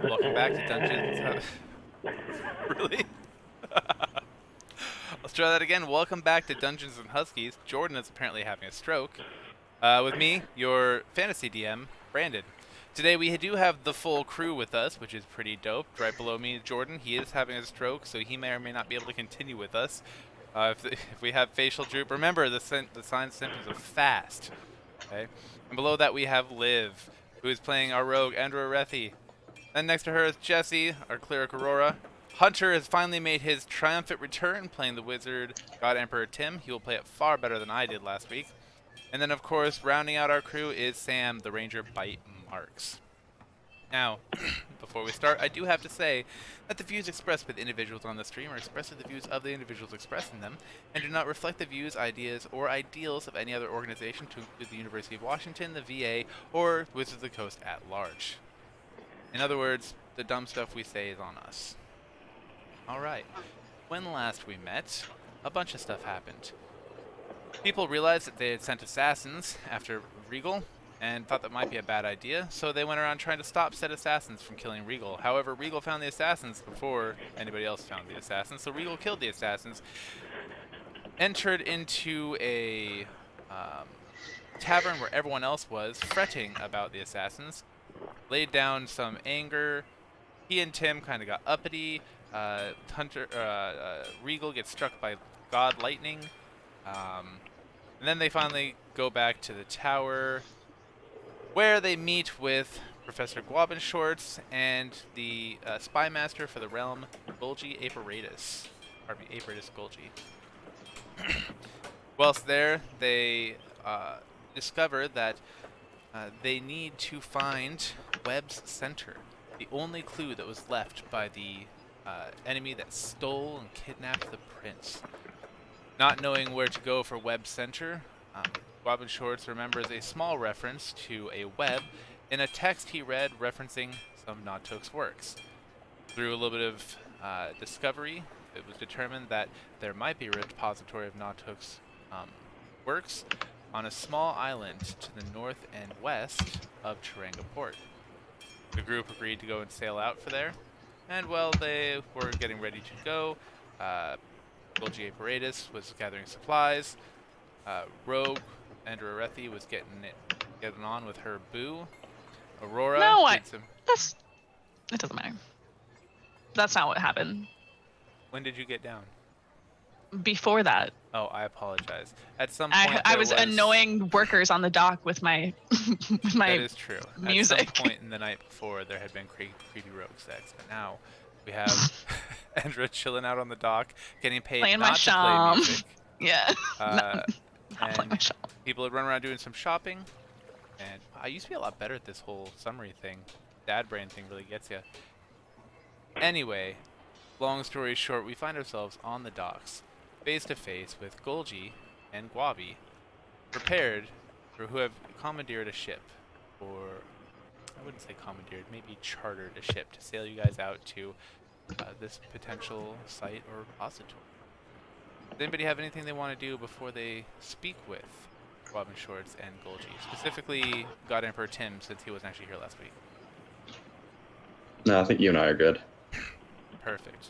Welcome back to Dungeons. Really? Let's try that again. Welcome back to Dungeons and Huskies. Jordan is apparently having a stroke. With me, your fantasy DM, Brandon. Today we do have the full crew with us, which is pretty dope. Right below me, Jordan. He is having a stroke, so he may or may not be able to continue with us. If we have facial droop, remember the signs and symptoms of fast. Okay. And below that we have Liv, who is playing our rogue Andrew Arethi. Then next to her is Jesse, our cleric Aurora. Hunter has finally made his triumphant return, playing the wizard God Emperor Tim. He will play it far better than I did last week. And then, of course, rounding out our crew is Sam, the ranger Bite Marks. Now, before we start, I do have to say that the views expressed by the individuals on the stream are expressly the views of the individuals expressing them, and do not reflect the views, ideas, or ideals of any other organization, to include the University of Washington, the VA, or Wizards of the Coast at large. In other words, the dumb stuff we say is on us. Alright, when last we met, a bunch of stuff happened. People realized that they had sent assassins after Regal, and thought that might be a bad idea, so they went around trying to stop said assassins from killing Regal. However, Regal found the assassins before anybody else found the assassins, so Regal killed the assassins, entered into a tavern where everyone else was, fretting about the assassins, laid down some anger. He and Tim kind of got uppity. Regal gets struck by God Lightning. And then they finally go back to the tower, where they meet with Professor Guabenshorts and the spy master for the realm, Golgi Aparatus. Pardon me, Aparatus Golgi. Whilst there, they discover that they need to find Webb's center, the only clue that was left by the enemy that stole and kidnapped the prince. Not knowing where to go for Webb's center, Robin Shorts remembers a small reference to a web in a text he read referencing some of Nottook's works. Through a little bit of discovery, it was determined that there might be a repository of Nottook's works on a small island to the north and west of Taranga Port. The group agreed to go and sail out for there, and while they were getting ready to go, Golgi Apparatus was gathering supplies. Rogue Andrew Arethi was getting on with her boo. Aurora No, did some. it doesn't matter. That's not what happened. When did you get down? Before that, Oh, I apologize. At some point, I was annoying workers on the dock with my with my that is true. music. At some point in the night before, there had been creepy rogue sex, but now we have Andra chilling out on the dock, getting paid Playing not my to play music. Yeah. Not playing my shop. People had run around doing some shopping, and I used to be a lot better at this whole summary thing. Dad brain thing really gets you. Anyway, long story short, we find ourselves on the docks, face to face with Golgi and Guavi, prepared for who have commandeered a ship, or I wouldn't say commandeered, maybe chartered a ship to sail you guys out to this potential site or repository. Does anybody have anything they want to do before they speak with Robin Shorts and Golgi? Specifically, God Emperor Tim, since he wasn't actually here last week. No, I think you and I are good. Perfect.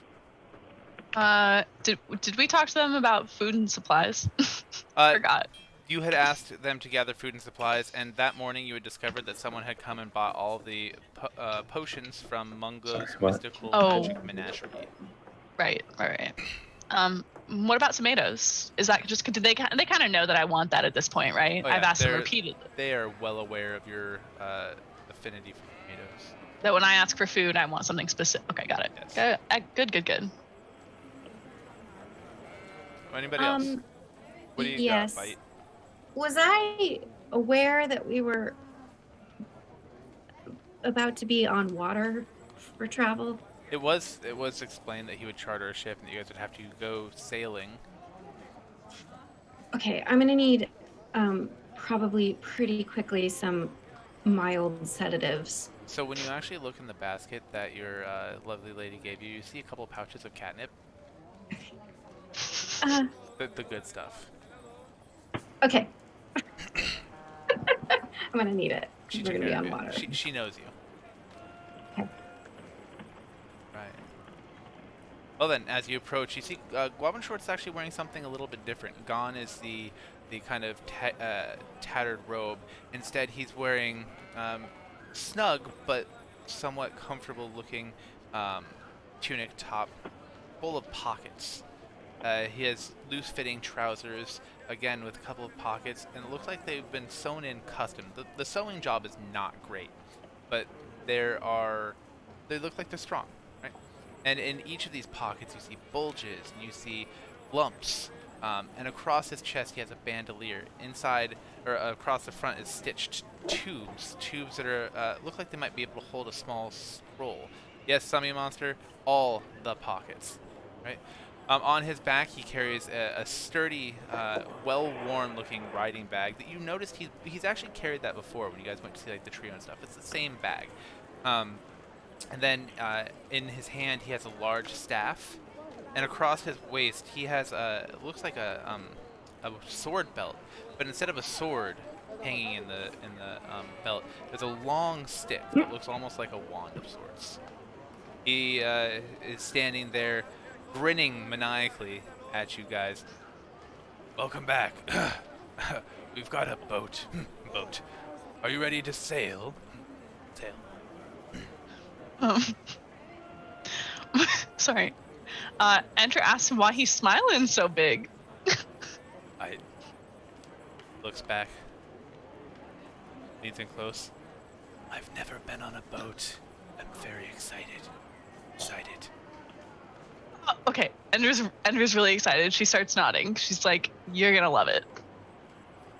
Did we talk to them about food and supplies? Forgot. You had asked them to gather food and supplies, and that morning you had discovered that someone had come and bought all the potions from Mungo's mystical magic menagerie. Right. What about tomatoes? Is that just they kind of know that I want that at this point, right? Oh, yeah, I've asked them repeatedly. They are well aware of your affinity for tomatoes. That when I ask for food, I want something specific. Okay, got it. Yes. Good. Anybody else? What do you got, Bite? Was I aware that we were about to be on water for travel? It was explained that he would charter a ship and that you guys would have to go sailing. Okay, I'm gonna need probably pretty quickly some mild sedatives. So when you actually look in the basket that your lovely lady gave you, you see a couple pouches of catnip. The good stuff. Okay. I'm gonna need it. We're gonna be on water. She knows you. Okay. Well then, as you approach, you see Guavin Short's actually wearing something a little bit different. Gone is the kind of tattered robe. Instead, he's wearing snug but somewhat comfortable looking tunic top full of pockets. He has loose-fitting trousers, again with a couple of pockets, and it looks like they've been sewn in custom. The sewing job is not great, but they look like they're strong, right? And in each of these pockets, you see bulges and you see lumps. And across his chest, he has a bandolier. Inside, or across the front, is stitched tubes that are look like they might be able to hold a small scroll. Yes, Summy Monster, all the pockets, right? On his back, he carries a sturdy, well-worn-looking riding bag that you noticed he's actually carried that before when you guys went to see like the trio and stuff. It's the same bag. And then in his hand, he has a large staff, and across his waist, he has it looks like a sword belt, but instead of a sword hanging in the belt, there's a long stick that looks almost like a wand of sorts. He is standing there, grinning maniacally at you guys. Welcome back. We've got a boat. Boat. Are you ready to sail? Sail. Sorry. Enter asks him why he's smiling so big. I looks back. Leans in close. I've never been on a boat. I'm very excited. Excited. Okay, Ender's really excited. She starts nodding. She's like, "You're gonna love it."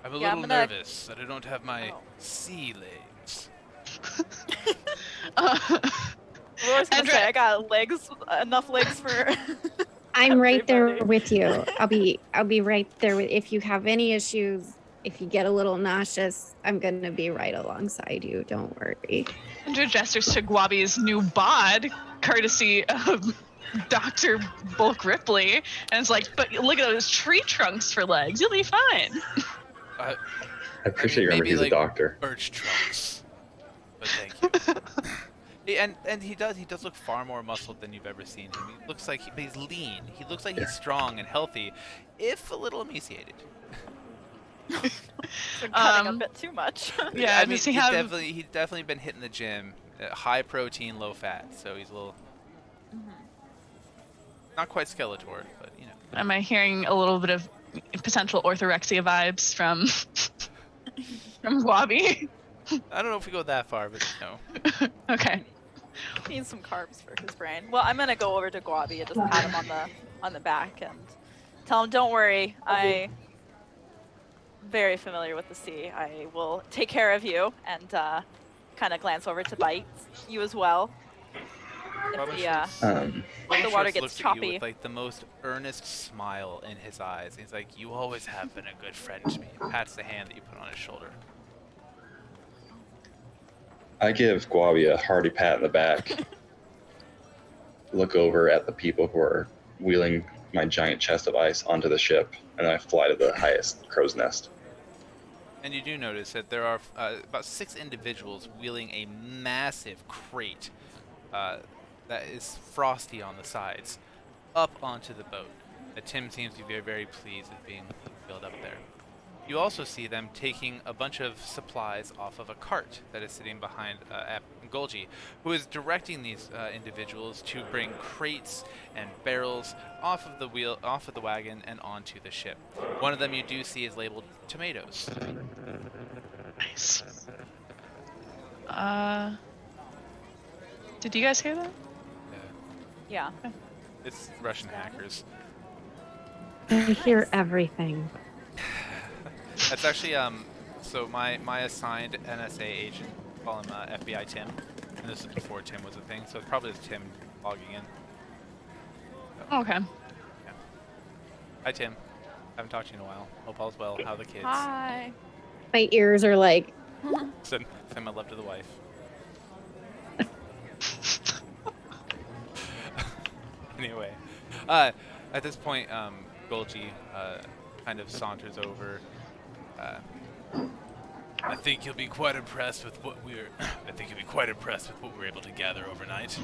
I'm a Yeah, little I'm gonna- nervous that I don't have my Oh. sea legs. I was gonna Andrea- say I got legs, enough legs for. I'm right there everybody. with you. I'll be right there with, if you have any issues, if you get a little nauseous, I'm gonna be right alongside you. Don't worry. Ender gestures to Guabi's new bod, courtesy of Dr. Bulk Ripley, and it's like, "But look at those tree trunks for legs. You'll be fine." I appreciate you remember maybe he's like a doctor. birch trunks. But thank you. And he does look far more muscled than you've ever seen him. He looks like he's lean. He looks like he's strong and healthy, if a little emaciated. Been cutting a bit too much. Yeah, I mean, does he he's have? definitely been hitting the gym, high protein, low fat. So he's a little not quite Skeletor, but you know. Am I hearing a little bit of potential orthorexia vibes from Guabi? I don't know if we go that far, but no. Okay. Needs some carbs for his brain. Well, I'm gonna go over to Guabi and just pat him on the back and tell him, "Don't worry, I very familiar with the sea. I will take care of you." And kind of glance over to Bite, you as well. Probably If should- the water Schwartz gets looks at choppy. you with like the most earnest smile in his eyes. He's like, "You always have been a good friend to me." Pats the hand that you put on his shoulder. I give Guavi a hearty pat in the back. Look over at the people who are wheeling my giant chest of ice onto the ship, and then I fly to the highest crow's nest. And you do notice that there are about 6 individuals wheeling a massive crate that is frosty on the sides up onto the boat. Tim seems to be very, very pleased with being wheeled up there. You also see them taking a bunch of supplies off of a cart that is sitting behind Golgi, who is directing these individuals to bring crates and barrels off of the wagon and onto the ship. One of them you do see is labeled tomatoes. Nice. Did you guys hear that? Yeah. It's Russian hackers. I hear everything. That's actually so my assigned NSA agent, call him FBI Tim, and this is before Tim was a thing, so it's probably just Tim logging in. Okay. Hi Tim, haven't talked to you in a while. Hope all's well. How are the kids? Hi. My ears are like, Send my love to the wife. Anyway, at this point, Golgi kind of saunters over. I think you'll be quite impressed with what we're. I think you'll be quite impressed with what we're able to gather overnight.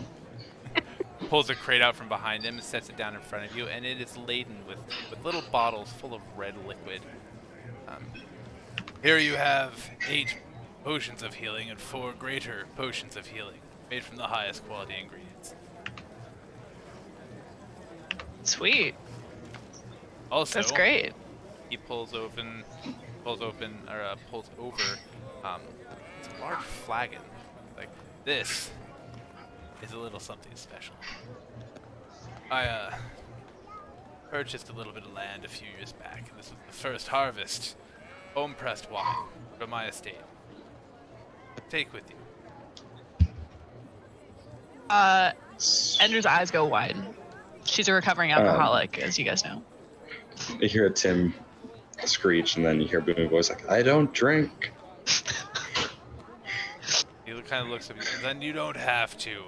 pulls a crate out from behind him and sets it down in front of you, and it is laden with little bottles full of red liquid. Here you have 8 potions of healing and 4 greater potions of healing, made from the highest quality ingredients. Sweet. Also, That's great. he pulls over it's a large flagon. Like, this is a little something special. I purchased a little bit of land a few years back, and this was the first harvest, home-pressed wine from my estate. Take with you. Ender's eyes go wide. She's a recovering alcoholic, as you guys know. You hear a Tim screech, and then you hear booming voice like, "I don't drink." He kind of looks at me. Then you don't have to.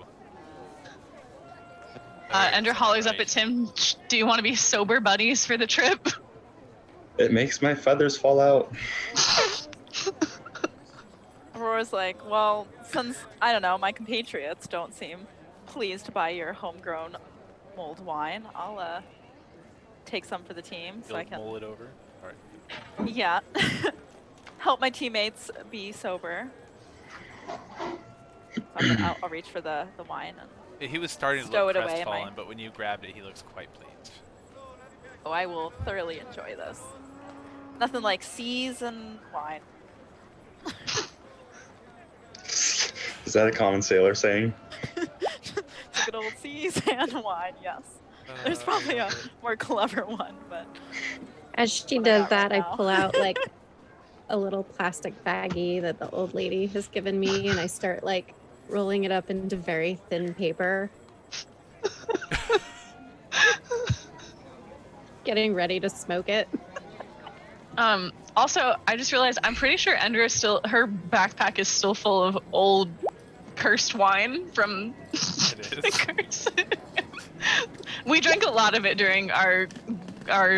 Ender hollers up at Tim. Do you want to be sober buddies for the trip? It makes my feathers fall out. Aurora's like, well, since, I don't know, my compatriots don't seem pleased by your homegrown mulled wine, I'll take some for the team so I can, mull it over. All right. yeah, help my teammates be sober. So I'll reach for the wine and He was starting to stow look it away in crestfallen, my... but when you grabbed it, he looks quite pleased. Oh, I will thoroughly enjoy this. Nothing like seas and wine. Is that a common sailor saying? Good old seas and wine, yes. There's probably a more clever one, but... As she What I does got that, right I now. pull out like a little plastic baggie that the old lady has given me, and I start like rolling it up into very thin paper. Getting ready to smoke it. Also, I just realized I'm pretty sure Ender is still, her backpack is still full of old cursed wine from It the is. curse. We drank a lot of it during our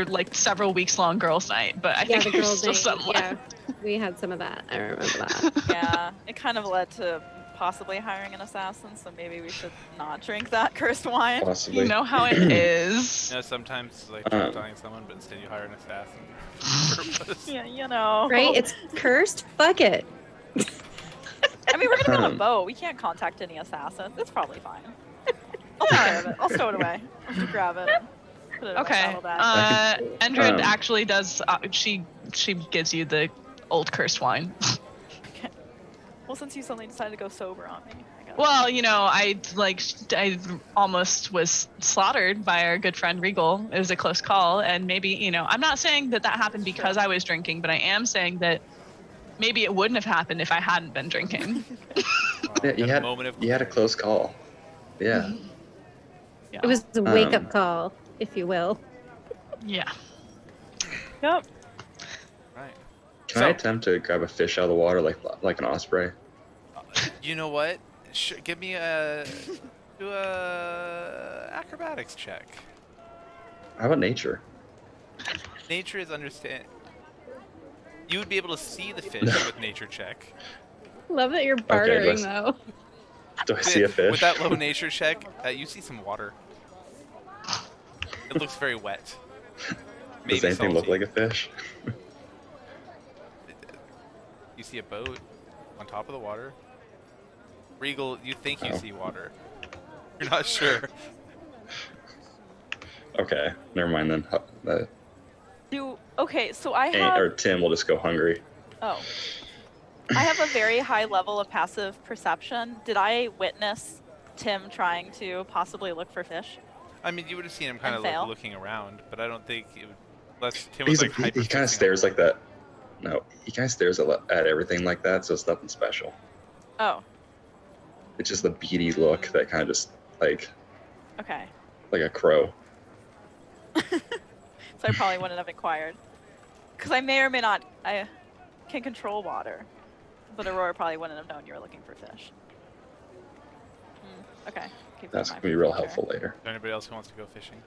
like several weeks long girls' night, but I Yeah, think the there's girls' still night. some Yeah, left. we had some of that. I remember that. Yeah, it kind of led to possibly hiring an assassin, so maybe we should not drink that cursed wine. Possibly. You know how it is. You know, sometimes it's like trying to dying someone, but instead you hire an assassin. for purpose. Yeah, you know. Right? It's cursed. Fuck it. I mean, we're gonna go on a boat. We can't contact any assassins. It's probably fine. I'll take care of it. I'll stow it away. I'll just grab it. And put it in my Okay. saddlebag. Endred Um, actually does. She gives you the old cursed wine. Okay. Well, since you suddenly decided to go sober on me, I guess. Well, you know, I almost was slaughtered by our good friend Regal. It was a close call, and maybe, you know, I'm not saying that happened because I was drinking, but I am saying that maybe it wouldn't have happened if I hadn't been drinking. Yeah, you That had moment of you had a close call. Yeah. Yeah. It was a wake up call, if you will. Yeah. Yep. right. Can I attempt to grab a fish out of the water like an osprey? You know what? Give me a acrobatics check. How about nature? Nature is understand. You would be able to see the fish with nature check. Love that you're bartering, let's- though. Do I see a fish? With that low nature check, you see some water. It looks very wet. Maybe Does anything look salty. like a fish? You see a boat on top of the water. Regal, you think you Oh. see water. You're not sure. Okay, never mind then. Okay, so I have... Or Tim will just go hungry. Oh. I have a very high level of passive perception. Did I witness Tim trying to possibly look for fish? I mean, you would have seen him kind of And fail. looking around, but I don't think it would. Unless Tim was He's like he kind of stares like that. No, he kind of stares at everything like that, so it's nothing special. Oh, It's just the beady look that kind of just like okay. a crow. So I probably wouldn't have inquired. Because I may or may not... I can control water. But Aurora probably wouldn't have known you were looking for fish. Okay. Keep that That's in gonna mind be for real future. helpful later. Is there anybody else who wants to go fishing?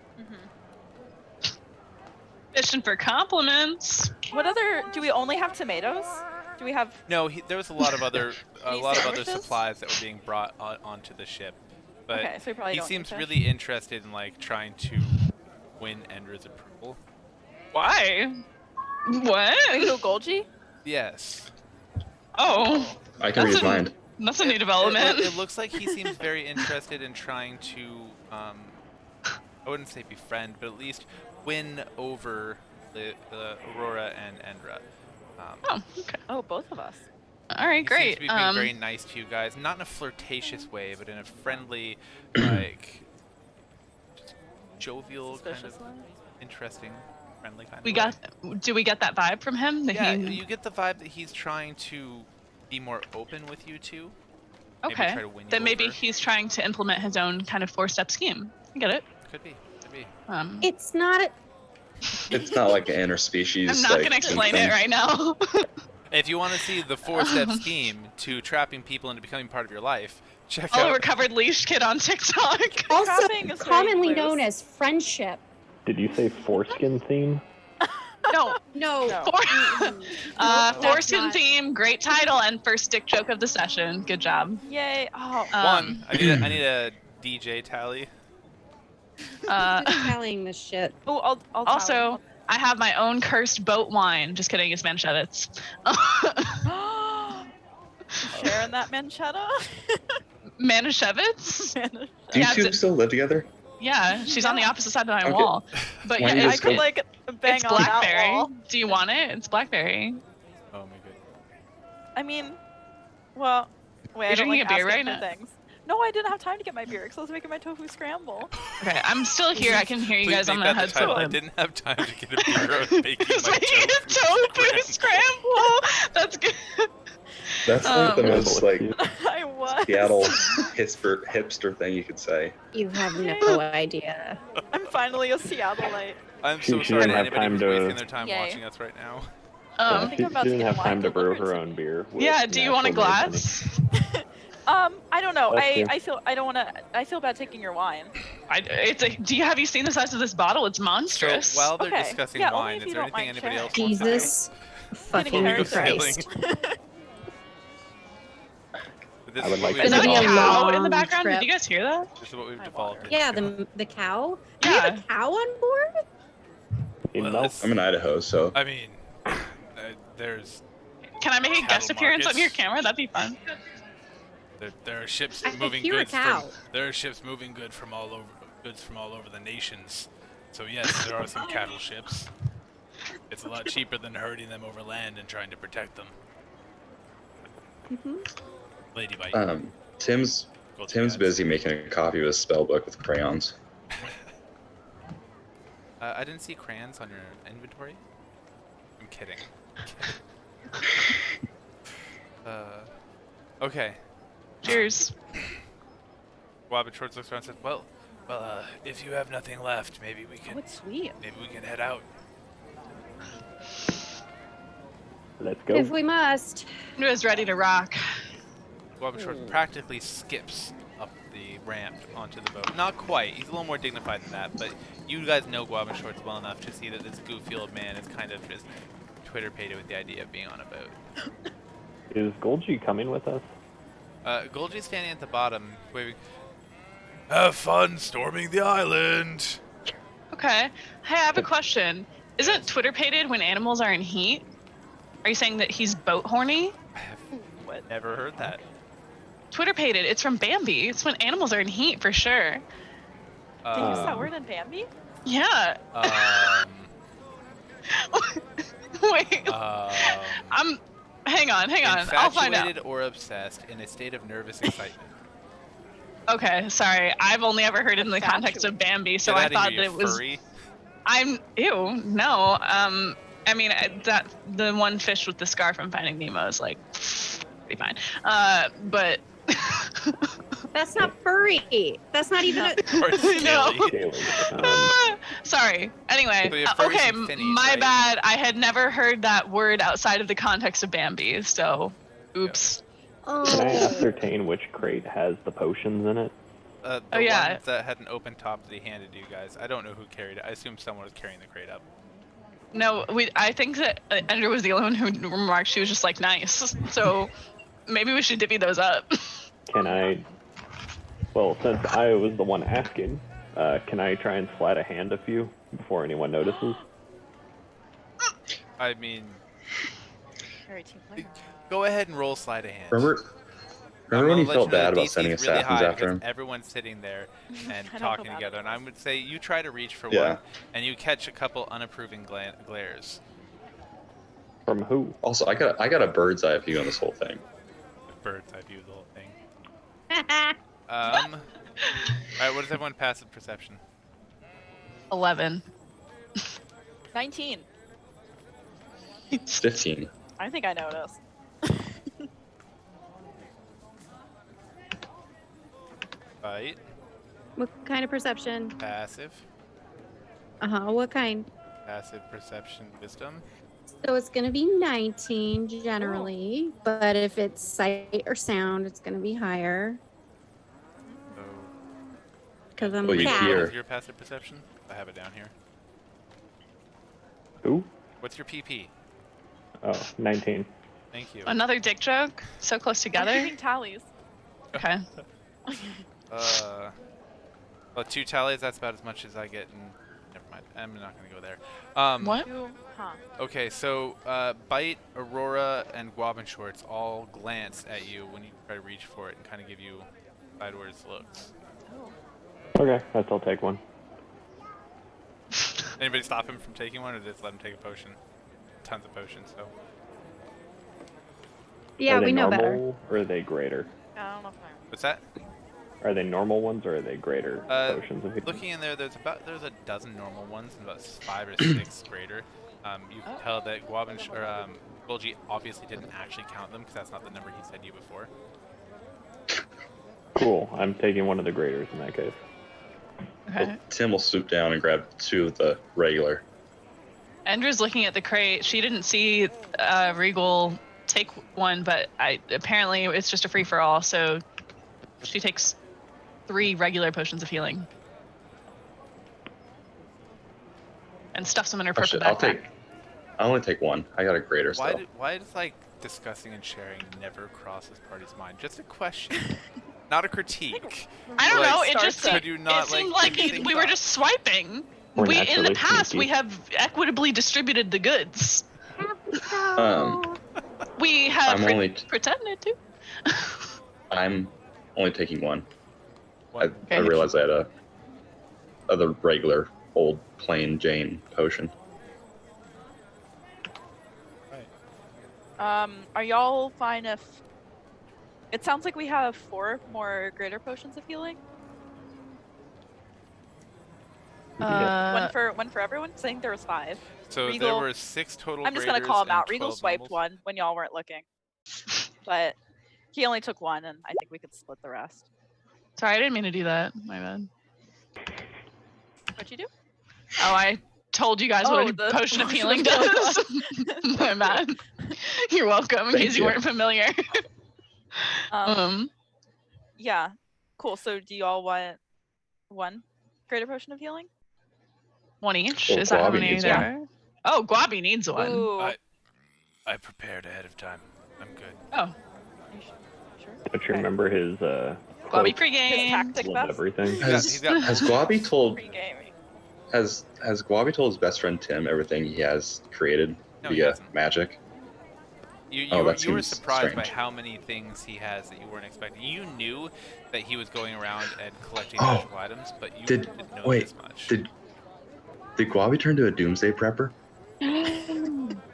Fishing for compliments. What other... Do we only have tomatoes? Do we have... No, there was a lot of other Any other sandwiches? supplies that were being brought onto the ship. But Okay, so we probably he don't seems need to. really interested in like trying to win Endra's approval. Why? What? Who, Golgi? Yes. Oh, I can read his mind. that's a new development. It looks like he seems very interested in trying to, I wouldn't say befriend, but at least win over the Aurora and Endra. Oh, okay. Oh, both of us. All right, He seems great. to be being very nice to you guys, not in a flirtatious way, but in a friendly, like, just jovial, kind Suspicious of one. interesting, friendly kind we of way. do we get that vibe from him? That Yeah, he... you get the vibe that he's trying to be more open with you two. Maybe Okay. try to win you Then maybe over. he's trying to implement his own kind of 4-step scheme. I get it. Could be. Could be. It's not. It's not like an interspecies. I'm not like, gonna explain thing. it right now. If you want to see the 4-step scheme to trapping people into becoming part of your life, check Oh, out. recovered leash kid on TikTok. Also Trapping is very commonly loose. known as friendship. Did you say foreskin theme? No. No. No. that's Foreskin not. theme, great title, and first dick joke of the session. Good job. Yay! Oh, One, I need a DJ tally. Just telling this shit. oh, I'll Also, I have my own cursed boat wine. Just kidding, it's Manchevitz. sharing that manchetta. Manischewitz? Do you Yeah, two it's- still live together? Yeah, she's on the opposite side of my Okay. wall. But Why yeah, don't you I just could go- like bang it's on that blackberry. wall. Do you want it? It's blackberry. Oh my god. I mean, well, wait. You're I don't drinking like a beer asking right for now? things. No, I didn't have time to get my beer because I was making my tofu scramble. Okay, I'm still here. I can hear you Please guys on make my that the title. I headset. didn't have time to get a beer. I was making Just my making a tofu tofu scramble. That's good. That's like the Um, most like I was. Seattle hipster thing you could say. You have no idea. I'm finally a Seattleite. I'm She so sorry didn't to have anybody time who's to- wasting their time Yay. watching us right now. Um, think She I'm about to didn't get have wine time to brew delivered her to own me. beer. with yeah. Do you want a natural made honey. glass? I don't know. Bless you. I feel I don't want to. I feel bad taking your wine. Have you seen the size of this bottle? It's monstrous. So while they're Okay. discussing Yeah, only wine, if is you there don't anything mind anybody else sharing. wants to do? Jesus fucking Before we go Christ. sailing? This I is would what like we've Is that It's a gonna be a devolved- cow in the long background? trip. Did you guys hear that? This is what we've My devolved water. into. Yeah, the cow. Do you have Yeah. a cow on board? In Well, milk. that's- I'm in Idaho, so I mean, there's Can I make a Cattle guest appearance on markets. your camera? That'd be fun. there are ships I moving hear a goods cow. from there are ships moving goods from all over the nations. So yes, there are some cattle ships. It's a lot cheaper than herding them over land and trying to protect them. Lady bite. Tim's Go to Tim's cats. busy making a copy of his spell book with crayons. I didn't see crayons on your inventory. I'm kidding. Okay. Cheers. Wabbit Shorts looks around and says, well, if you have nothing left, maybe we Oh, can it's sweet. head out. Let's go. If we must. It was ready to rock. Wabbit Shorts practically skips up the ramp onto the boat. Not quite. He's a little more dignified than that, but you guys know Wabbit Shorts well enough to see that this goofy old man is kind of just Twitter-pated with the idea of being on a boat. Is Golgi coming with us? Golgi's standing at the bottom, waving, have fun storming the island! Okay. Hey, I have a question. Isn't Twitter pated when animals are in heat? Are you saying that he's boat horny? I have never heard that. Twitter pated. It's from Bambi. It's when animals are in heat for sure. They use that Um, word in Bambi? Yeah. Wait. Hang on. I'll find out. Infatuated or obsessed in a state of nervous excitement. Okay, sorry. I've only ever heard it in the context of Bambi, so Get I outta thought here, that you it was. furry. Ew, no. I mean, that the one fish with the scar from Finding Nemo is like pretty fine. But That's not furry. That's not even a. Or No. scaly. Daily. sorry. Anyway, So you have furries okay, and finnies, my right? bad. I had never heard that word outside of the context of Bambi, so oops. Can I Oh. ascertain which crate has the potions in it? The Oh, yeah. one that had an open top that he handed you guys. I don't know who carried it. I assume someone was carrying the crate up. No, I think that Andrew was the only one who remarked she was just like nice. So maybe we should divvy those up. Can I Well, since I was the one asking, can I try and slide a hand a few before anyone notices? I mean, Very team player. go ahead and roll sleight of hand. Remember I'm when gonna you let felt know bad the about DC sending is really assassins high after because him? everyone's sitting there and I don't talking feel bad together, and about I would say you try to reach for Yeah. one, and you catch a couple unapproving glares. From who? Also, I got a bird's eye view on this whole thing. Bird's eye view of the whole thing. All right, what is everyone passive perception? 11. 19. 15. I think I noticed. Bite, What kind of perception? passive, What kind? passive perception, wisdom. So it's going to be 19 generally, but if it's sight or sound, it's going to be higher So, because I'm Well, a you cat. what hear- is your passive perception? I have it down here. Who? What's your PP? Oh, 19. Thank you. Another dick joke? So close I'm together? keeping tallies. Okay. Well, 2 tallies, that's about as much as I get, and never mind. I'm not going to go there. What? Huh. Okay, so Bite, Aurora, and Guavin Shorts all glance at you when you try to reach for it and kind of give you sideways looks. Oh. Okay, I'll take one. Anybody stop him from taking one, or just let him take a potion? Tons of potions, so. Yeah, Are they we know better. normal, or are they greater? I don't know if I. What's that? Are they normal ones, or are they greater potions of healing? Looking in there, there's a dozen normal ones and about 5 or 6 greater. You can tell that Guavin Golgi obviously didn't actually count them because that's not the number he said you before. Cool, I'm taking one of the graders in that case. Okay. Well, Tim will swoop down and grab 2 of the regular. Endra's looking at the crate. She didn't see Regal take one, but apparently it's just a free for all. So she takes 3 regular potions of healing and stuffs them in her Oh, purple shit, backpack. I only take 1. I got a greater Why still. does like discussing and sharing never cross this party's mind? Just a question, not a critique. I don't Like, know. It just could you not, it seemed like, like think we were about- just swiping. We're We in the naturally past sneaky. we have equitably distributed the goods. We have I'm only pretended to. I'm only taking 1. I Okay. realized I had a other regular old plain Jane potion. Are y'all fine if? It sounds like we have 4 more greater potions of healing. One for everyone. I think there was 5. So there Regal- were 6 total. I'm just gonna graders call him and out. Regal 12 swiped normals. 1 when y'all weren't looking, but he only took 1, and I think we could split the rest. Sorry, I didn't mean to do that. My bad. What'd you do? Oh, I told you guys Oh, what a the potion of potion healing of healing does. My bad. You're welcome. In Thank case you you. weren't familiar. Yeah, cool. So do y'all want 1 greater potion of healing? 1 each. Well, Is that how Guabi many needs there one. are? Oh, Guabi needs one. Ooh. I prepared ahead of time. I'm good. Oh, Sure. But you Okay. remember his Guabi cloak His pregame. tactic of vest. everything? He's got- Has Guabi told Pre-gaming. has Guabi told his best friend Tim everything he has created No, he via hasn't. magic? You Oh, were, that you were seems surprised by strange. how many things he has that you weren't expecting. You knew that he was going around and collecting Oh, magical items, but you did- didn't know wait, this much. Did Guabi turn to a doomsday prepper?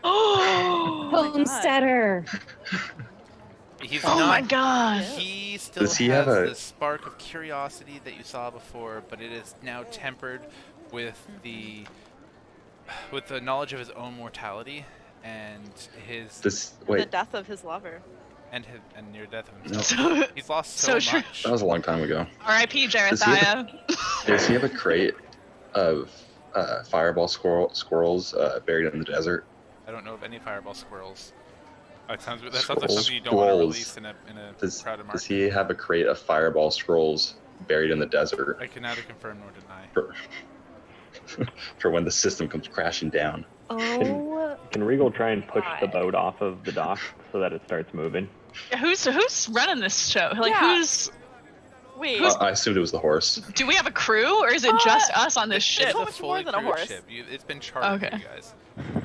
Oh, my God. Homesteader. He's oh not. my god. He still Does he has have a- the spark of curiosity that you saw before, but it is now tempered with the knowledge of his own mortality and The death of his lover. and near death of himself. So, He's lost so so true. much. That was a long time ago. R.I.P. Does he have Jarethia. Does he have a crate of fireball squirrels buried in the desert? I don't know of any fireball squirrels. That sounds like Scrolls. something you don't want to Scrolls. release in a Does crowded Does market. he have a crate of fireball scrolls buried in the desert I can neither confirm nor deny. for when the system comes crashing down? Oh, Can Regal try and push the God. boat off of the dock so that it starts moving? Yeah, who's running this show? Like Yeah. who's Wait. I assumed it was the horse. Do we have a crew, or is it just us on this ship? It's so a much fully more than a crewed horse. ship. It's been chartered for Okay. you guys.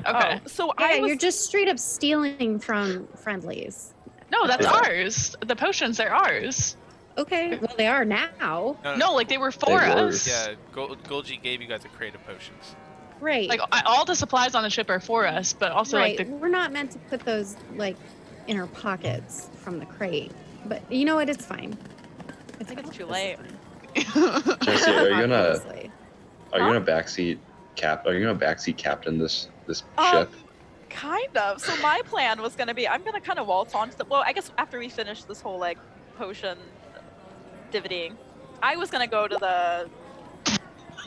Okay. Oh, so Yeah, I was you're just straight up stealing from friendlies. No, that's Yeah. ours. The potions, they're ours. Okay, well they are now. No, like they were for They were. us. Yeah, Golgi gave you guys a crate of potions. Right. Like all the supplies on the ship are for us, but also right. like We're not meant to put those like in our pockets from the crate. But you know what? It's fine. I think it's too late. the. Jesse, are you gonna Obviously. backseat captain this Um, ship? Kind of. So my plan was gonna be I'm gonna kind of waltz onto the. Well, I guess after we finish this whole like potion divoting, I was gonna go to the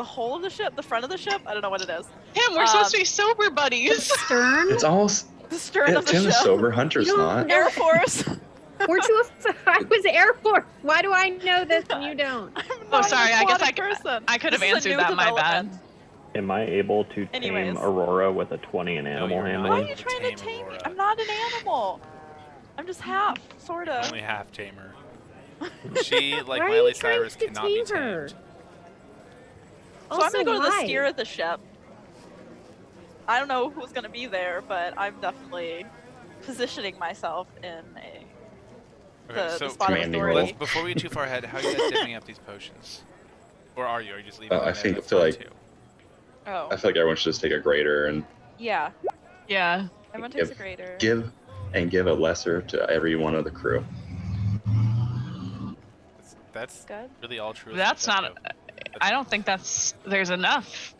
whole of the ship, the front of the ship. I don't know what it is. Tim, we're supposed to be sober buddies. Stern. It's almost. The stern Yeah, of the Tim ship. is sober. Hunter's You don't not. know- Air Force. Weren't you? I was Air Force. Why do I know this and you don't? I'm Oh, not an sorry. I guess aquatic person. I could have This is a answered new that. My bad. development. Am I able to tame Anyways. Aurora with a 20 in animal you're not. Why handling? are you trying to Tame tame me? Aurora. I'm not an animal. I'm just half, sorta. Only half tamer. She, like Why are you Miley trying Cyrus, to cannot be tame her? tamed. So I'm gonna go to the why? steer of the ship. I don't know who's gonna be there, but I'm definitely positioning myself in Okay, the so spot of Commanding authority. role. before we get too far ahead, how are you guys dipping up these potions? Or are you? Are you just leaving them I there? think- That's feel fine, like- too. Oh, I feel like everyone should just take a greater and Yeah. everyone takes a grader. give a lesser to every one of the crew. That's Good. really all true. That's not. I don't think there's enough.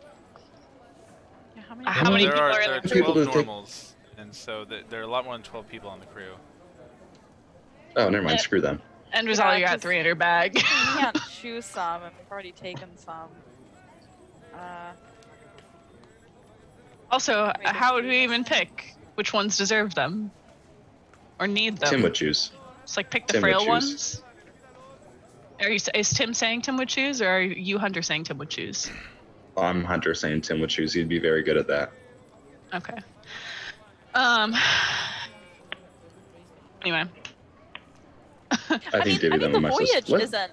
Yeah, how many? How many there people are, are in there are the 12 crew? People to take- normals, and so there are a lot more than 12 people on the crew. Oh, never mind. Yeah. Screw them. End result, Yeah, you got just- 3 in your bag. You can't choose some, and we've already taken some. Also, Wait, how let's would do we this. even pick which ones deserve them or need them? Tim would choose. Just like pick the Tim would frail choose. ones. Is Tim saying Tim would choose, or are you Hunter saying Tim would choose? I'm Hunter saying Tim would choose. He'd be very good at that. Okay. Anyway. I think Divvy I them mean, the in my voyage system. What? isn't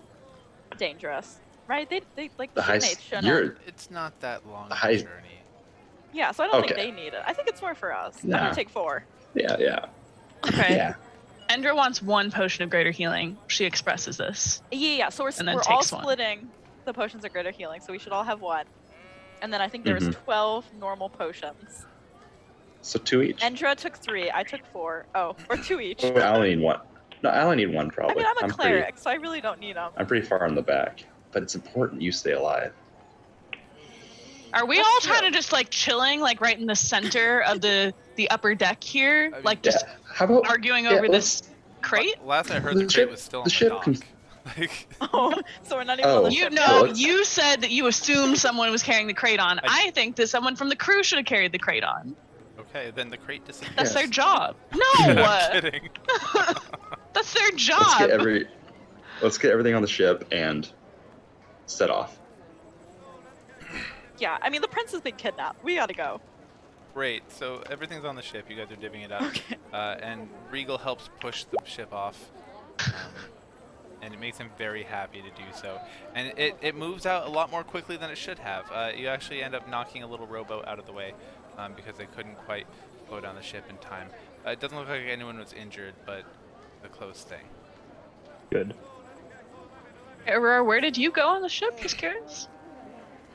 dangerous, right? They like The high. shipmates shouldn't. You're. It's not that long of a I- journey. Yeah, so I don't think Okay. they need it. I think it's more for us. I'm Nah. gonna take 4. Yeah. Okay. Yeah. Endra wants 1 potion of greater healing. She expresses this. Yeah. So And then we're all takes one. splitting the potions of greater healing, so we should all have 1. And then I think there was Mhm. 12 normal potions. So 2 each. Endra took 3. I took 4. Oh, or 2 each. Oh, I only need 1. No, I only need 1 I probably. mean, I'm a pretty. cleric, so I really don't need them. I'm pretty far in the back, but it's important you stay alive. Are we That's all true. trying to just like chilling, like right in the center of the upper deck here, mean- like just Yeah. How about arguing yeah, over let's- this crate? Last I heard, The the crate ship- was still on the the ship dock. can- Like, Oh, so we're not even Oh. on the You ship know, yet. Well, let's- you said that you assumed someone was carrying the crate on. I think that someone from the crew should have carried the crate on. okay, then the crate disappears. That's Yes. their job. I'm No, kidding. that's their let's job. get everything on the ship and set off. Yeah, I mean, the prince has been kidnapped. We gotta go. Great. So everything's on the ship. You guys are divvying it up. Okay. And Regal helps push the ship off. And it makes him very happy to do so. And it moves out a lot more quickly than it should have. You actually end up knocking a little rowboat out of the way because they couldn't quite slow down the ship in time. It doesn't look like anyone was injured, but a close thing. Good. Aurora, where did you go on the ship? Just curious.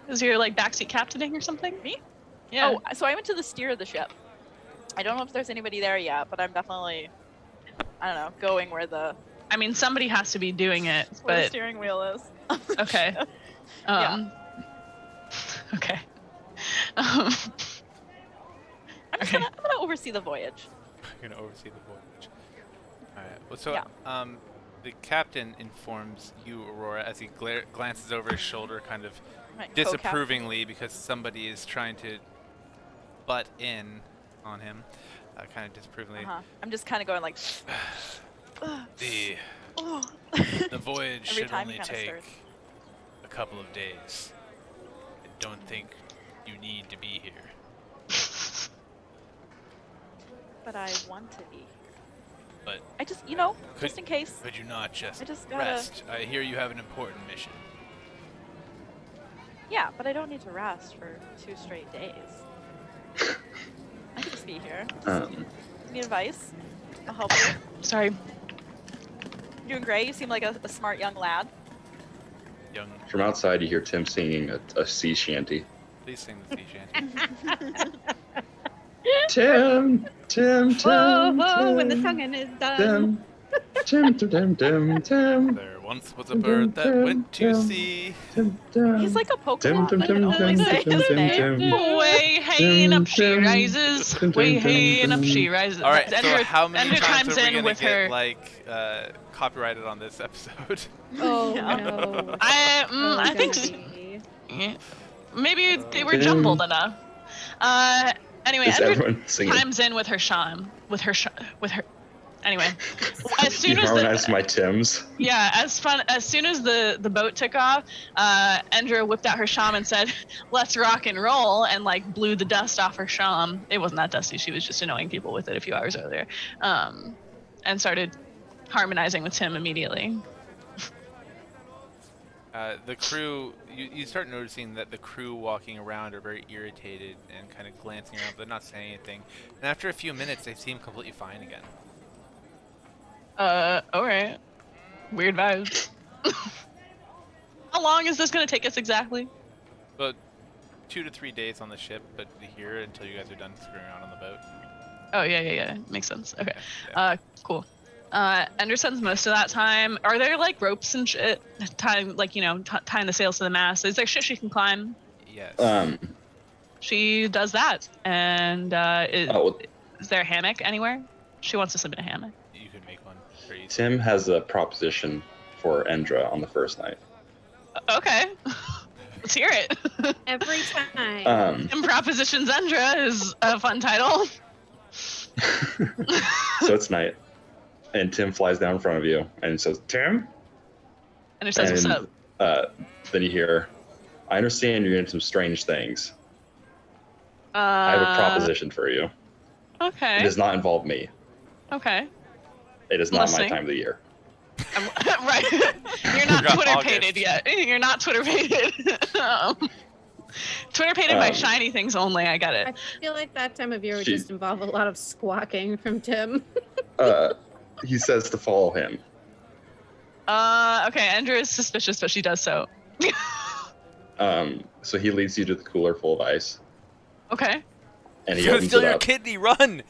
Is your like backseat captaining or something? Me? Yeah. Oh, so I went to the steer of the ship. I don't know if there's anybody there yet, but I'm definitely, I don't know, going where the I mean, somebody has to be doing it, where the but steering wheel is. okay. Yeah. Okay. I'm Okay. gonna oversee the voyage. You're gonna oversee the voyage. All right. Well, so Yeah. the captain informs you, Aurora, as he glances over his shoulder, kind of Right, co-captain. disapprovingly, because somebody is trying to butt in on him, kind of disapprovingly. Uh-huh. I'm just kind of going like, The oh. the voyage Every should time only he kinda take stirs. a couple of days. I don't think you need to be here. But I want to be. But I just, Could- just in case. could you not just I just gotta. rest? I hear you have an important mission. Yeah, but I don't need to rest for 2 straight days. I can just be here. Need advice? I'll help you. Sorry. You're doing great. You seem like a smart young lad. Young, From outside, you hear Tim singing a sea shanty. please sing the sea shanty. Tim, Tim, Tim, Whoa, whoa, Tim, when the tonguing is done. Tim, Tim, Tim, Tim, Tim, There once was a bird that went to sea. Tim, Tim. He's like a Tim, Pokemon. Tim, I can Tim, only Tim, say Tim, his Tim, name. Tim. Way hanging up she Tim, rises. Tim, Way Tim, hanging up Tim. she rises. All right, so Ender, how many Ender times chimes are we in gonna with get her. copyrighted on this episode? Oh Yeah. no. I think yeah, maybe they were jumbled enough. Anyway, Is Ender everyone singing? chimes in with her sham, with her. Anyway, as soon You as harmonized my Tims. yeah, as soon as the boat took off, Endra whipped out her sham and said, "Let's rock and roll," and like blew the dust off her sham. It wasn't that dusty; she was just annoying people with it a few hours earlier, and started harmonizing with Tim immediately. The crew, you start noticing that the crew walking around are very irritated and kind of glancing around, but they're not saying anything. And after a few minutes, they seem completely fine again. Alright. Weird vibes. How long is this gonna take us exactly? But 2 to 3 days on the ship, but here until you guys are done screwing around on the boat. Oh, yeah. Makes sense. Okay. Yeah. Cool. Ender spends most of that time. Are there like ropes and shit? Tying, like, tying the sails to the mast. Is there shit she can climb? Yes. She does that. And Oh, is there a hammock anywhere? She wants to sleep in a hammock. You could make one very easy. Tim has a proposition for Endra on the first night. Okay. Let's hear it. Every time. And Propositions Endra is a fun title. So it's night, and Tim flies down in front of you and says, "Tim." And it says, "What's up?" Then you hear, "I understand you're into some strange things. I have a proposition for you. It Okay. does not involve me. Okay. It is not Listening. my time of the year." Right. You're not Forgot Twitter August. pated yet. You're not Twitter pated. Twitter pated by shiny things only. I get I it. feel like that time of year would She- just involve a lot of squawking from Tim. He says to follow him. Okay. Andrew is suspicious, but she does so. So he leads you to the cooler full of ice, Okay. and He's he gonna opens steal it your up. kidney. Run!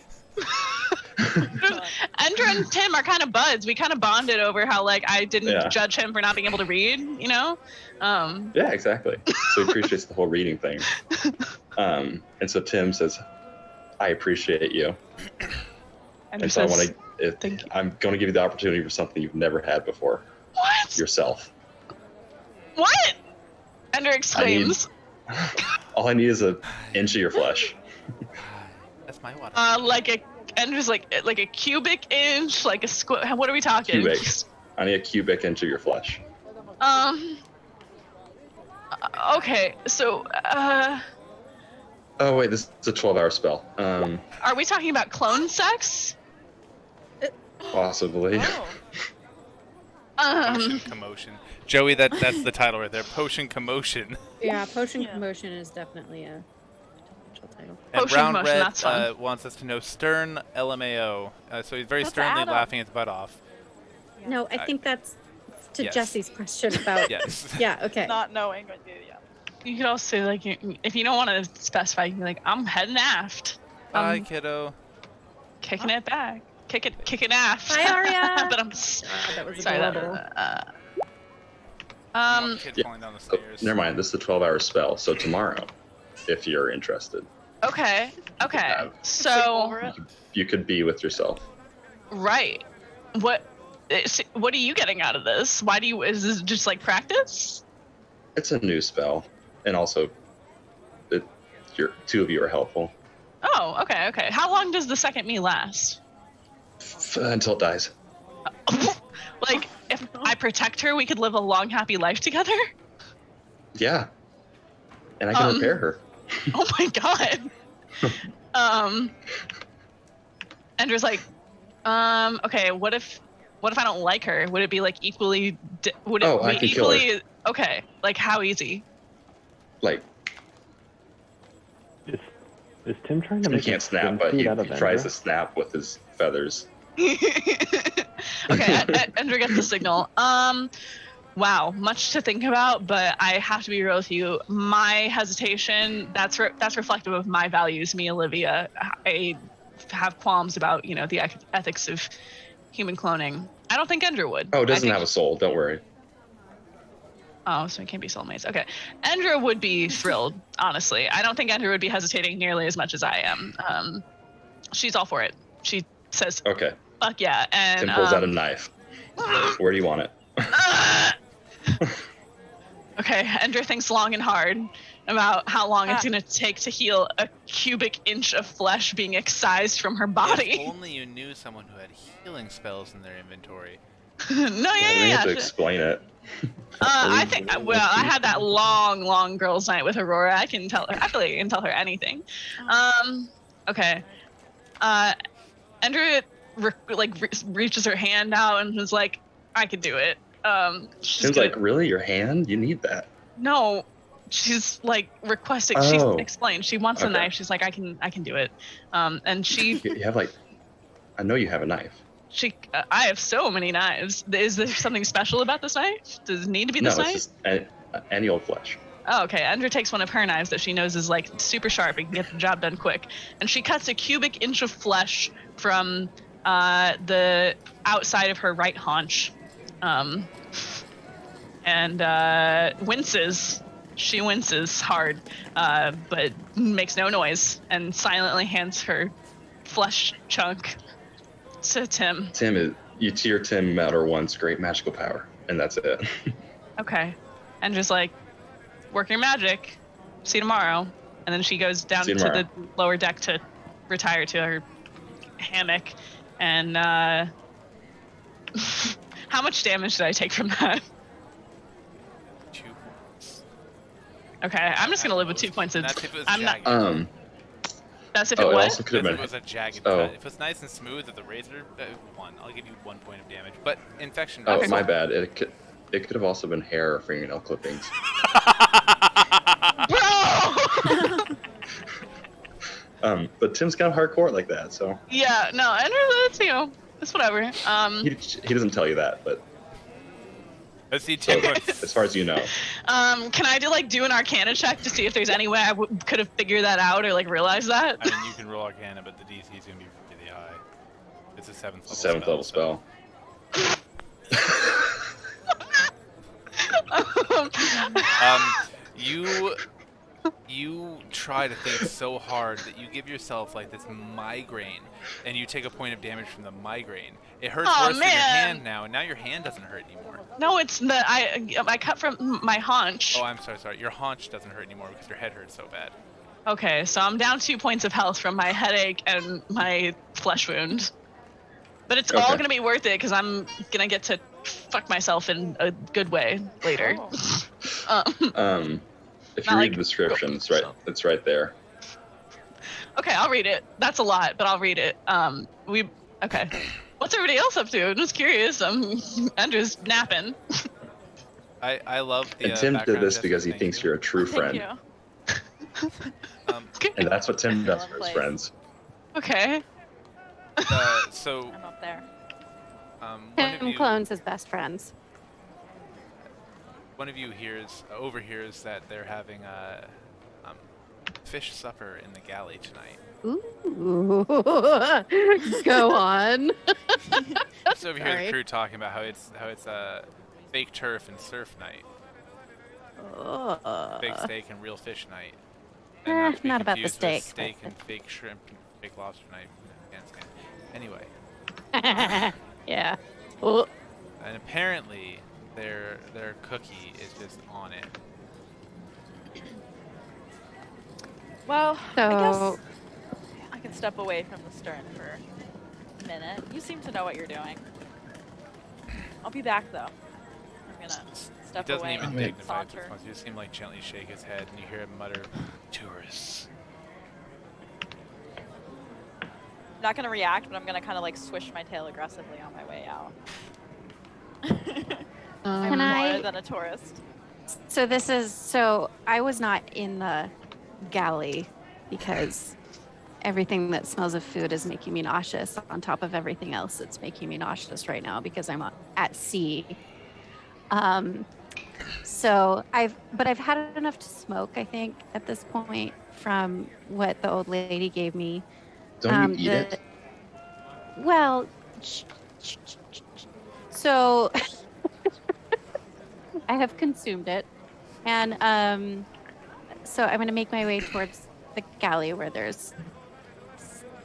Andrew and Tim are kind of buds. We kind of bonded over how like I didn't Yeah. judge him for not being able to read. Yeah, exactly. So he appreciates the whole reading thing. And so Tim says, "I appreciate you, Andrew and so I says, want to. "Thank you." I'm going to give you the opportunity for something you've never had before. What? Yourself. What? Andrew exclaims. All I need is an inch of your flesh. That's my water. Andrew's like a cubic inch, like a square. What are we talking? Cubic. I need a cubic inch of your flesh. Okay, so Oh wait, this is a 12-hour spell. are we talking about clone sex? Possibly. Oh. Potion commotion. Joey, that's the title right there. Potion commotion. Yeah, potion Yeah. commotion is definitely a potential title. And Potion Brown commotion, Red that's fun. wants us to know stern LMAO. So he's very That's sternly Adam. laughing his butt off. No, I think that's to Yes. Jesse's question about. Yes. Yeah, okay. Not knowing what you. Yeah. You could also say like if you don't want to specify, you can be like I'm heading aft, Bye, kiddo. kicking it back, kicking aft. Bye, Arya. But I'm that was sorry. adorable. Kid Yeah. falling down the Oh, stairs. never mind. This is a 12-hour spell. So tomorrow, if you're interested, Okay. have- So over it. you could be with yourself. right, what are you getting out of this? Why do you? Is this just like practice? It's a new spell, and also, two of you are helpful Oh, okay. How long does the second me last? until it dies. Like, if I protect her, we could live a long, happy life together? Yeah, and I can repair her. Oh my god. Ender's like, Okay. What if I don't like her? Would it be like equally? Would it Oh, be I can kill her. equally? Okay. Like how easy? Like, Is Tim trying to Tim make can't a snap, swim but suit he out of tries Endra? to snap with his feathers. Okay. Endra gets the signal. Wow, much to think about, but I have to be real with you. My hesitation, that's reflective of my values, me, Olivia. I have qualms about, the ethics of human cloning. I don't think Endra would. Oh, it I doesn't think, have a soul. Don't worry. oh, so it can't be soulmates. Okay. Endra would be thrilled, honestly. I don't think Endra would be hesitating nearly as much as I am. She's all for it. She says, Okay. fuck yeah. And Tim pulls out a knife. Where do you want it? Okay, Endra thinks long and hard about how long it's going to take to heal a cubic inch of flesh being excised from her body. If only you knew someone who had healing spells in their inventory. No, Yeah, we have to explain it. I think, well, I had that long girls' night with Aurora. I can tell her. I feel like I can tell her anything. Okay. Endra reaches her hand out and is like, I could do it. Tim's like, really? Your hand? You need that. No, she's like requesting. Oh. She's explained she wants a Okay. knife. She's like, I can do it. And she, You have I know you have a knife. I have so many knives. Is there something special about this knife? Does it need to be this No, knife? it's just any old flesh. Oh, okay. Endra takes one of her knives that she knows is like super sharp and can get the job done quick, and she cuts a cubic inch of flesh from the outside of her right haunch, and winces. She winces hard, but makes no noise and silently hands her flesh chunk to Tim. You tear Tim matter once, great magical power, and that's it. Okay. And just like, work your magic. See you tomorrow. And then she goes down to the lower deck to retire to her hammock. And how much damage did I take from that? 2 points. Okay, I'm just gonna live with 2 points. That's if it was I'm jagged. not. That's if it it was. also could have If been. it was a jagged Oh. cut. If it's nice and smooth with the razor, 1. I'll give you 1 point of damage. But infection. Oh, Okay, my cool. bad. It could have also been hair or fingernail clippings. Bro! But Tim's kind of hardcore like that, so Yeah, no, and it's it's whatever. he doesn't tell you that, but Let's see Tim. as far as you know. Can I do an Arcana check to see if there's any way I could have figured that out or realized that? I mean, you can roll Arcana, but the DC is gonna be really high. It's a 7th level. 7th level spell. You try to think so hard that you give yourself like this migraine, and you take a point of damage from the migraine. It hurts worse than your hand now, and now your hand doesn't hurt anymore. No, it's I cut from my haunch. Oh, I'm sorry. Your haunch doesn't hurt anymore because your head hurts so bad. Okay, so I'm down 2 points of health from my headache and my flesh wound. But it's all gonna be worth it because I'm gonna get to fuck myself in a good way later. Oh. If you read the description, it's right there. Okay, I'll read it. That's a lot, but I'll read it. Okay. What's everybody else up to? I'm just curious. Endra's napping. I love the. And Tim did background this gesture, because he thank thinks you. you're a true friend, Thank you. and that's what Tim does for his Place. friends. Okay. So. I'm up there. One of Tim you, clones his best friends. One of you overhears that they're having a fish supper in the galley tonight. Ooh. Go on. Just overhear Sorry. the crew talking about how it's a fake turf and surf night, fake steak and real fish night. And to be not about the confused with steak, steak but- and fake shrimp and fake lobster night. Can't stand. Anyway, Yeah. Oh. and apparently their cookie is just on it. Well, I So, guess I can step away from the stern for a minute. You seem to know what you're doing. I'll be back though. I'm gonna He step doesn't away even and dignify it. saunter. You just seem like gently shake his head, and you hear him mutter, "Tourists." not gonna react, but I'm gonna kind of like swish my tail aggressively on my way out. I'm Can I- more than a tourist. So I was not in the galley because everything that smells of food is making me nauseous on top of everything else that's making me nauseous right now because I'm at sea. So I've had enough to smoke, I think, at this point from what the old lady gave me. Don't you eat it? Well, so I have consumed it. And so I'm going to make my way towards the galley where there's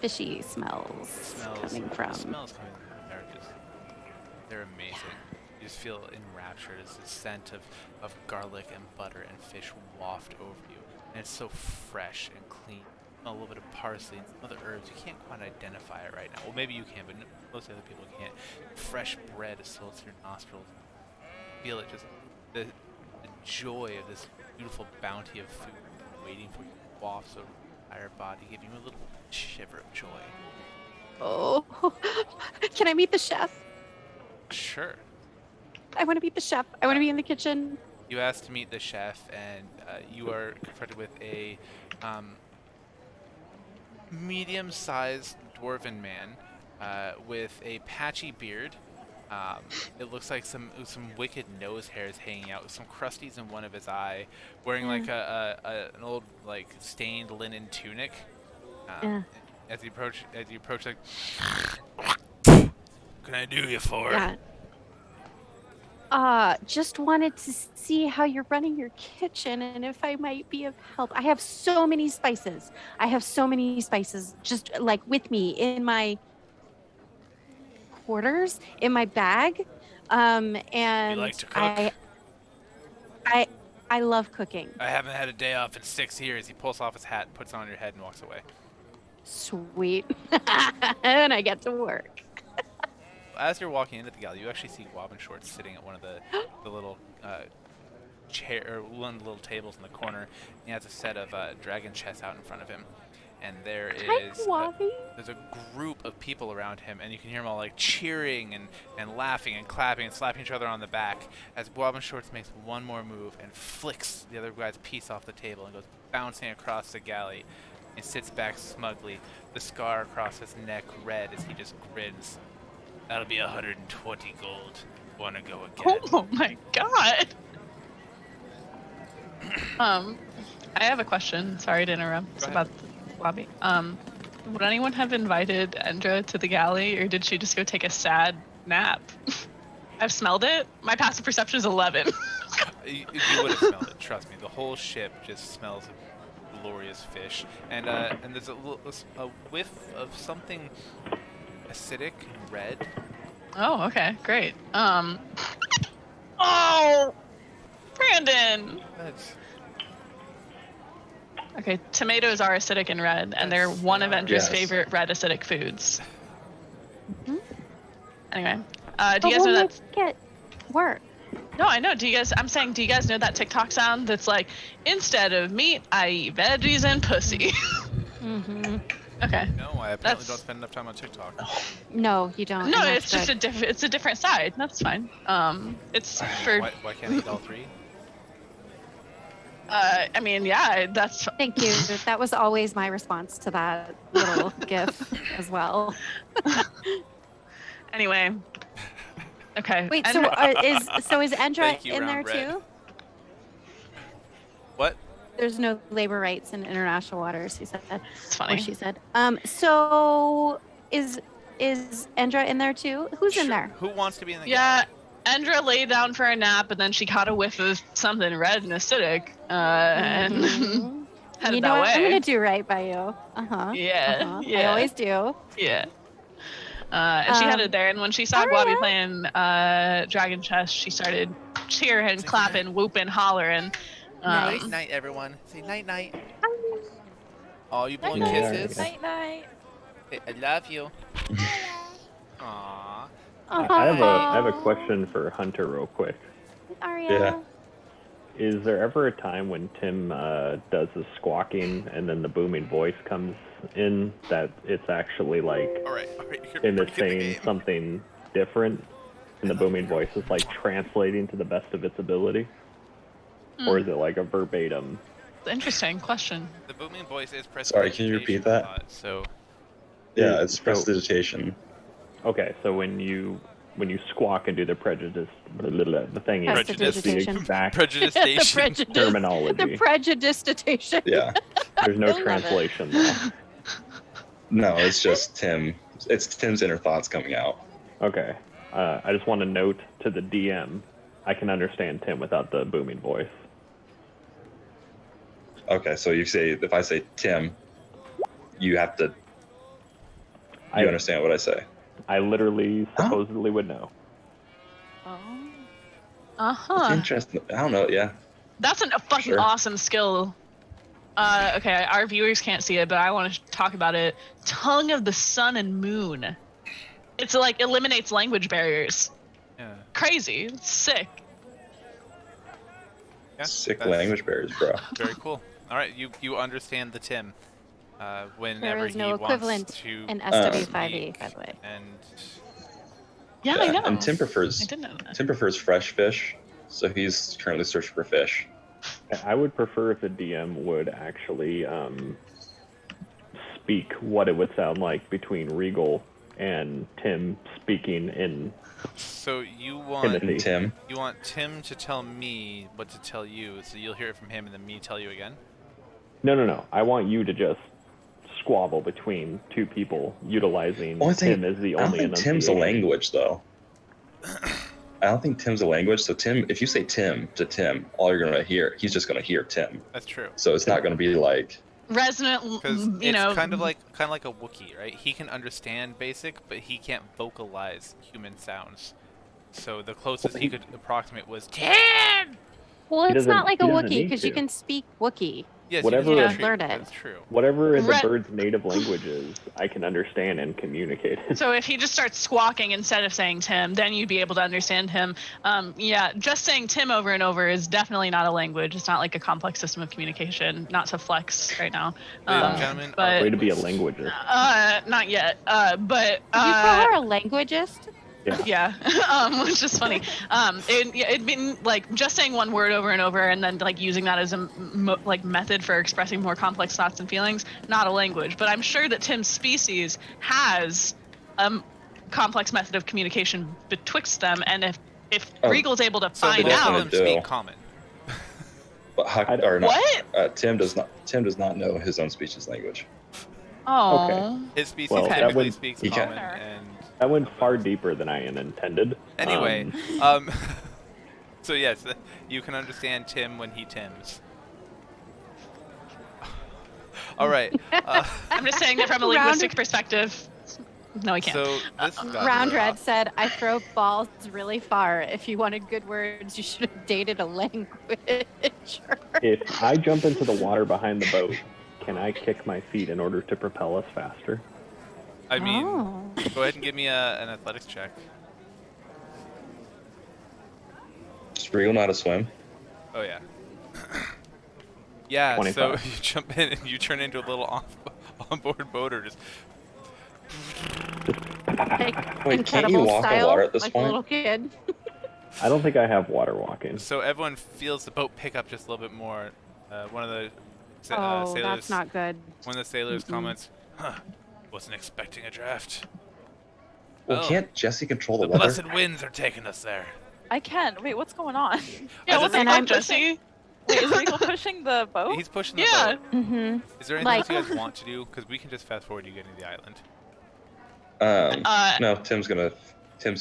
fishy smells coming from. The smells coming from there they're amazing. You just feel enraptured as the scent of garlic and butter and fish waft over you. And it's so fresh and clean. A little bit of parsley and some other herbs. You can't quite identify it right now. Well, maybe you can, but most other people can't. Fresh bread assaults your nostrils. Feel it, just the joy of this beautiful bounty of food waiting for you wafts over your entire body, giving you a little shiver of joy. Oh, can I meet the chef? Sure. I want to meet the chef. I want to be in the kitchen. You ask to meet the chef, and you are confronted with a medium-sized dwarven man with a patchy beard. It looks like some wicked nose hairs hanging out, with some crusties in one of his eye, wearing like an old like stained linen tunic. As you approach, like, what can I do you for? Yeah. Just wanted to see how you're running your kitchen and if I might be of help. I have so many spices. Just like with me in my quarters, in my bag. And You like to cook? I love cooking. I haven't had a day off in 6 years. He pulls off his hat, puts it on your head, and walks away. Sweet. And I get to work. As you're walking into the galley, you actually see Wobbin Shorts sitting at one of the little chair or one of the little tables in the corner. He has a set of dragon chests out in front of him, and there is there's a group of people around him, and you can hear them all like cheering and laughing and clapping and slapping each other on the back as Wobbin Shorts makes one more move and flicks the other guy's piece off the table and goes bouncing across the galley and sits back smugly, the scar across his neck red as he just grins. That'll be 120 gold. Wanna go again? Oh my god. I have a question. Sorry to interrupt. It's about the lobby. Would anyone have invited Endra to the galley, or did she just go take a sad nap? I've smelled it. My passive perception is 11. You would have smelled it. Trust me. The whole ship just smells of glorious fish, and there's a whiff of something acidic and red. Oh, okay, great. Oh, Brandon. Okay, tomatoes are acidic and red, and they're one of Endra's favorite red acidic foods. Anyway, do you guys know that? Get work. No, I know. Do you guys know that TikTok sound that's like, instead of meat, I eat veggies and pussy? Okay. No, I apparently don't spend enough time on TikTok. No, you don't. No, it's just it's a different side. That's fine. It's for. Why can't I eat all three? I mean, yeah, that's. Thank you. That was always my response to that little gif as well. Anyway. Okay. Wait, so is Endra in there too? What? There's no labor rights in international waters, he said. It's funny. Or she said. So is Endra in there too? Who's in there? Who wants to be in the Yeah, Endra lay down for a nap, and then she caught a whiff of something red and acidic, and headed You know that what? way. I'm gonna do right by you. Yeah. I always do. Yeah. And she headed there, and when she saw Guabi playing Dragon Chess, she started cheering, clapping, whooping, hollering. Night night, everyone. Say night night. Oh, you blowing kisses? Night night. Hey, I love you. Aww. I have a question for Hunter real quick. Ariel. is there ever a time when Tim does the squawking and then the booming voice comes in that it's actually like All right. Tim is saying something different and the booming voice is like translating to the best of its ability? Or is it like a verbatim? Interesting question. The booming voice is prestidigitation. Sorry, can you repeat that? So. Yeah, it's prestidigitation. Okay, so when you squawk and do the prejudice, the thing is just the Prestidigitation. exact Prejudiciation. terminology. The prejudication. Yeah. There's no Love it. translation though. No, it's just Tim. It's Tim's inner thoughts coming out. Okay. I just want to note to the DM, I can understand Tim without the booming voice. Okay, so you say, if I say Tim, you have to, I understand what I say. I literally supposedly would know. Oh. It's interesting. I don't know, yeah. That's a fucking Sure. awesome skill. Okay, our viewers can't see it, but I want to talk about it. Tongue of the Sun and Moon. It's like eliminates language barriers. Yeah. Crazy. It's sick. Yeah, Sick that's language barriers, bro. Very cool. All right, you understand the Tim. Whenever There is no he equivalent wants to in SW5E, speak, by the way. and Yeah, I know. And Tim I prefers didn't know that. Tim prefers fresh fish, so he's currently searching for fish. I would prefer if the DM would actually speak what it would sound like between Regal and Tim speaking in so you Timothy. want Tim. Tim to tell me what to tell you, so you'll hear it from him, and then me tell you again. No. I want you to just squabble between two people utilizing Tim as the I don't only think Tim's a enunciation. language, though. I don't think Tim's a language. So Tim, if you say Tim to Tim, all you're gonna hear, he's just gonna hear Tim. That's true. So it's not gonna be like, Resonant, Because you it's know. kind of like a Wookiee, right? He can understand basic, but he can't vocalize human sounds. So the closest he could approximate was Tim. Well, He it's doesn't- not like a he doesn't Wookiee need because you to. can speak Wookiee. Yes, Whatever- you can Yeah, treat- learn it. That's true. Whatever the Re- bird's native language is, I can understand and communicate. So if he just starts squawking instead of saying Tim, then you'd be able to understand him. Yeah, just saying Tim over and over is definitely not a language. It's not like a complex system of communication. Not to flex right now. Ladies and gentlemen, but- Way to be a linguist. Not yet. But You call her a languagist? yeah, which is funny. It'd been like just saying one word over and over, and then like using that as a method for expressing more complex thoughts and feelings. Not a language, but I'm sure that Tim's species has a complex method of communication betwixt them, and if Regal's able to So find both of out, them speak common. but What? Tim does not know his own species language. oh, Okay. His species Well, that typically would- speaks he can't- common, and That went far deeper than I intended. anyway, so yes, you can understand Tim when he Tims. All right. I'm just saying that from a Round- linguistic perspective. No, I can't. So this got Round me Red off. said, I throw balls really far. If you wanted good words, you should have dated a language. If I jump into the water behind the boat, can I kick my feet in order to propel us faster? I mean, Oh. go ahead and give me an athletics check. Does Regal know how to swim? Oh yeah. Yeah. So 25. you jump in and you turn into a little onboard boater. Just Like, Wait, can't you Incredible walk on style, water at this like point? a little kid. I don't think I have water walking. so everyone feels the boat pick up just a little bit more. One of the Oh, sailors. that's not good. One of the sailors comments, "Huh, wasn't expecting a draft. Well, Oh, can't Jesse control the the weather? blessed winds are taking us there." I can. Wait, what's going on? Yeah, I what's just- the And I'm fuck, Jesse? Wait, is Regal pushing the boat? He's pushing the Yeah. boat. Mm-hmm. Is there anything Like- else you guys want to do? Because we can just fast forward you getting to the island. No, Tim's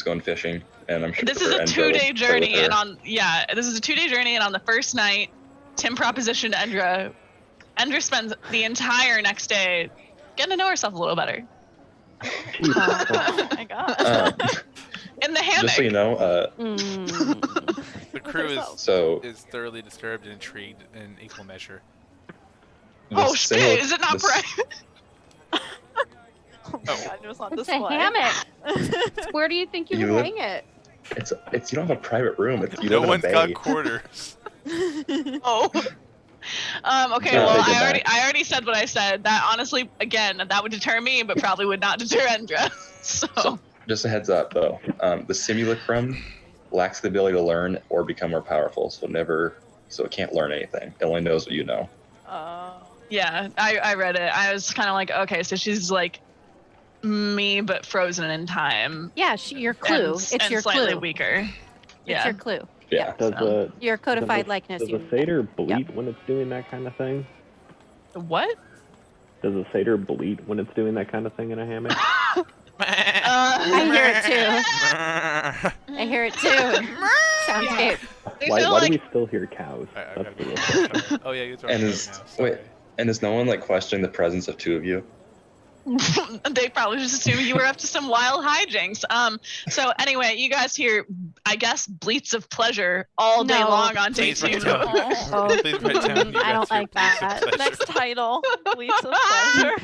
going fishing, and I'm sure This is a Endra 2-day will play journey, with her. and this is a 2-day journey, and on the first night, Tim propositioned Endra. Endra spends the entire next day getting to know herself a little better Oh my god. in the hammock. Just so you know, The crew is so thoroughly disturbed and intrigued in equal measure. Oh the shit! sail- Is it not the- private? Oh my god, it was on It's a display. hammock. Where do you think you You would live- hang it? It's you don't have a private room. You No live one's in a got bay. quarters. Oh. Okay, Yeah, well, take it I already said what I said. That honestly, again, that would deter me, but probably would not deter Endra. So, just a heads up, though. The simulacrum lacks the ability to learn or become more powerful, so it can't learn anything. It only knows what you know. Yeah, I read it. I was kind of like, okay, so she's like me, but frozen in time. Yeah, your clue. And Your slightly clue. weaker. It's your clue. Yeah. Your codified likeness. Does a satyr bleat when it's doing that kind of thing? What? Does a satyr bleat when it's doing that kind of thing in a hammock? I hear it too. I hear it too. Soundscape. Why do we still hear cows? That's the real question. Oh yeah, you and is no one like questioning the presence of two of you? They probably just assumed you were up to some wild hijinks. So anyway, you guys hear, I guess, bleats of pleasure all day long on day Please 2. write down. Please write down. I don't like that. Next title, bleats of pleasure.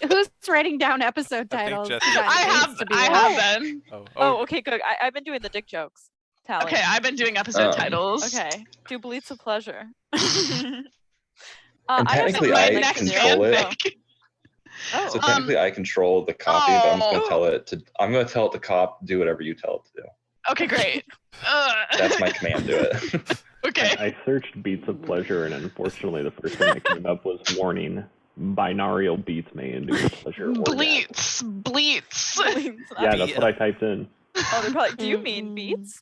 Who's writing down episode titles? I have been. Oh, okay, good. I've been doing the dick jokes. Tally. Okay, I've been doing episode titles. Okay, do bleats of pleasure. And technically, I control it. Oh. So technically, I control the copy, but I'm just gonna tell it to. I'm gonna tell it to cop. Do whatever you tell it to do. Okay, great. That's my command. Do it. Okay. I searched beats of pleasure, and unfortunately, the first thing that came up was warning: binaural beats may induce pleasure. Bleats. Yeah, that's what I typed in. Oh, they're probably. Do you mean beats?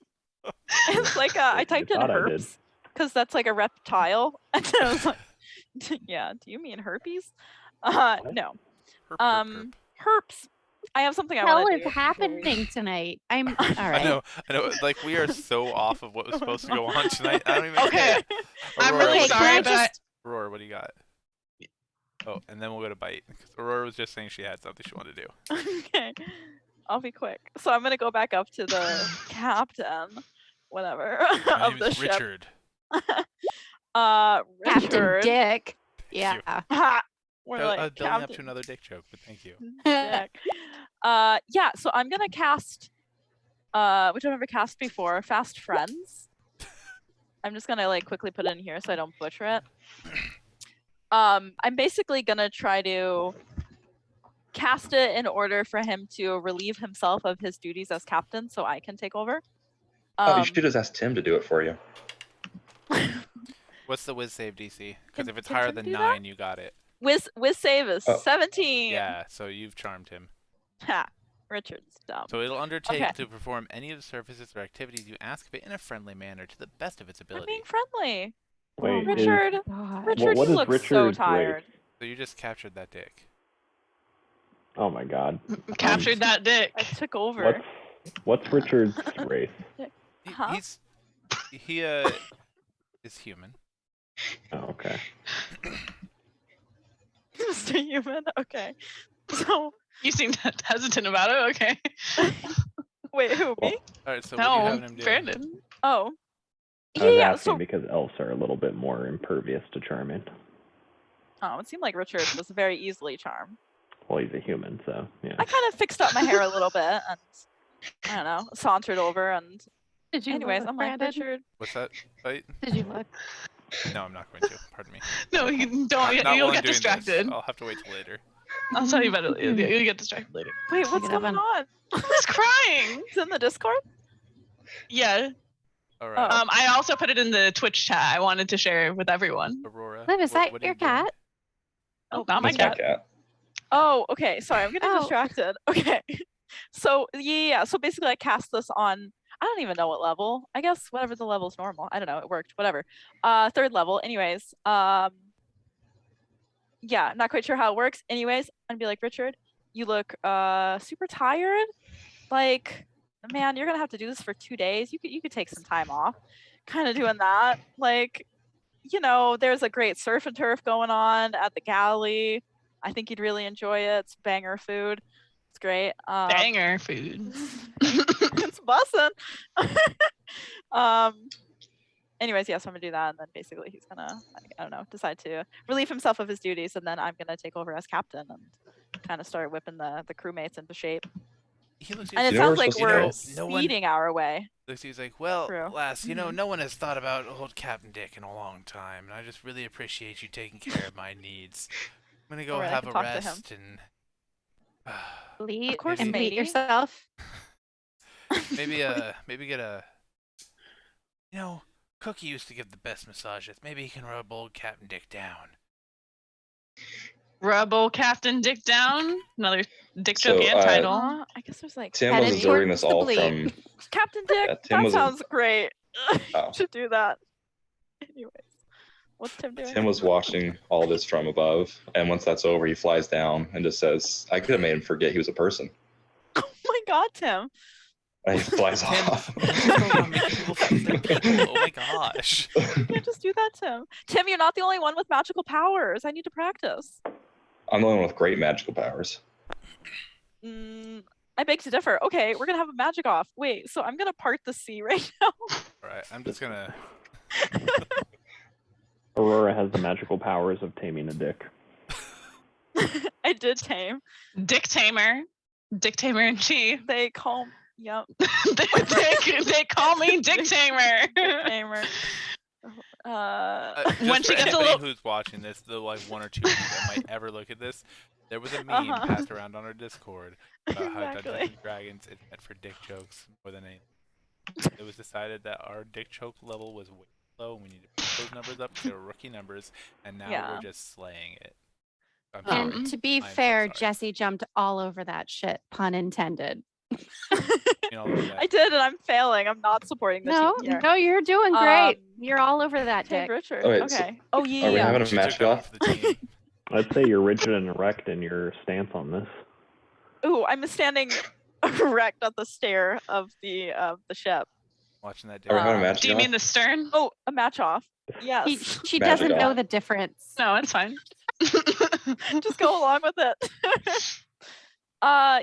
It's like I typed in herps because that's like a reptile, and I was like, yeah. Do you mean herpes? No. Herps. I have something I want to do. What is happening tonight? I'm all right. I know. Like we are so off of what was supposed to go on tonight. I don't even. Okay. I'm Aurora, really sorry, but Aurora, what do you got? Oh, and then we'll go to Bite because Aurora was just saying she had something she wanted to do. Okay. I'll be quick. So I'm gonna go back up to the captain, whatever, My of name the is ship. Richard. Captain Richard. Dick. Yeah. We're Building Captain up to another dick joke, but thank you. Dick. Yeah. So I'm gonna cast, which I've never cast before. Fast Friends. I'm just gonna like quickly put it in here so I don't butcher it. I'm basically gonna try to cast it in order for him to relieve himself of his duties as captain, so I can take over. You should just ask Tim to do it for you. What's the whiz save DC? Because if it's Can higher Tim than do 9, that? you got it. Whiz save is 17. Yeah, so you've charmed him. Ha. Richard's dumb. So it'll undertake to perform any of the services or activities you ask of it in a friendly manner to the best of its I'm ability. being friendly. Wait, Richard. Richard, what you is look so Richard's tired. race? So you just captured that dick. Oh my god. Captured that dick. I took over. What's Richard's race? He is human. Oh, okay. Mr. Human. Okay. So you seem hesitant about it. Okay. wait, who me? All right. So what are you having him do? Brandon. Oh. I was Yeah. asking So because elves are a little bit more impervious to charming. it seemed like Richard was very easily charmed. Well, he's a human, so yeah. I kind of fixed up my hair a little bit and I don't know, sauntered over and. Did you Anyways, look, I'm like Brandon? Richard. What's that? Bite? Did you look? No, I'm not going to. Pardon me. No, you don't. Not You'll while I'm get doing distracted. this. I'll have to wait till later. I'll tell you about it. You'll get distracted later. Wait, what's Gonna going have on? Who's crying? It's in the Discord? Yeah. All right. I also put it in the Twitch chat. I wanted to share with everyone. Aurora. Liv, is that what are your you doing? cat? Oh, not my That's my cat. Oh, okay. Sorry, I'm getting Oh. distracted. Okay. So yeah, so basically I cast this on I don't even know what level. I guess whatever the level's normal. I don't know, it worked. Whatever. 3rd level. Anyways. Yeah, not quite sure how it works. Anyways, I'm gonna be like, Richard, you look super tired. Like, man, you're gonna have to do this for 2 days. You could take some time off. Kind of doing that. Like, you know, there's a great surf and turf going on at the galley. I think you'd really enjoy it. It's banger food. It's great. Banger food. It's bussin'. Anyways, yes, I'm gonna do that, and then basically he's gonna, I don't know, decide to relieve himself of his duties, and then I'm gonna take over as captain and kind of start whipping the crewmates into shape. he looks And it You know sounds we're like supposed to we're go? No one- speeding our way. He's like, well, True. lass, no one has thought about old Captain Dick in a long time, and I just really appreciate you taking care of my needs. I'm gonna go Alright, I have can a talk to him. rest and Bleed course, and bleed matey. yourself. maybe get a Cookie used to give the best massages. Maybe he can rub old Captain Dick down. Rub old Captain Dick down. Another dick So, joke and title. I guess there's like Tim Headed was observing this towards the all bleed. from. Captain Dick. Yeah, Tim that was- sounds great. Oh. Should do that. Anyways, what's Tim doing? Tim was watching all this from above, and once that's over, he flies down and just says, "I could have made him forget he was a person." Oh my God, Tim. And he flies Tim, off. you just go around making people forget they're people. Oh my gosh. You can't just do that, Tim. Tim, you're not the only one with magical powers. I need to practice. I'm the only one with great magical powers. I beg to differ. Okay, we're gonna have a magic off. Wait, so I'm gonna part the sea right now. Alright, I'm just gonna... Aurora has the magical powers of taming a dick. I did tame. Dick Tamer. Dick Tamer in chief. They call. Yep. they call me Dick Tamer. Tamer. Just When for she gets a anybody little- who's watching this, the like one or two of you that might ever look at this, there was a meme passed around on our Discord about how Dungeons Exactly. and Dragons is meant for dick jokes more than anything. It was decided that our dick joke level was way low, and we need to put those numbers up because they were rookie numbers, and now Yeah. we're just slaying it. I'm sorry. And to be I'm so fair, sorry. Jesse jumped all over that shit, pun intended. You know, that- I did, and I'm failing. I'm not supporting the No, team here. no, you're doing great. Um, You're all over that Tame dick. Richard. Oh, wait, so- Okay. Oh yeah. Are we having a She match took that one off? for the team. I'd say you're rigid and erect in your stance on this. Ooh, I'm standing erect at the stair of the ship. Watching that. Are we having a Um, match Do you off? mean the stern? Oh, a match off. Yes. She Magic doesn't know off. the difference. No, it's fine. Just go along with it.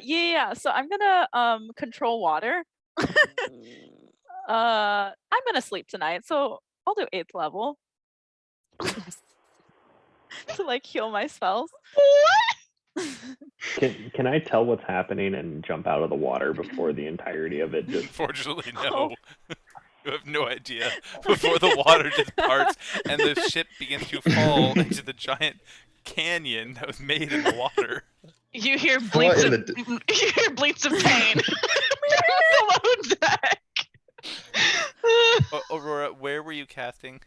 Yeah. So I'm gonna control water. I'm gonna sleep tonight, so I'll do 8th level to like heal my spells. Can I tell what's happening and jump out of the water before the entirety of it just Unfortunately, no. Oh. You have no idea. Before the water just parts and the ship begins to fall into the giant canyon that was made in the water. You hear What bleats in of the you hear bleats of pain. Below deck. Aurora, where were you casting?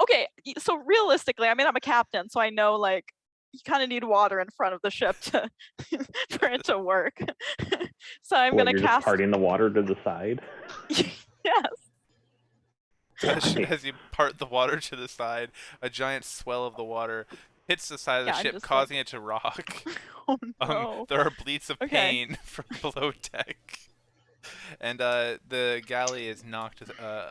Okay, so realistically, I mean, I'm a captain, so I know like you kind of need water in front of the ship to for it to work. So I'm what, gonna you're just cast. parting the water to the side? Yes. As you part the water to the side, a giant swell of the water hits the side of the Yeah, I'm ship, just like- causing it to rock. Oh no. There are bleats of Okay. pain from below deck. And the galley is knocked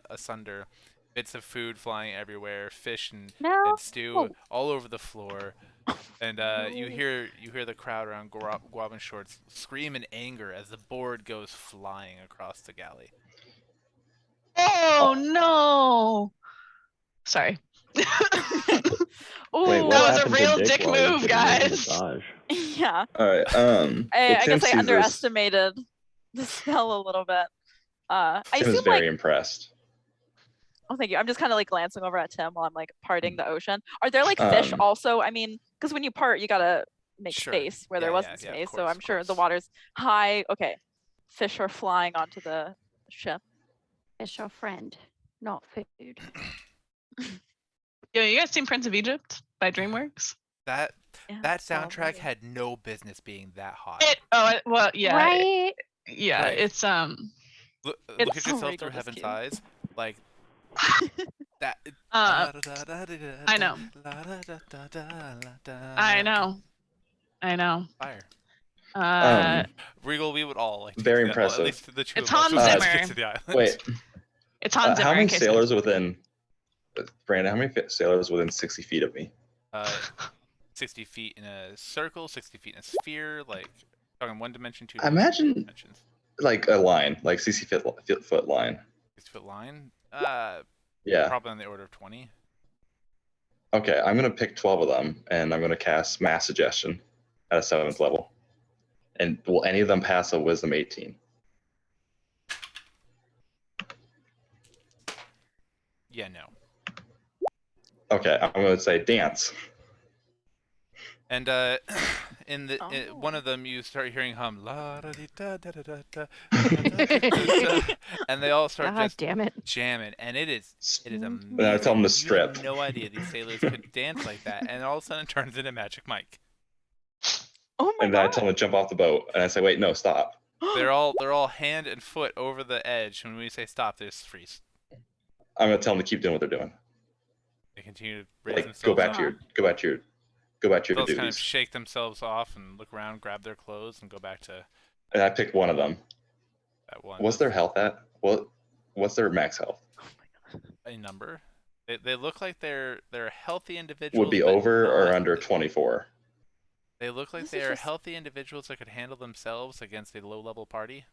asunder. Bits of food flying everywhere, fish and No. stew all over the floor. And you hear the crowd around Guavin Shorts scream in anger as the board goes flying across the galley. Oh no. Sorry. Ooh, Wait, what That was a happened to real Dick dick while he was move, getting his guys. massage? yeah. All right. I, Well, I Tim guess I sees this. underestimated the spell a little bit. I Tim is assume very like. impressed. Oh, thank you. I'm just kind of like glancing over at Tim while I'm like parting the ocean. Are there like fish also? I mean, because when you part, you gotta make Sure. space where Yeah, there wasn't yeah, of space. So course, I'm of sure the course. water's high. Okay, fish are flying onto the ship. Fish or friend, not food. Yo, you guys seen Prince of Egypt by DreamWorks? That Yeah, solid soundtrack movie. had no business being that hot. Well, yeah. Right? Yeah, Right. it's Look it's at so yourself regal, through just heaven's cute. eyes, like that. I I know. I know. I know. Fire. Regal, we would all like to Very get to that- impressive. At least the two It's of us Hans would like to Zimmer. get to the island. Wait, It's Hans Zimmer. how many in case you- sailors within? Brandon, how many sailors within 60 feet of me? 60 feet in a circle, 60 feet in a sphere, like talking one dimension, two Imagine- dimensions. Like a line, like 60 foot line. 6-foot line. Yeah. Probably on the order of 20. Okay, I'm gonna pick 12 of them, and I'm gonna cast Mass Suggestion at a 7th level. And will any of them pass a wisdom 18? Yeah, no. Okay, I'm going to say dance. And one of them, you start hearing hum la da di da da da da da, and they all start God just damn it. jamming, and it is amazing. And I tell them to You strip. had no idea these sailors could dance like that, and all of a sudden it turns into Magic Mike. Oh my And then I god. tell them to jump off the boat, and I say, wait, no, stop. They're all hand and foot over the edge. When we say stop, they just freeze. I'm going to tell them to keep doing what they're doing. They continue to raise Like, themselves go back up. to your They'll duties. kind of shake themselves off and look around, grab their clothes, and go back to And I picked one of them. that one. What's their health at? What's their max health? A number? They look like they're healthy individuals. Would be but over or not- under 24? They look like This they is are just- healthy individuals that could handle themselves against a low-level party.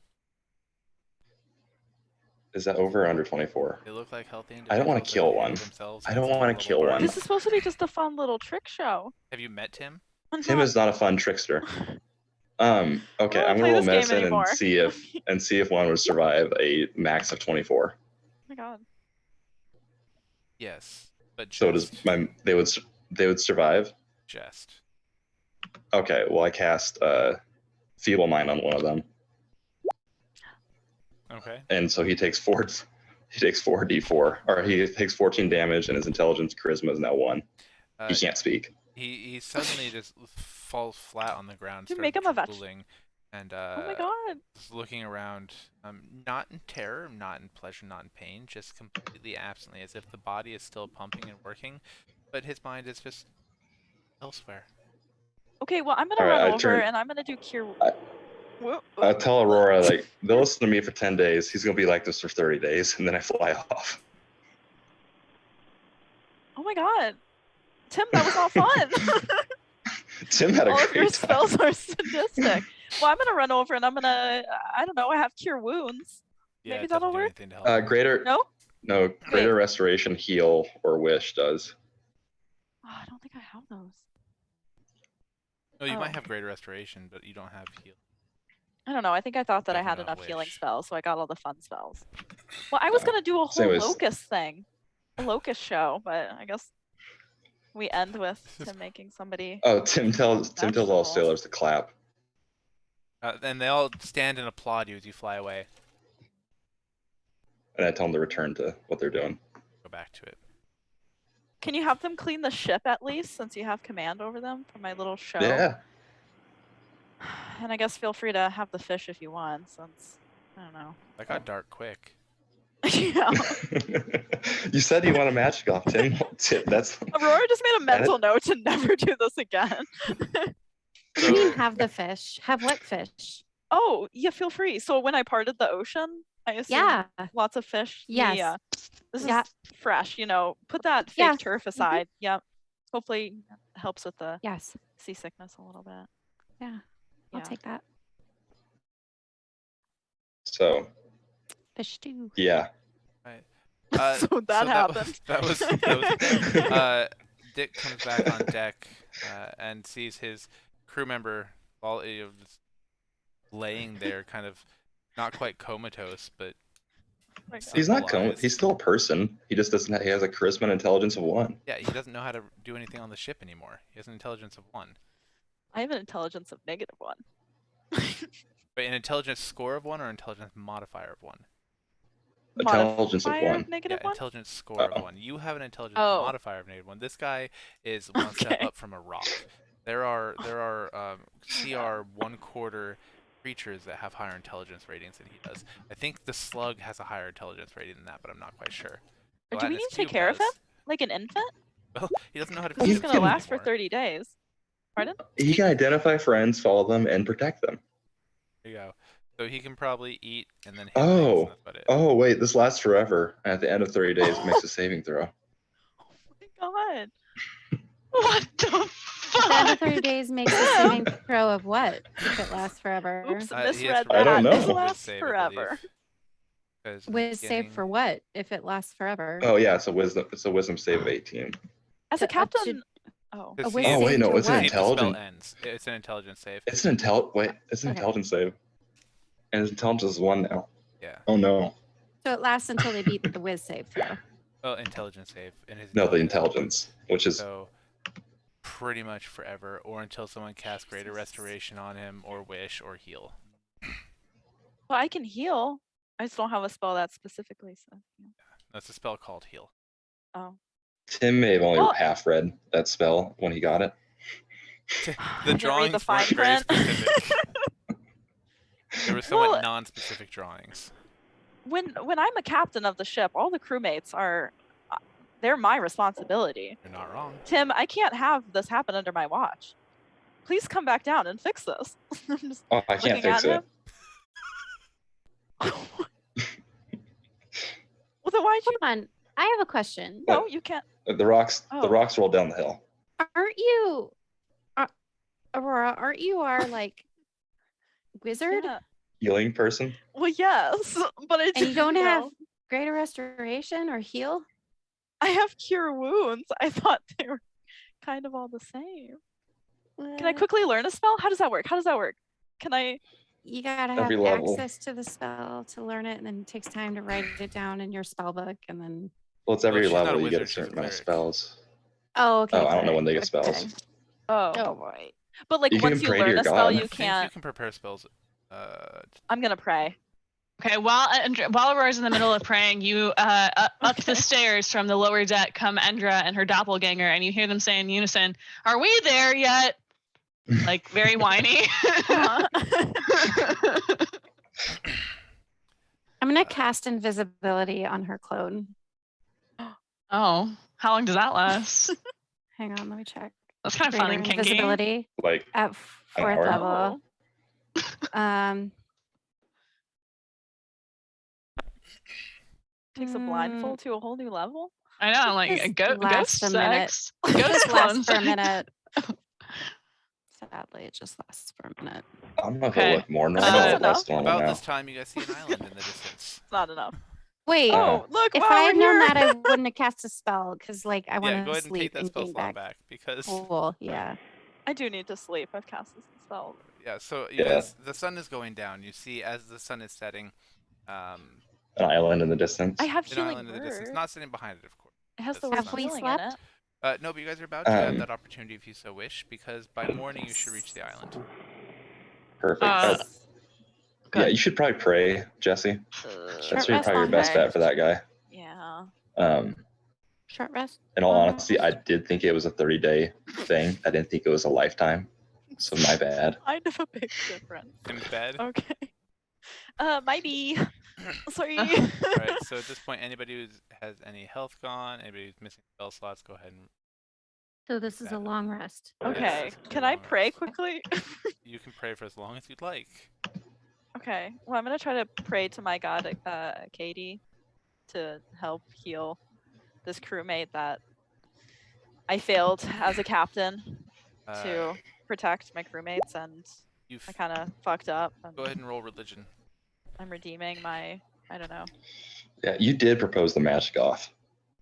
Is that over or under 24? They look like healthy I individuals. don't wanna that kill could handle one. themselves I don't against a wanna low-level kill party. one. This is supposed to be just a fun little trick show. Have you met Tim? Tim is not a fun trickster. Okay, I I'm don't gonna play roll this game medicine anymore. and see if one would survive a max of 24. Oh my god. Yes, but So does they would survive? jest. Okay, well I cast Feeble Mind on one of them, Okay. and so he takes 4d4, or he takes 14 damage, and his intelligence charisma is now 1. He can't speak. He suddenly just falls flat on the ground. Dude, starts make him a vegetable. drooling, and Oh my god. is looking around, not in terror, not in pleasure, not in pain, just completely absently, as if the body is still pumping and working, but his mind is just elsewhere. Okay, well I'm gonna Alright, run I over turn- and I'm gonna do cure. Whoop. I tell Aurora, like, they'll listen to me for 10 days. He's gonna be like this for 30 days, and then I fly off. Oh my god. Tim, that was not fun. Tim had a All of your great time. spells are sadistic. Well, I'm gonna run over and I'm gonna, I don't know, I have cure wounds. Yeah, Maybe it doesn't that'll do work? anything to help. Greater No? greater restoration, heal, or wish does. Oh, I don't think I have those. No, you oh. might have greater restoration, but you don't have heal. I don't know. I think I thought that I Maybe had not enough healing wish. spells, so I got all the fun spells. Well, I was gonna do a So whole anyways- locust thing, a locust show, but I guess we end with Tim making somebody. Oh, Tim tells all Vegetable. sailors to clap. And they all stand and applaud you as you fly away. And I tell them to return to what they're doing. Go back to it. Can you have them clean the ship at least, since you have command over them for my little show? Yeah. And I guess feel free to have the fish if you want, since I don't know. That got dark quick. Yeah. You said you want a magic off, Tim. That's Aurora just made a mental note to never do this again. What do you mean have the fish? Have what fish? Oh, yeah, feel free. So when I parted the ocean, I assume Yeah. lots of fish. Yes. Yeah. This Yeah. is fresh, you know. Put that fake Yeah. turf aside. Yep. Hopefully helps with the Yes. seasickness a little bit. Yeah. I'll Yeah. take that. so Fish stew. yeah. Right. So that happened. That was Dick. Dick comes back on deck and sees his crew member all just laying there, kind of not quite comatose, but Oh my God. He's not Civilized. He's still a person. He just doesn't. He has a charisma and intelligence of 1. yeah, he doesn't know how to do anything on the ship anymore. He has an intelligence of 1, I have an intelligence of -1. but an intelligence score of 1 or intelligence modifier of 1. Intelligence of Modifier 1. negative Yeah, 1? intelligence score of Uh-oh. 1. You have an intelligence Oh. modifier of -1. This guy is one step Okay. up from a rock. There are CR 1/4 creatures that have higher intelligence ratings than he does. I think the slug has a higher intelligence rating than that, but I'm not quite sure. Or do we Gelatinous need to take cube care of him? does. Like an infant? Well, he doesn't know how to This feed is You gonna can- last for anymore. 30 days. Pardon? He can identify friends, follow them, and protect them. There you go. So he can probably eat and then hit Oh. things, and that's about it. Oh wait, this lasts forever. And at the end of 30 days, it makes a saving throw. Oh my god. What the The end fuck? of 30 days makes a saving throw of what? If it lasts forever. Oops, He has misread to I don't that. know. This roll lasts save, I forever. believe, 'cause in the Was saved beginning- for what? If it lasts forever. Oh yeah, it's a wisdom save of 18. As a But up to- captain, Oh. 'Cause A whiz see if- Oh, wait, save no, to it's an what? see if the spell intelligent. ends. It's an intelligence save. It's an intelligence save. And his intelligence is 1 now. Yeah. Oh no. So it lasts until they beat the whiz save throw. Oh, intelligence save. And his No, the intelligence, which is So pretty much forever, or until someone casts greater restoration on him, or wish, or heal. Well, I can heal. I just don't have a spell that specifically says. That's a spell called heal. Oh. Tim may have only Well- half read that spell when he got it. The didn't read the drawings fine weren't very print. specific. There were somewhat Well- non-specific drawings. When I'm a captain of the ship, all the crewmates are they're my responsibility. You're not wrong. Tim, I can't have this happen under my watch. Please come back down and fix this. I'm just Oh, I can't looking fix at it. him. Well, then why'd you? Hold on. I have a question. No, you can't. The rocks Oh. roll down the hill. Aren't you, Aurora? Aren't you our like wizard? Yeah. Healing person. Well, yes, but I And you don't know. have greater restoration or heal? I have cure wounds. I thought they were kind of all the same. Can I quickly learn a spell? How does that work? Can I? You gotta have Every level. access to the spell to learn it, and then it takes time to write it down in your spell book, and then. Well, it's every she's not a level you get a wizard, she's a certain amount of cleric. spells. Oh, okay. Oh, I don't know when they get okay. spells. Oh, Oh boy. but like You can once you pray to learn your a spell, god. I you think can't. you can prepare spells. I'm gonna pray. Okay, while Aurora's in the middle of praying, you up the stairs from the lower deck come Endra and her doppelganger, and you hear them say in unison, "Are we there yet?" Like very whiny. I'm gonna cast invisibility on her clone. Oh, how long does that last? Hang on, let me check. That's kind of fun Greater and kinky. invisibility Like at An 4th hour? level. Um, Takes a blindfold to a whole new level. I know, I'm like Just a ghost lasts a minute. sex. It Ghost just lasts for a clones. minute. Sadly, it just lasts for a minute. I'm not Okay. gonna look more normal. That's It less enough. normal About now. this time, you guys see an island in the distance. It's not enough. Wait, Oh. Oh, look! if wow, I we're had known here. that, I wouldn't have cast a spell because, like, I want Yeah, go to ahead and take sleep that and spell gain slot back. back because Cool. Yeah. I do need to sleep. I've cast this spell. yeah. So you Yeah. guys, the sun is going down. You see as the sun is setting, An island in the distance. I have an healing island in the distance, word. not sitting behind it, of course. It has the Have word we healing in slept? it. No, but you guys are about to have Um, that opportunity if you so wish, because by morning you should reach the island. Perfect. Uh, Yeah, you should probably pray, Jesse. Short That's probably rest, your long best rest. bet for that guy. Yeah. Short rest. In all long honesty, I rest. did think it was a 30-day thing. I didn't think it was a lifetime. So my bad. Kind of a big difference. Tim's bed. Okay. Might be. Sorry. All right. So at this point, anybody who has any health gone, anybody who's missing spell slots, go ahead and So this is a long rest. Okay. Yes, it's Can a I long pray rest. quickly? You can pray for as long as you'd like. Okay. Well, I'm gonna try to pray to my god, Katie, to help heal this crewmate that I failed as a captain Uh, to protect my crewmates, and you I kind of fucked up. And go ahead and roll religion. I'm redeeming my. I don't know. Yeah, you did propose the magic off.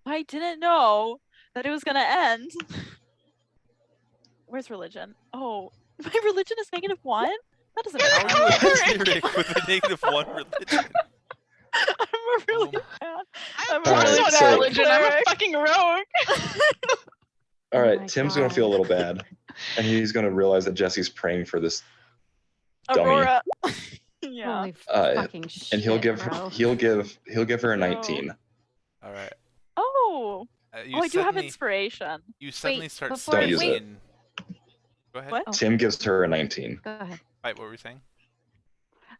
I didn't know that it was gonna end. Where's religion? Oh, my religion is -1. That doesn't How make are you sense. Azeric with a -1 religion? I'm a really Oh bad. I'm All really right, bad so- at religion. I'm a cleric. fucking rogue. All Oh right, my Tim's gonna feel a God. little bad, and he's gonna realize that Jesse's praying for this dummy. Aurora. Yeah. Holy Uh, fucking shit, and he'll give bro. he'll give her a No. 19. All right. Oh. You Oh, I do have suddenly- inspiration. You suddenly Wait, start before- Don't use studying it. in- Go ahead. What? Oh. Tim gives her a 19. Go ahead. Right, what were we saying?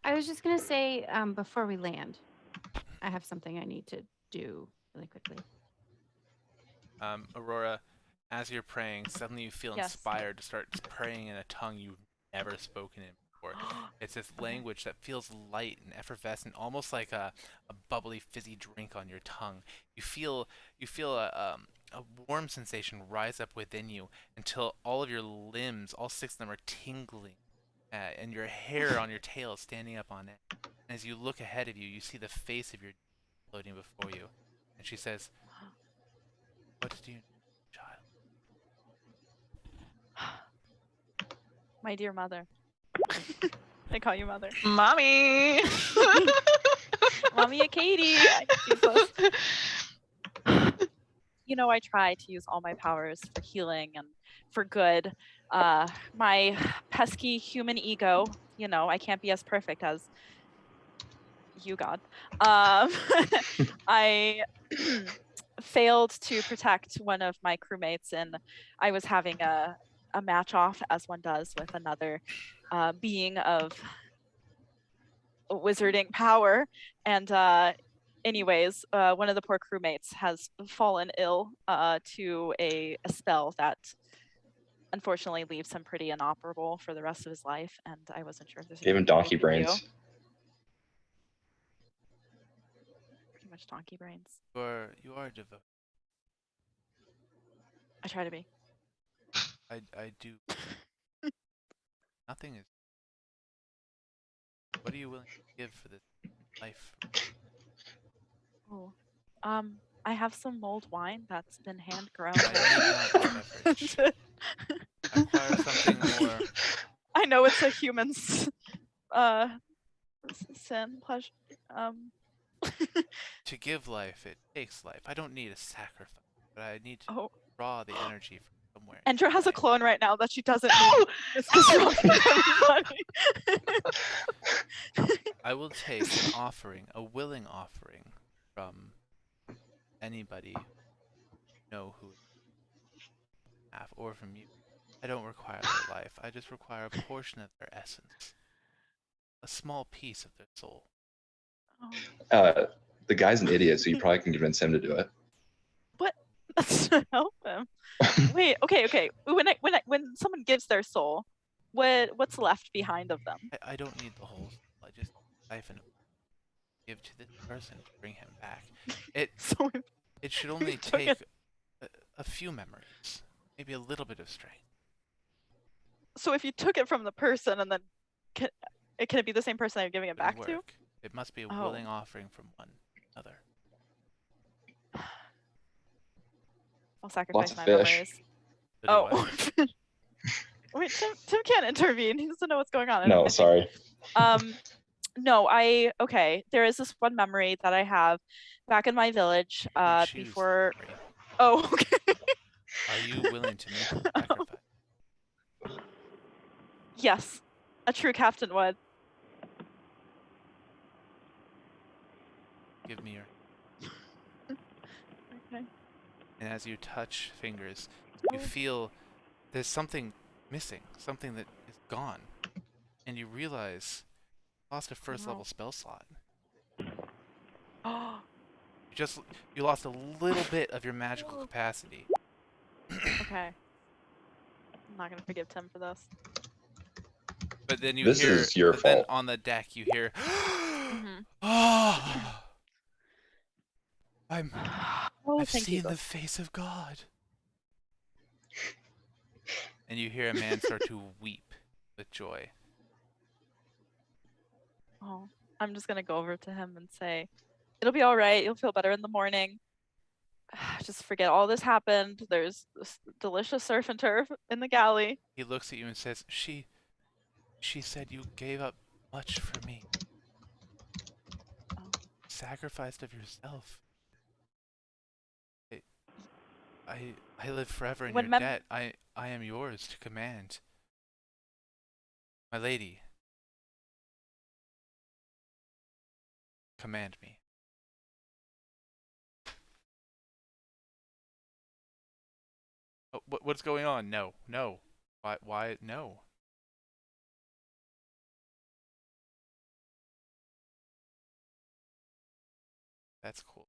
I was just gonna say, before we land, I have something I need to do really quickly. Aurora, as you're praying, suddenly you feel Yes. inspired to start praying in a tongue you've never spoken in before. It's this language that feels light and effervescent, almost like a bubbly, fizzy drink on your tongue. You feel a warm sensation rise up within you until all of your limbs, all 6 of them, are tingling, and your hair on your tail is standing up on end. And as you look ahead of you, you see the face of your floating before you, and she says, "What do you need, child?" My dear mother. I call you mother. Mommy. Mommy and Katie. I need Jesus. You know, I try to use all my powers for healing and for good. My pesky human ego, you know, I can't be as perfect as you, God. I failed to protect one of my crewmates, and I was having a match off, as one does with another being of wizarding power. And anyways, one of the poor crewmates has fallen ill to a spell that unfortunately leaves him pretty inoperable for the rest of his life. And I wasn't sure if there's Gave him anything we donkey could do. brains. Pretty much donkey brains. You are devoted. I try to be. I do. Nothing is. What are you willing to give for this life? Oh, I have some mulled wine that's been hand grown. I need not this beverage. I require something more. I know it's a human's sin, pleasure. To give life, it takes life. I don't need a sacrifice, but I need to Oh, draw the energy from somewhere. Andra has a inside. clone right now that she doesn't need. It's disrupting everybody. I will take an offering, a willing offering, from anybody you know who have, or from you. I don't require their life. I just require a portion of their essence, a small piece of their soul. The guy's an idiot, so you probably can convince him to do it. What? That's to help him. Wait. Okay. When someone gives their soul, what's left behind of them? I don't need the whole soul. I just siphon it, give to this person to bring him back. So It should only took take it- a few memories, maybe a little bit of strength. So if you took it from the person and then can it be the same person that you're giving it back to? Work. It must be a Oh. willing offering from one another. I'll sacrifice Lots of my fish. memories. So do Oh. I. Wait, Tim can't intervene. He doesn't know what's going on. No, sorry. No, okay. There is this one memory that I have back in my village. You choose Before. the memory. Oh, okay. Are you willing to make the sacrifice? Yes, a true captain would. Give me your. Okay. And as you touch fingers, you feel there's something missing, something that is gone, and you realize you lost a first level spell slot. Oh. You lost a little bit of your magical capacity. Okay. I'm not gonna forgive Tim for this. But then you This hear. is your but then fault. on the deck you hear. Mhm. Oh, Oh, I've thank you. seen the face of God. And you hear a man start to weep with joy. Oh, I'm just gonna go over to him and say, "It'll be all right. You'll feel better in the morning. Just forget all this happened. There's this delicious surf and turf in the galley." He looks at you and says, She said you gave up much for me. Oh. Sacrificed of yourself. I live forever in When your debt. I am yours to command. My lady, command me. Oh, what's going on? No. Why? No. That's cool.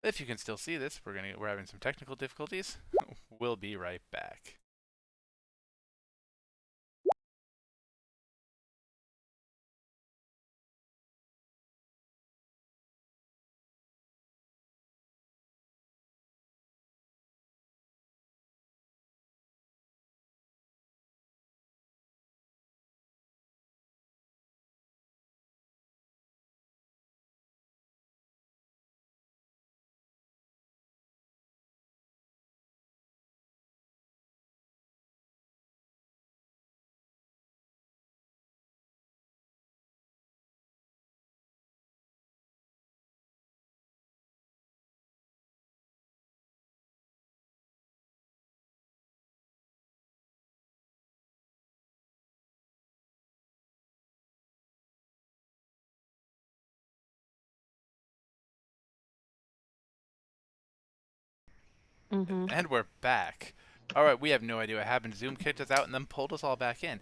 If you can still see this, we're having some technical difficulties. We'll be right back. And we're back. All right, we have no idea what happened. Zoom kicked us out and then pulled us all back in.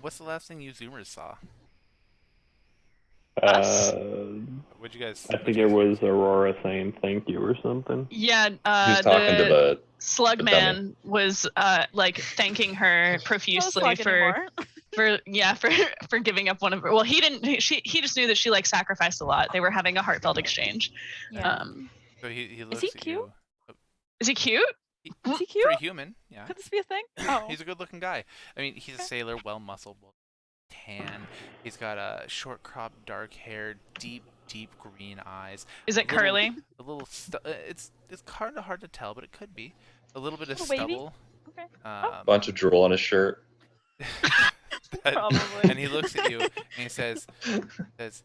What's the last thing you Zoomers saw? Us? What'd you guys? I think it was Aurora saying thank you or something. Yeah, He was talking to the Slug the Man was like thanking her profusely Not for anymore. for giving up one of her. Well, he didn't. He just knew that she like sacrificed a lot. They were having a heartfelt exchange. Yeah. So he looks he at cute? you. Is he cute? Is he cute? Pretty human, yeah. Could this be a thing? Oh. He's a good-looking guy. I mean, he's a sailor, well-muscled, tan. He's got a short cropped, dark hair, deep green eyes. Is it curly? A little. It's kind of hard to tell, but it could be. A little bit of Little wavy? stubble. Okay. bunch of drool on his shirt. Probably. And he looks at you and he says,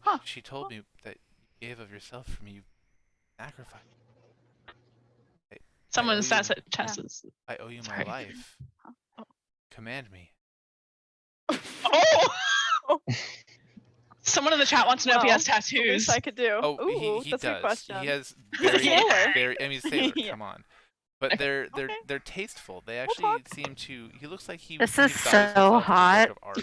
Huh. "She told me that you gave of yourself for me. You sacrificed. Someone owe stats you- at chesses. I owe you my Sorry. life. Oh. Command me." Oh! Someone in the chat wants to know if he Well, has the tattoos. least I could do. Oh, Ooh, he that's a good does. question. He has He's a very, sailor. very. I mean, he's a sailor. Yeah. Come on. But they're Okay. they're tasteful. They actually talk. seem to. He looks like he. This he is values so himself as a work hot. of art.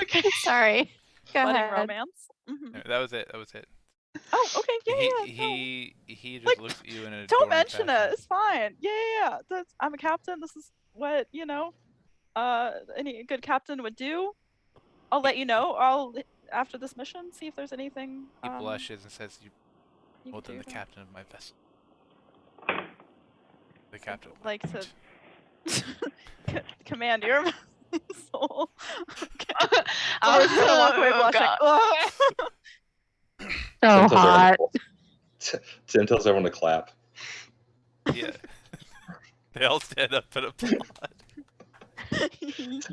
Okay. Sorry. Go Budding ahead. romance. Mhm. No, that was it. That was it. Oh, okay. Yeah, yeah. no. He just Like, looks at you in a. Don't mention it. It's fine. Yeah. I'm a captain. This is what any good captain would do. I'll let you know. I'll after this mission see if there's anything. He blushes and says, "You you more could than do the to- captain of my vessel. The captain." Of my like to boat." command your soul. Okay. Oh, Or gonna walk away blushing. God. Ugh. So Tim tells hot. everyone- Tim tells everyone to clap. Yeah. They all stand up and applaud.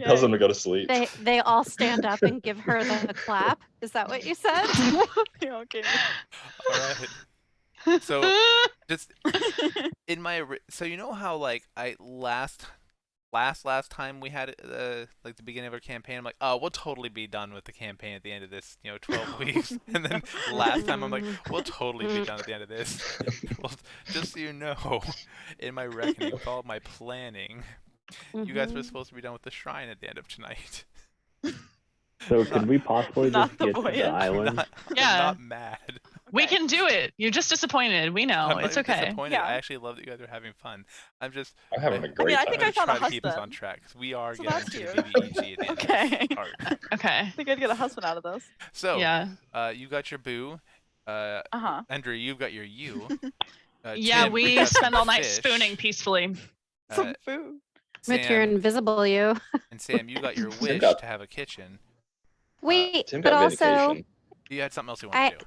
Tells them to go to sleep. They all stand up and give her the clap. Is that what you said? Yeah, okay. All right. So just in my so you know how like I last time we had like the beginning of our campaign, I'm like, oh, we'll totally be done with the campaign at the end of this 12 weeks. And then last time I'm like, we'll totally be done at the end of this. Well, just so you know, in my reckoning with all my planning, you guys were supposed to be done with the shrine at the end of tonight. So could we possibly Not just the get to voyage. the island? I'm Yeah. not mad. We Okay. can do it. You're just disappointed. We know. I'm not It's okay. disappointed. Yeah. I actually love that you guys are having fun. I'm just. I'm having a I great mean, I time. think I I'm found a trying to keep us on husband. track because we are So getting that's to cute. the BBEG at the end Okay. of this arc. Okay. I think I'd get a husband out of this. So, Yeah. you got your boo. Uh-huh. Andrew, you've got your you. Yeah, Tim, you we got some spend all night fish. spooning peacefully. Some food. With your Sam, invisible you. and Sam, you got your wish got- to have a kitchen. Wait, Tim but got also, vindication. You had something else you wanted to do.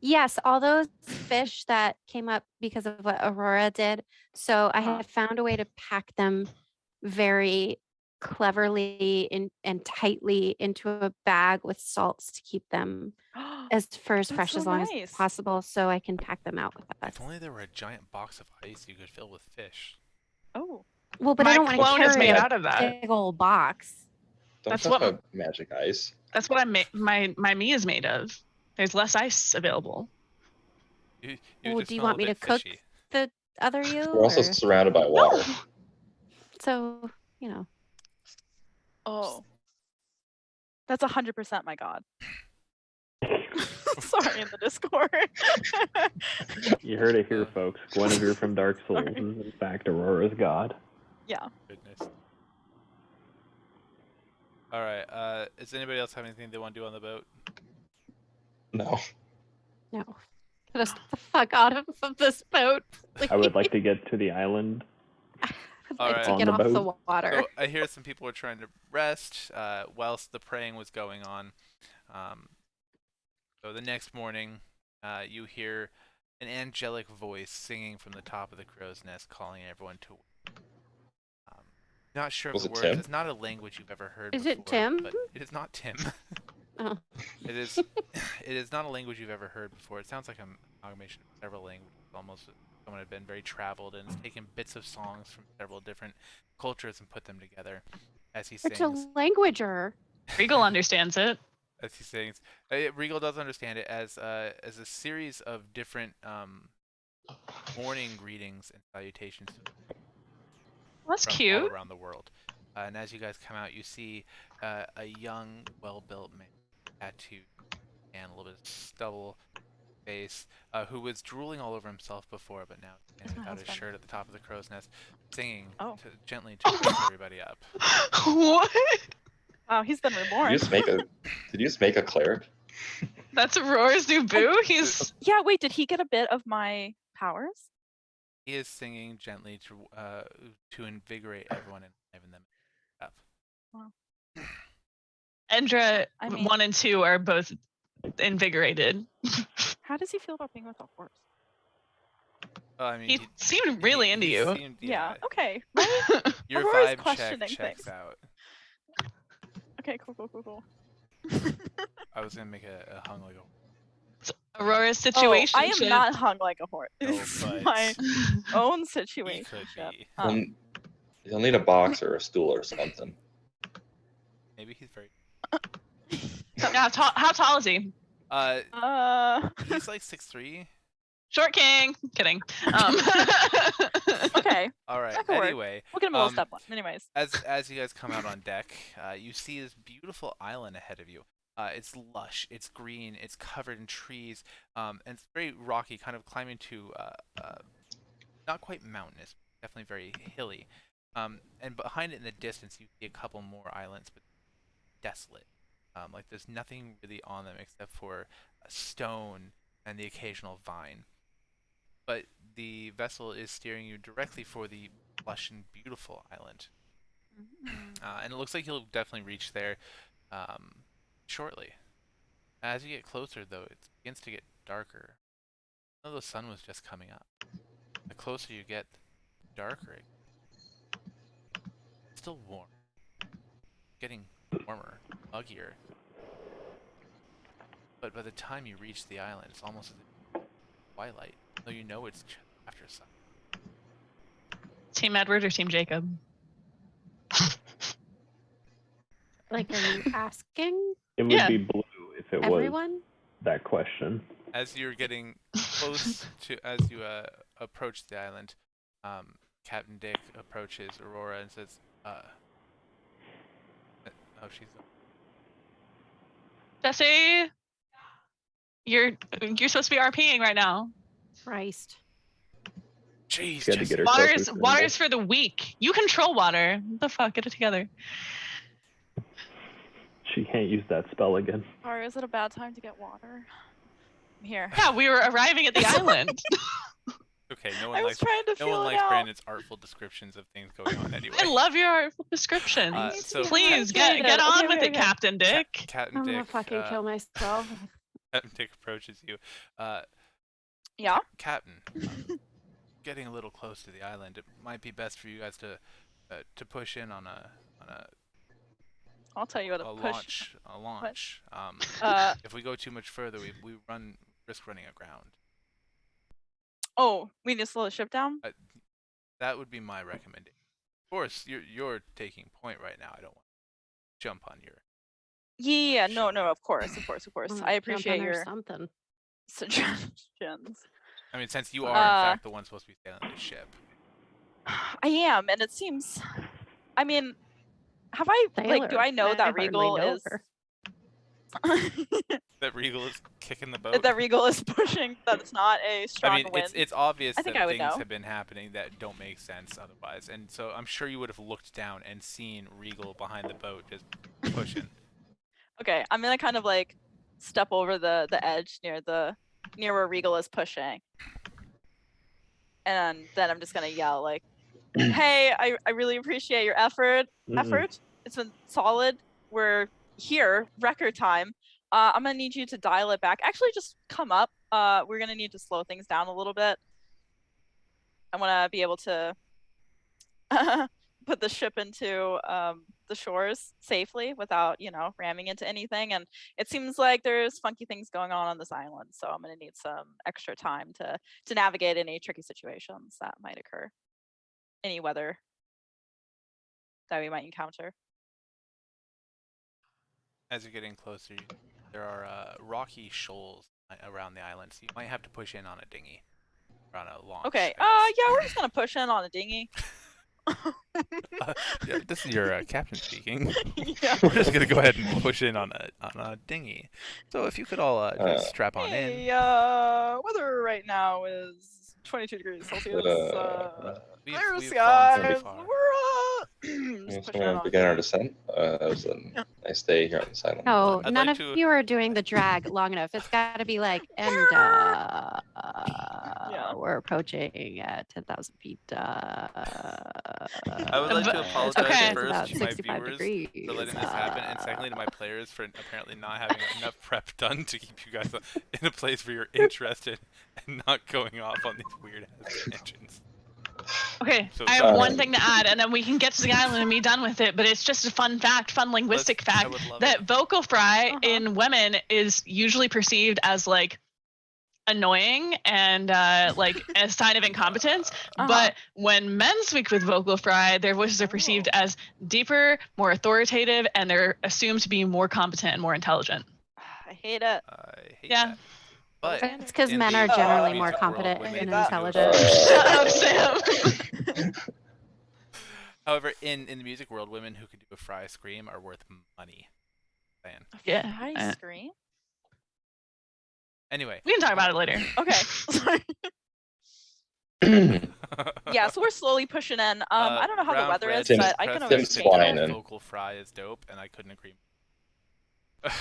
yes, all those fish that came up because of what Aurora did. So I Uh-huh. had found a way to pack them very cleverly and tightly into a bag with salts to keep them as That's fresh so as long nice. as possible, so I can pack them out with us. If only there were a giant box of ice you could fill with fish. Oh. Well, but My I don't want clone to is carry made a out of that. big old box. Don't That's talk what- about magic ice. That's what my me is made of. There's less ice available. You Well, just do you smell want a me to bit cook fishy. the other you? We're also or- surrounded by water. So, you know. Oh. That's 100% my god. Sorry in the Discord. You heard it here, folks. Guinevere from Dark Souls Sorry. is in fact Aurora's god. Yeah. Goodness. All right. Does anybody else have anything they want to do on the boat? No. No. Get us the fuck out of this boat. I would like to get to the island. I'd All like right. to On get the off the boat. water. So I hear some people are trying to rest whilst the praying was going on. So the next morning, you hear an angelic voice singing from the top of the crow's nest, calling everyone to. Not sure of Was the it words. Tim? It's not a language you've ever heard. Is it before, Tim? But it is not Tim. Oh. It is. It is not a language you've ever heard before. It sounds like an amalgamation of several languages. Almost someone had been very traveled and has taken bits of songs from several different cultures and put them together. As he It's a sings, languager. Regal understands it. as he sings, Regal does understand it as a series of different morning greetings and salutations That's from all cute. around the world. And as you guys come out, you see a young, well-built man, tattooed, and a little bit of stubble face, who was drooling all over himself before, but now standing my without his husband. shirt at the top of the crow's nest, singing Oh. gently to wake everybody up. What? Wow, he's been Did reborn. you just make a cleric? That's Aurora's new boo. He's Yeah, wait, did he get a bit of my powers? He is singing gently to invigorate everyone and liven them up. Endra I mean- 1 and 2 are both invigorated. How does he feel about being with a horse? Well, I mean, He seemed really into you. Seemed, Yeah. yeah. Okay. Right? Your Aurora's vibe questioning checks things. out. Okay. Cool. I was gonna make a hung like a Aurora's Oh, situation. I am not hung like a horse. No, This is but my own he situation. could be. You'll need a box or a stool or something. Maybe he's very. Yeah, how tall is he? He's like 6'3". Short king. Kidding. Okay. All right. That could work. Anyway, We'll get him a little step one. Anyways. as you guys come out on deck, you see this beautiful island ahead of you. It's lush, it's green, it's covered in trees, and it's very rocky, kind of climbing to not quite mountainous, definitely very hilly. And behind it in the distance, you see a couple more islands, but desolate. Like there's nothing really on them except for a stone and the occasional vine. But the vessel is steering you directly for the lush and beautiful island. And it looks like you'll definitely reach there shortly. As you get closer, though, it begins to get darker. Though the sun was just coming up. The closer you get, the darker it gets. It's still warm. Getting warmer, muggier. But by the time you reach the island, it's almost as if it's twilight, though you know it's just after sun. Team Edward or Team Jacob? Like, are you asking It would Yeah. be blue if it was everyone? that question. As you're getting close to, as you approach the island, Captain Dick approaches Aurora and says, "Oh, she's." Jesse, you're supposed to be RPing right now. Christ. Jeez, She had to get her Water's for the weak. You control water. What the fuck? Get it together. She can't use that spell again. Or is it a bad time to get water? I'm here. Yeah, we were arriving at the island. Okay, no I one was likes trying to no feel one it likes out. Brandon's artful descriptions of things going on anyway. I love your artful descriptions. So Please Okay, get on okay, with okay, it, okay. Captain Dick. Captain I'm Dick. gonna fucking kill myself. Captain Dick approaches you. Yeah. Captain, getting a little close to the island. It might be best for you guys to push in on a I'll tell you what a push. launch. If we go too much further, we risk running aground. Oh, we need to slow the ship down? That would be my recommendation. Of course, you're taking point right now. I don't want to jump on your. Yeah, no, of course. I'm I gonna appreciate jump on or your something. suggestions. I mean, since you are in fact the one supposed to be sailing the ship. I am, and it seems. I mean, have I like? Do Sailor. I know I that hardly Regal know is? her. That Regal is kicking the boat. That Regal is pushing. That it's not a strong I mean, wind. it's obvious I think that I would things know. have been happening that don't make sense otherwise, and so I'm sure you would have looked down and seen Regal behind the boat just pushing. Okay, I'm gonna kind of like step over the edge near where Regal is pushing, and then I'm just gonna yell like, "Hey, I really appreciate your effort. It's been solid. We're here, record time. I'm gonna need you to dial it back. Actually, just come up. We're gonna need to slow things down a little bit. I want to be able to put the ship into the shores safely without, ramming into anything. And it seems like there's funky things going on this island, so I'm gonna need some extra time to navigate any tricky situations that might occur, any weather that we might encounter." As you're getting closer, there are rocky shoals around the island, so you might have to push in on a dinghy. We're on a launch. Okay. I guess. Yeah, we're just gonna push in on a dinghy. Yeah, this is your captain speaking. Yeah. We're just gonna go ahead and push in on a dinghy. So if you could all just strap on in. Hey, weather right now is 22 degrees Celsius. Clear We've fallen so skies. far. We're Yes, just we're pushing gonna on. begin our descent. It was a Yeah. nice day here on this island. No, I'd none like of to- you are doing the drag long enough. It's got to be like, and we're approaching at 10,000 feet. I would like to apologize Okay. It's about first to my 65 viewers degrees. for letting this happen, and secondly to my players for apparently not having enough prep done to keep you guys in a place where you're interested and not going off on these weird ass tangents. Okay, So I have sorry. one thing to add, and then we can get to the island and be done with it. But it's just a fun fact, fun linguistic I fact, would love that it. vocal fry Uh-huh. in women is usually perceived as like annoying and like a sign of incompetence. Uh-huh. But when men speak with vocal fry, their voices are perceived as deeper, more authoritative, and they're assumed to be more competent and more intelligent. I hate it. I hate Yeah. that. But It's because in men the are generally music more world, competent women and do it intelligent. for- Shut up, Sam. However, in the music world, women who can do a fry scream are worth money. Man. Yeah. I scream. Anyway. We can talk about it later. Okay. Sorry. Yeah, so we're slowly pushing in. I don't know how the Round weather red is, Tim's- but I can press always Tim's take flying it. in. Vocal fry is dope, and I couldn't agree more. Is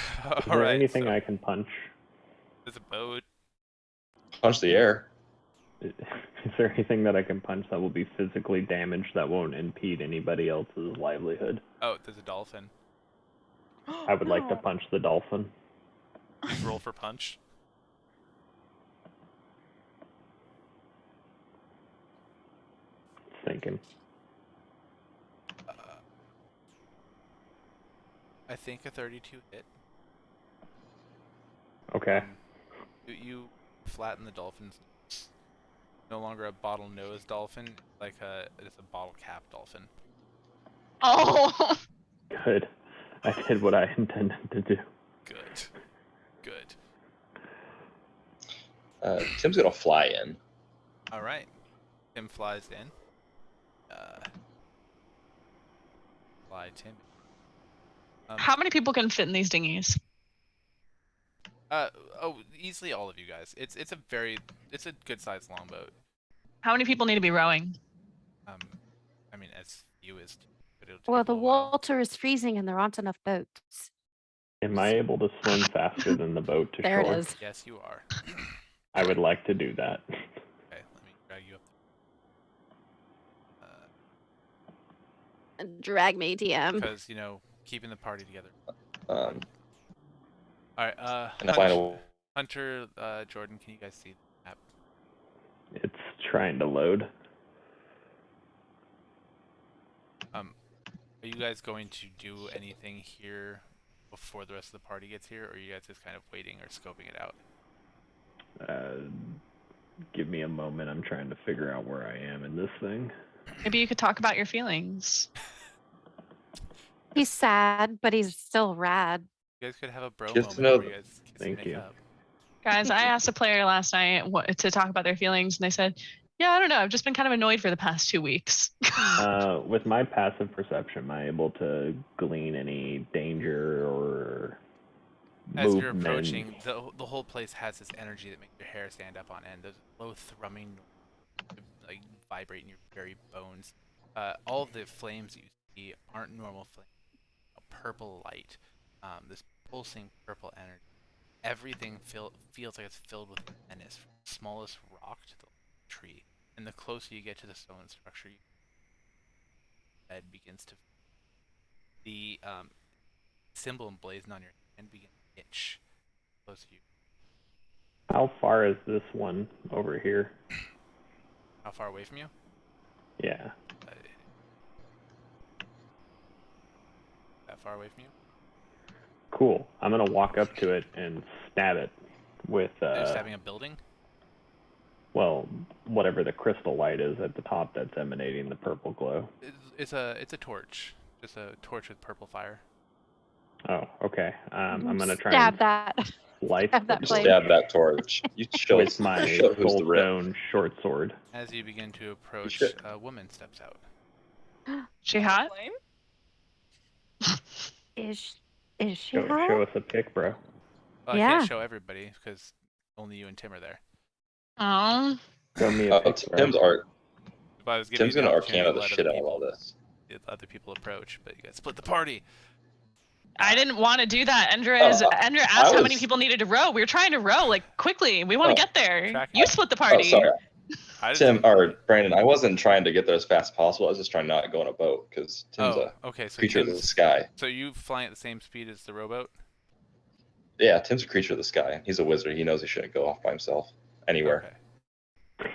All there right, anything so I can punch? there's a boat. Punch the air. Is there anything that I can punch that will be physically damaged that won't impede anybody else's livelihood? Oh, there's a dolphin. I would like to No. punch the dolphin. Roll for punch. Thinking. I think a 32 hit. Okay. You flatten the dolphin's nose. No longer a bottle-nosed dolphin, it's a bottle-cap dolphin. Oh. Good. I did what I intended to do. Good. Good. Tim's gonna fly in. All right. Tim flies in. Fly Tim. How many people can fit in these dinghies? Easily all of you guys. It's a good sized longboat. How many people need to be rowing? I mean as few as. But it'll take Well, a the while. water is freezing and there aren't enough boats. Am I able to swim faster than the boat to There shore? it is. Yes, you are. I would like to do that. Okay, let me drag you up. Drag me, DM. Because keeping the party together. Um, All right. and I find a Hunter, Jordan, can you guys see the map? It's trying to load. Are you guys going to do anything here before the rest of the party gets here, or are you guys just kind of waiting or scoping it out? Give me a moment. I'm trying to figure out where I am in this thing. Maybe you could talk about your feelings. He's sad, but he's still rad. You guys could have a bro Just moment to know- where you guys kiss and Thank make you. up. Guys, I asked a player last night to talk about their feelings, and they said, yeah, I don't know. I've just been kind of annoyed for the past 2 weeks. With my passive perception, am I able to glean any danger or As you're movement? approaching, the whole place has this energy that makes your hair stand up on end. There's a low thrumming, like vibrate in your very bones. All the flames that you see aren't normal flames. Purple light, this pulsing purple energy. Everything feels like it's filled with menace, from the smallest rock to the tree. And the closer you get to the stone structure, your head begins to. The symbol emblazoned on your hand begins to itch. Close to you. How far is this one over here? How far away from you? Yeah. That far away from you? Cool. I'm gonna walk up to it and stab it with You're stabbing a building? well, whatever the crystal light is at the top that's emanating the purple glow. It's a torch. Just a torch with purple fire. Oh, okay. I'm gonna try Stab and that. slice Stab that You blade. stab that torch. You show, with my show who's the rip. soulstone short sword. As you begin to approach, should. a woman steps out. She hot? Flame? Is she Show hot? us a pic, bro. Well, I Yeah. can't show everybody because only you and Tim are there. Oh. Show me a Oh, pic, bro. Tim's art. But I was giving Tim's you the gonna opportunity arcana to the let shit other out of all people, this. other people approach, but you guys split the party. I didn't want to do that. Endra asked how many was- people needed to row. We were trying to row like quickly. We want to get there. tracking. You split the Oh, party. sorry. I didn't Tim, split the or Brandon, I wasn't trying to get there as fast as possible. I was just trying not to go on a boat because Tim's a okay. So creature of the Tim's, sky. so you flying at the same speed as the rowboat? Yeah, Tim's a creature of the sky. He's a wizard. He knows he shouldn't go off by himself anywhere. Okay.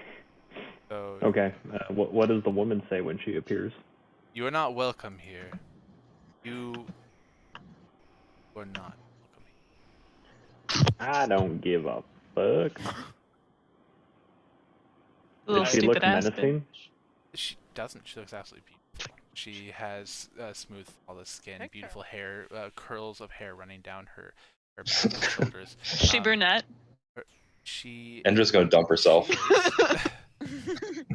So Okay. What does the woman say when she appears? you are not welcome here. You are not welcome here. I don't give a fuck. Little Does she look stupid ass menacing? She doesn't. She looks absolutely beautiful. She has smooth, flawless skin, Picture. beautiful hair, curls of hair running down her back and shoulders. Is she brunette? She Endra's gonna dump herself.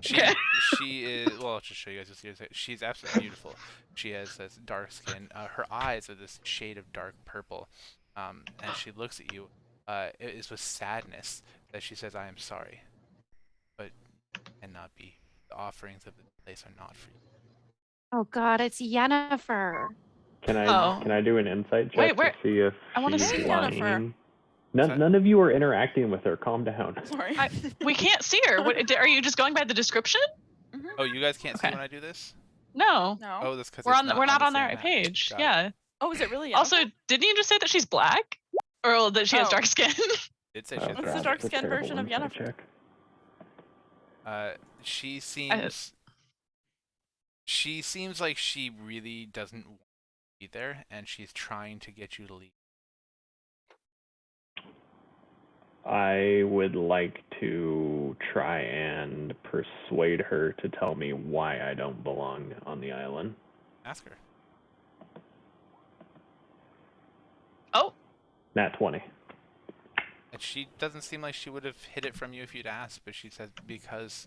She, Okay. she is. Well, I'll just show you guys. She's absolutely beautiful. She has this dark skin. Her eyes are this shade of dark purple, and she looks at you. It is with sadness that she says, "I am sorry, but cannot be. The offerings of the place are not for you." Oh God, it's Yennefer. Can I Oh. can I do an insight check Wait, where- to see if I wanna she's see Yennefer. lying? Sorry? None of you are interacting with her. Calm down. Sorry. We can't see her. What, are you just going by the description? Oh, you guys can't see Okay. when I do this? No. No. Oh, that's because We're not on the that same map. page. Got it. Yeah. Oh, is it really? Also, Yennefer? didn't you just say that she's black? Or that she has Oh. dark skin? Did say she has What's the dark dark skin. skin Terrible version of insight Yennefer? check. She seems like she really doesn't want to be there, and she's trying to get you to leave. I would like to try and persuade her to tell me why I don't belong on the island. Ask her. Oh. Nat 20. And she doesn't seem like she would have hid it from you if you'd asked, but she said because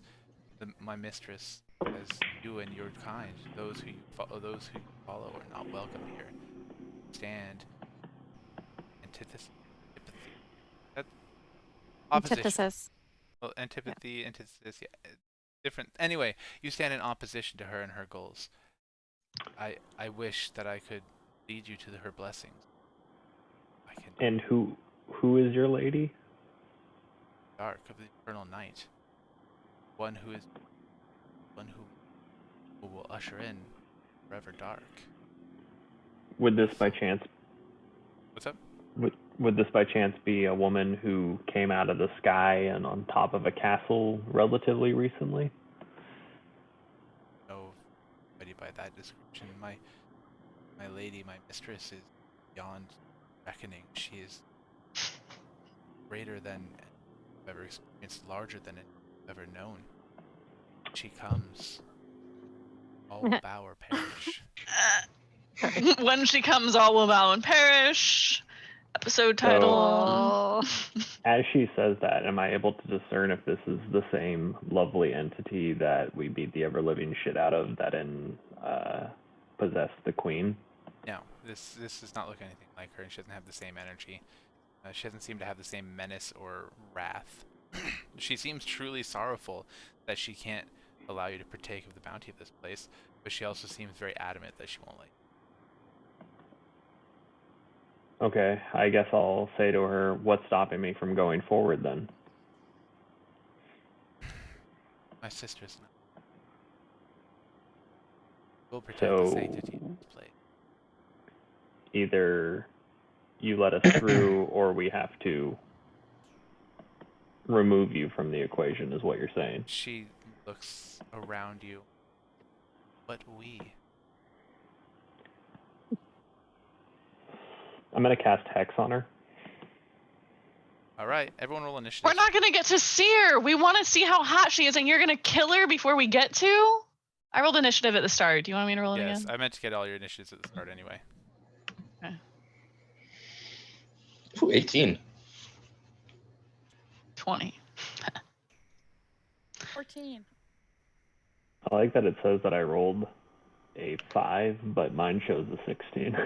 my mistress says you and your kind, those who you follow are not welcome here. Stand antithesis. Opposition. Antithesis. Well, antipathy, antithesis, yeah, different. Anyway, you stand in opposition to her and her goals. I wish that I could lead you to her blessings. I can. And who is your lady? Dark of the eternal night. One who will usher in forever dark. Would this by chance What's up? would this by chance be a woman who came out of the sky and on top of a castle relatively recently? No, ready by that description. My lady, my mistress is beyond reckoning. She is greater than I've ever experienced, larger than I've ever known. She comes. All will bow or perish. When she comes, all will bow and perish. Episode title. Oh. As she says that, am I able to discern if this is the same lovely entity that we beat the ever-living shit out of that possessed the queen? No, this does not look anything like her, and she doesn't have the same energy. She doesn't seem to have the same menace or wrath. She seems truly sorrowful that she can't allow you to partake of the bounty of this place, but she also seems very adamant that she won't let you. Okay, I guess I'll say to her, what's stopping me from going forward then? My sister's not. We'll protect So- the sanctity of this place. Either you let us through or we have to remove you from the equation is what you're saying. She looks around you. But we. I'm going to cast Hex on her. Alright, everyone roll initiative. We're not gonna get to see her. We want to see how hot she is, and you're gonna kill her before we get to. I rolled initiative at the start. Do you want me to roll it Yes, again? I meant to get all your initiatives at the start anyway. Ooh, 18. 20. 14. I like that it says that I rolled a 5, but mine shows a 16.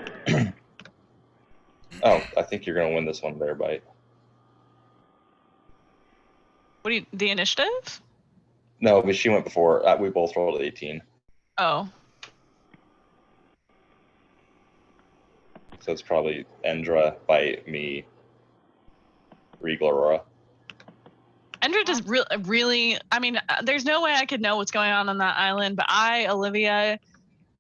Oh, I think you're gonna win this one there, Bite. What do you, the initiative? No, but she went before. We both rolled 18. Oh. So it's probably Endra, Bite, me, Regal, Aurora. Endra does really, I mean, there's no way I could know what's going on that island, but Olivia,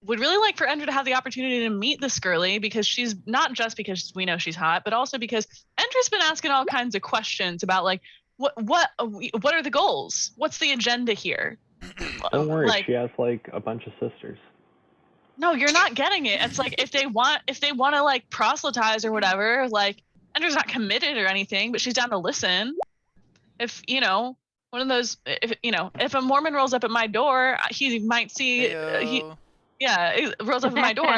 would really like for Endra to have the opportunity to meet this girly, because she's not just because we know she's hot, but also because Endra's been asking all kinds of questions about like, what are the goals? What's the agenda here? Don't worry, Like, she has like a bunch of sisters. no, you're not getting it. It's like if they want to like proselytize or whatever, like Endra's not committed or anything, but she's down to listen. If one of those, if a Mormon rolls up at my door, he might see Heyo. he rolls up at my door,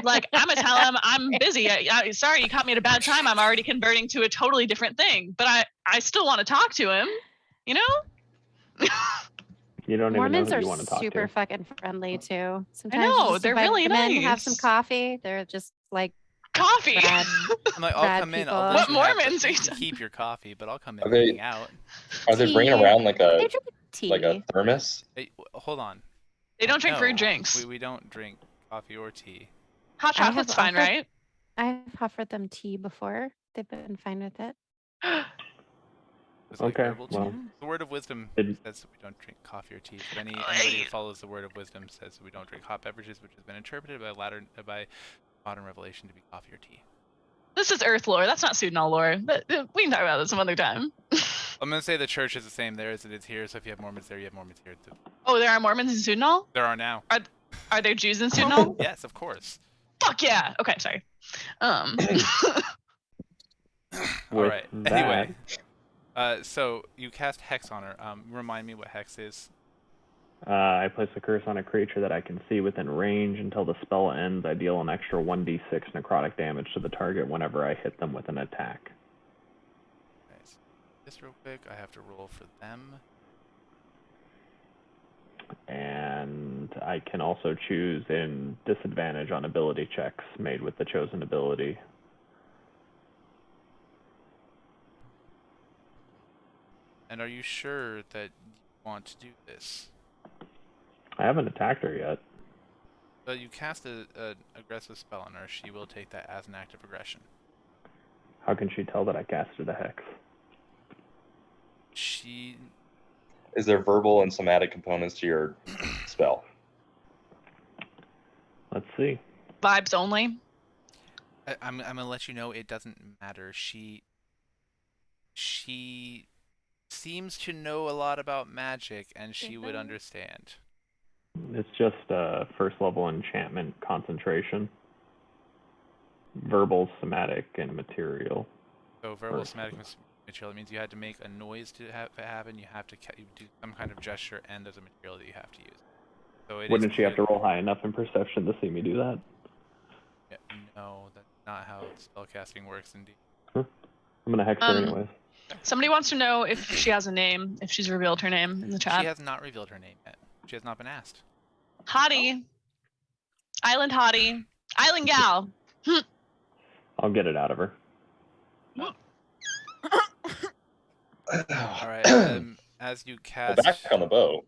like I'm gonna tell him I'm busy. Sorry, you caught me at a bad time. I'm already converting to a totally different thing, but I still want to talk to him. You know. You don't Mormons even know are who you want to talk super to. fucking friendly too. Sometimes you know, just they're invite really them in, have some nice. coffee. They're just like Coffee. rad. I'm like, I'll Rad come in. people. I'll What let you have Mormons are you you can talking- keep your coffee, but I'll come in Are and they- hang out. Are they bringing Tea. around like They a drink tea. thermos? Hey, hold on. They don't drink No, rude drinks. We don't drink coffee or tea. Hot I have chocolate's fine, offered- right? I've offered them tea before. They've been fine with it. It's like Okay, herbal tea. well. The word of wisdom Did- says that we don't drink coffee or tea. So anybody who follows the word of wisdom says that we don't drink hot beverages, which has been interpreted by modern revelation to be coffee or tea. This is Earth lore. That's not Sudnal lore. But we can talk about this some other time. I'm gonna say the church is the same there as it is here. So if you have Mormons there, you have Mormons here too. Oh, there are Mormons in Sudnal? There are now. Are there Jews in Sudnal? Yes, of course. Fuck yeah. Okay, sorry. All With right. that, Anyway, so you cast Hex on her. Remind me what Hex is. I place a curse on a creature that I can see within range. Until the spell ends, I deal an extra 1d6 necrotic damage to the target whenever I hit them with an attack. Okay, so this real quick. I have to roll for them. And I can also choose in disadvantage on ability checks made with the chosen ability. And are you sure that you want to do this? I haven't attacked her yet. So you cast an aggressive spell on her. She will take that as an act of aggression. How can she tell that I casted a hex? She Is there verbal and somatic components to your spell? Let's see. Vibes only. I'm gonna let you know it doesn't matter. She seems to know a lot about magic, and she would understand. It's just a first level enchantment concentration. Verbal, somatic, and material. So verbal, First. somatic, material. It means you had to make a noise to have it happen. You have to you do some kind of gesture, and there's a material that you have to use. So it Wouldn't is she have to clear- roll high enough in perception to see me do that? Yeah, no, that's not how spellcasting works. Indeed. I'm gonna hex her anyways. Somebody wants to know if she has a name, if she's revealed her name in the chat. She has not revealed her name yet. She has not been asked. Hottie. Island hottie. Island gal. I'll get it out of her. All right. As you Go cast, back on the bow.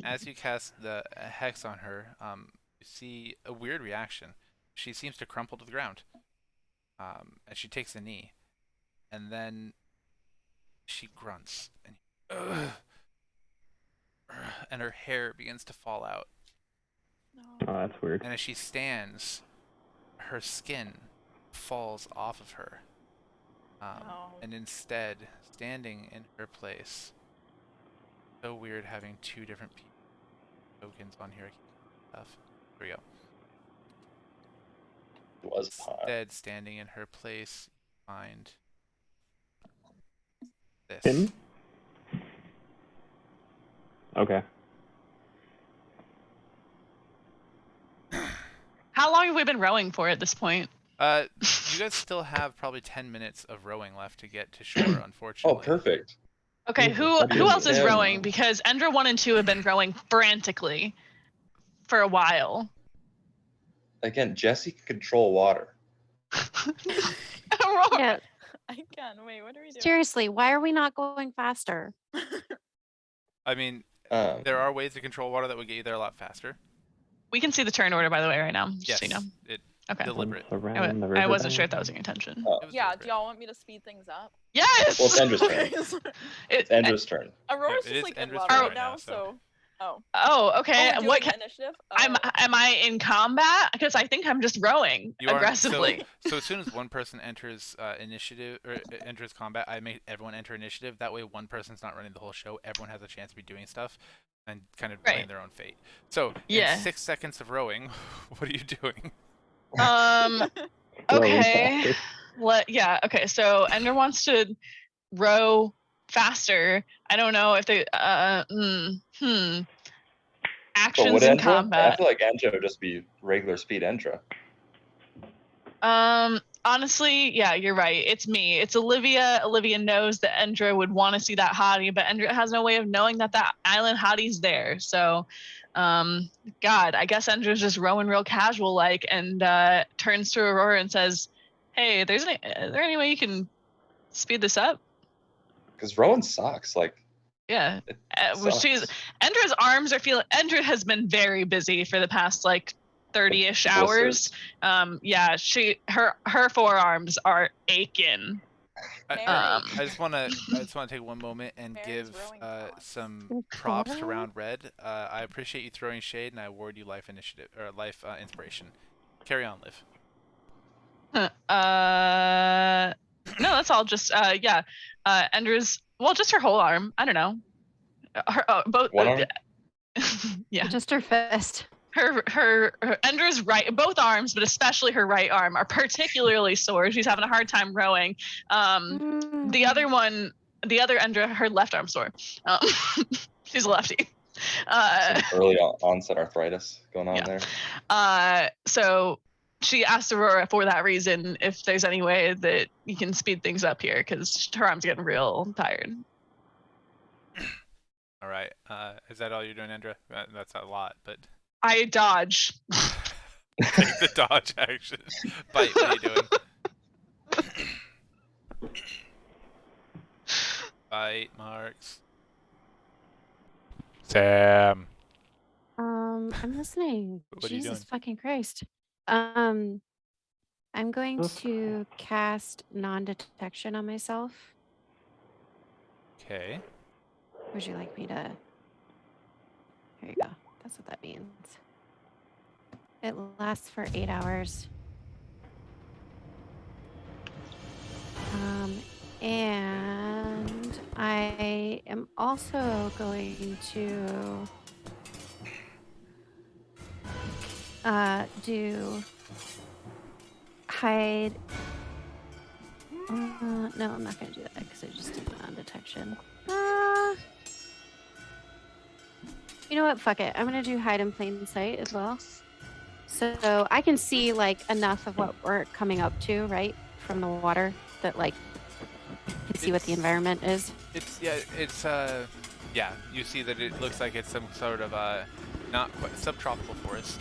as you cast the hex on her, you see a weird reaction. She seems to crumple to the ground. And she takes a knee, and then she grunts, and her hair begins to fall out. No. Oh, that's weird. And as she stands, her skin falls off of her. No. And instead, standing in her place, so weird having two different tokens on here. Stuff. Here we go. It was hot. Instead, standing in her place, you find this. Pin? Okay. How long have we been rowing for at this point? You guys still have probably 10 minutes of rowing left to get to shore, Oh, unfortunately. perfect. Okay, who What else is Tim? rowing? Because Endra 1 and 2 have been rowing frantically for a while. Again, Jesse can control water. Aurora. Yeah, I can. Wait, what are we doing? seriously, why are we not going faster? I mean, Um, there are ways to control water that would get you there a lot faster. We can see the turn order, by the way, right now. Just Yes, so you know. it Okay. deliberate. Around the I wasn't riverbed. sure if that was your intention. oh, It was Yeah, deliberate. do y'all want me to speed things up? Yes! well, it's Endra's turn. Okay. It's Endra's turn. Aurora's it just is like in Endra's love turn right right now, now, so. Oh. Oh, okay. Oh, we're What doing initiative? am I in combat? Because I think I'm just rowing You are aggressively. so as soon as one person enters initiative or enters combat, I make everyone enter initiative. That way, one person's not running the whole show. Everyone has a chance to be doing stuff and kind of playing Right. their own fate. So Yeah. in 6 seconds of rowing, what are you doing? Rowing Okay. faster. Okay, so Ender wants to row faster. I don't know if they But actions would in Endra? I combat. feel like Endra would just be regular speed Endra. Honestly, yeah, you're right. It's me. It's Olivia. Olivia knows that Endra would want to see that hottie, but Endra has no way of knowing that island hottie's there. So, God, I guess Endra's just rowing real casual like, and turns to Aurora and says, "Hey, is there any way you can speed this up?" Because Rowan sucks. Like, Yeah. it Well, sucks. Endra's arms are feeling. Endra has been very busy for the past like 30-ish hours. Yeah, her forearms are aching. I just want to take one moment and Mary's give rowing thoughts. some props to Round Red. I appreciate you throwing shade, and I award you life initiative or life inspiration. Carry on, Liv. No, that's all. Just Endra's just her whole arm. I don't know. Her both. One arm? Yeah. Just her fist. Her Endra's both arms, but especially her right arm, are particularly sore. She's having a hard time rowing. The other Endra, her left arm sore. She's a lefty. Some early onset arthritis going on there. So she asked Aurora for that reason if there's any way that you can speed things up here because her arm's getting real tired. All right. Is that all you're doing, Endra? That's a lot, but I dodge. take the dodge action. Bite. What are you doing? Bite marks. Sam. I'm listening. What are you Jesus doing? fucking Christ. I'm going to cast non-detection on myself. Okay. Would you like me to? Here you go. That's what that means. It lasts for 8 hours. And I am also going to do hide. No, I'm not going to do that because I just did non-detection. You know what? Fuck it. I'm going to do hide in plain sight as well. So I can see like enough of what we're coming up to, right? From the water that like can see what the environment is. Yeah, you see that it looks like it's some sort of not quite subtropical forest.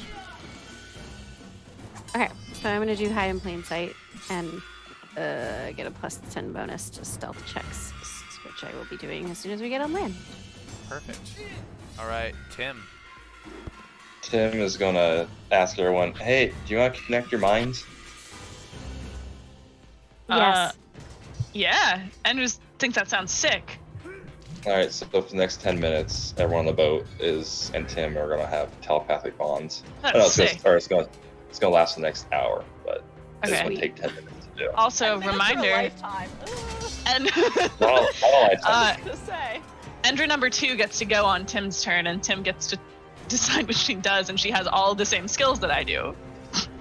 Okay, so I'm going to do hide in plain sight and get a +10 bonus to stealth checks, which I will be doing as soon as we get on land. Perfect. All right, Tim. Tim is gonna ask everyone, "Hey, do you want to connect your minds?" Yes. Yeah, Andrew thinks that sounds sick. All right, so for the next 10 minutes, everyone on the boat and Tim are gonna have telepathic bonds. That's sick. It's gonna last the next hour, but it's Okay. gonna take 10 minutes to do. Also, 10 minutes for a reminder, lifetime. and Not a lifetime. To say. Endra number 2 gets to go on Tim's turn, and Tim gets to decide what she does, and she has all the same skills that I do.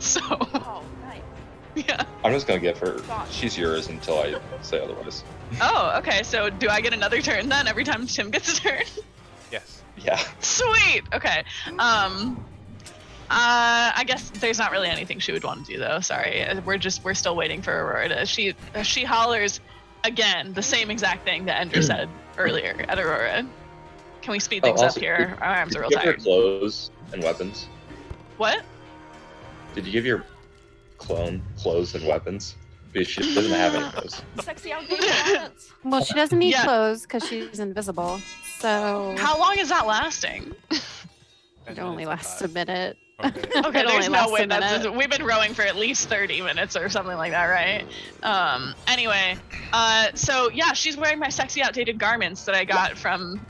So, Oh, nice. yeah. I'm just gonna give her. She's yours until I say otherwise. Oh, okay. So, do I get another turn then every time Tim gets a turn? Yes. Yeah. Sweet. Okay. I guess there's not really anything she would want to do though. Sorry, we're still waiting for Aurora. She hollers again the same exact thing that Ender said earlier at Aurora. Can we speed things up also, here? Our arms Did are you real give her tired. clothes and weapons? What? Did you give your clone clothes and weapons? Because she doesn't have any of those. Sexy outdated garments. Well, she doesn't need Yeah. clothes because she's invisible. So How long is that lasting? it only lasts a minute. Okay. Okay, It there's only no lasts way a minute. we've been rowing for at least 30 minutes or something like that, right? Anyway, so yeah, she's wearing my sexy outdated garments that I got from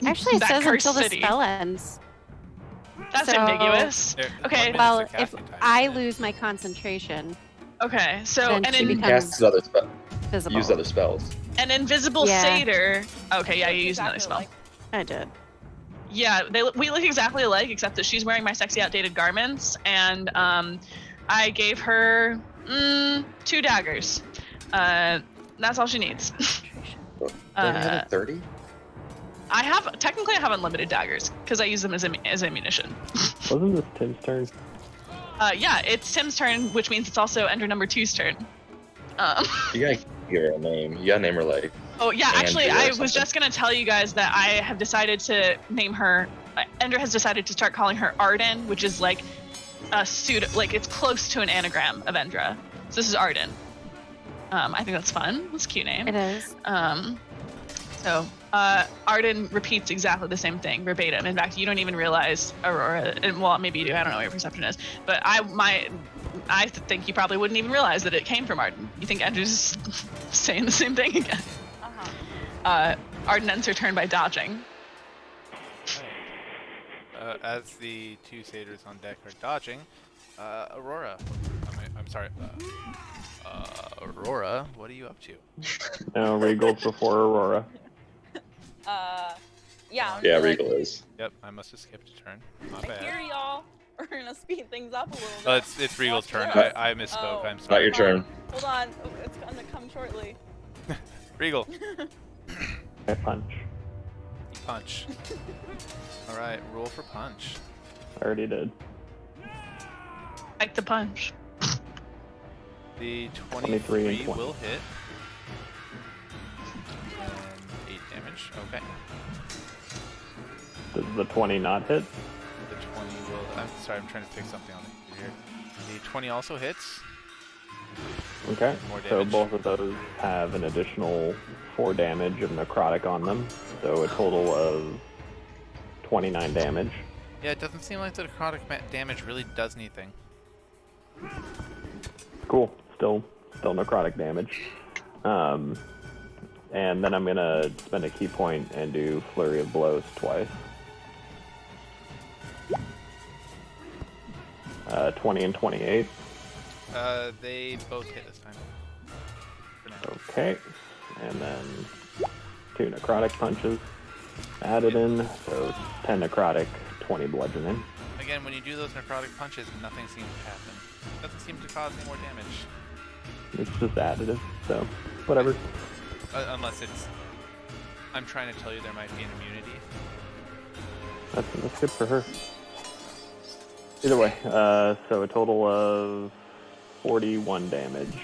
Actually, it that says cursed until the city. spell ends. That's So- ambiguous. There- Okay. 1 minute's Well, the if casting time, I isn't it? lose my concentration, Okay, so Then an she becomes- Cast other visible. use other spells. invisible Yeah. satyr. Okay, yeah, you use another Exactly spell. like- I did. Yeah, we look exactly alike, except that she's wearing my sexy outdated garments, and I gave her 2 daggers. That's all she needs. Don't you have 30? I have unlimited daggers because I use them as ammunition. Wasn't this Tim's turn? Yeah, it's Tim's turn, which means it's also Ender number 2's turn. You gotta give her a name. You gotta name her like. Oh yeah, actually, Andrea or I was something. just gonna tell you guys that I have decided to name her. Ender has decided to start calling her Arden, which is like a pseudo, like it's close to an anagram of Endra. So this is Arden. I think that's fun. That's a cute name. It is. So Arden repeats exactly the same thing verbatim. In fact, you don't even realize Aurora. And, well, maybe you do. I don't know what your perception is, but I think you probably wouldn't even realize that it came from Arden. You think Andrew's saying the same thing again. Arden ends her turn by dodging. As the 2 satyrs on deck are dodging, Aurora. I'm sorry. Aurora, what are you up to? No, Regal's before Aurora. Yeah. I'm Yeah, gonna, Regal is. Yep, I must have skipped a turn. My I hear bad. y'all. We're gonna speed things up a little bit. It's Regal's turn. Watch I misspoke. Oh. I'm Not sorry. your turn. Hold on. Oh, it's gonna come shortly. Regal, I punch. punch. All right, roll for punch. I already did. Like the punch. The 23 23 and 20. will hit. And 8 damage. Okay. Does the 20 not hit? The 20 will. I'm sorry, I'm trying to fix something on the computer here. The 20 also hits. Okay. More So damage. both of those have an additional 4 damage of necrotic on them. So a total of 29 damage. Yeah, it doesn't seem like the necrotic damage really does anything. Cool. Still necrotic damage. And then I'm gonna spend a key point and do Flurry of Blows twice. 20 and 28. They both hit this time. For now. Okay. And then 2 necrotic punches added in. So 10 necrotic, 20 bludgeoning. Again, when you do those necrotic punches, nothing seems to happen. It doesn't seem to cause any more damage. It's just additive. So whatever. Unless it's... I'm trying to tell you there might be an immunity. That's good for her. Either way, so a total of 41 damage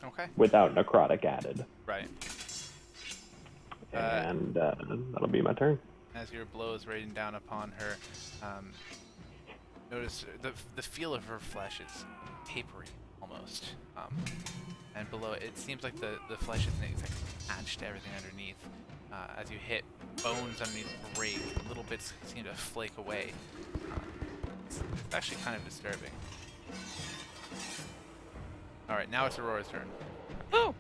Okay. without necrotic added. Right. And that'll be my turn. As your blow is raining down upon her, notice the feel of her flesh is papery almost. And below it seems like the flesh isn't exactly attached to everything underneath. As you hit, bones underneath break, little bits seem to flake away. It's actually kind of disturbing. Alright, now it's Aurora's turn. Woo!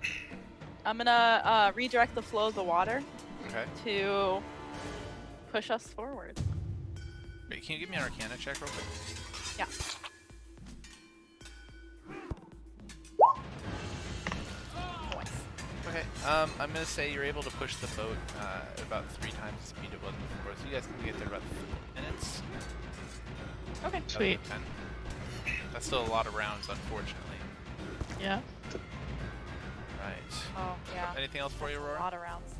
I'm gonna redirect the flow of the water Okay. to push us forward. Wait, can you give me an Arcana check real quick? Yeah. Nice. Okay, I'm gonna say you're able to push the boat about 3 times the speed it was before, so you guys can get there about 4 minutes. Okay. Sweet. 10. That's still a lot of rounds, unfortunately. Yeah. Right. Oh yeah. Anything else for you, A Aurora? lot of rounds.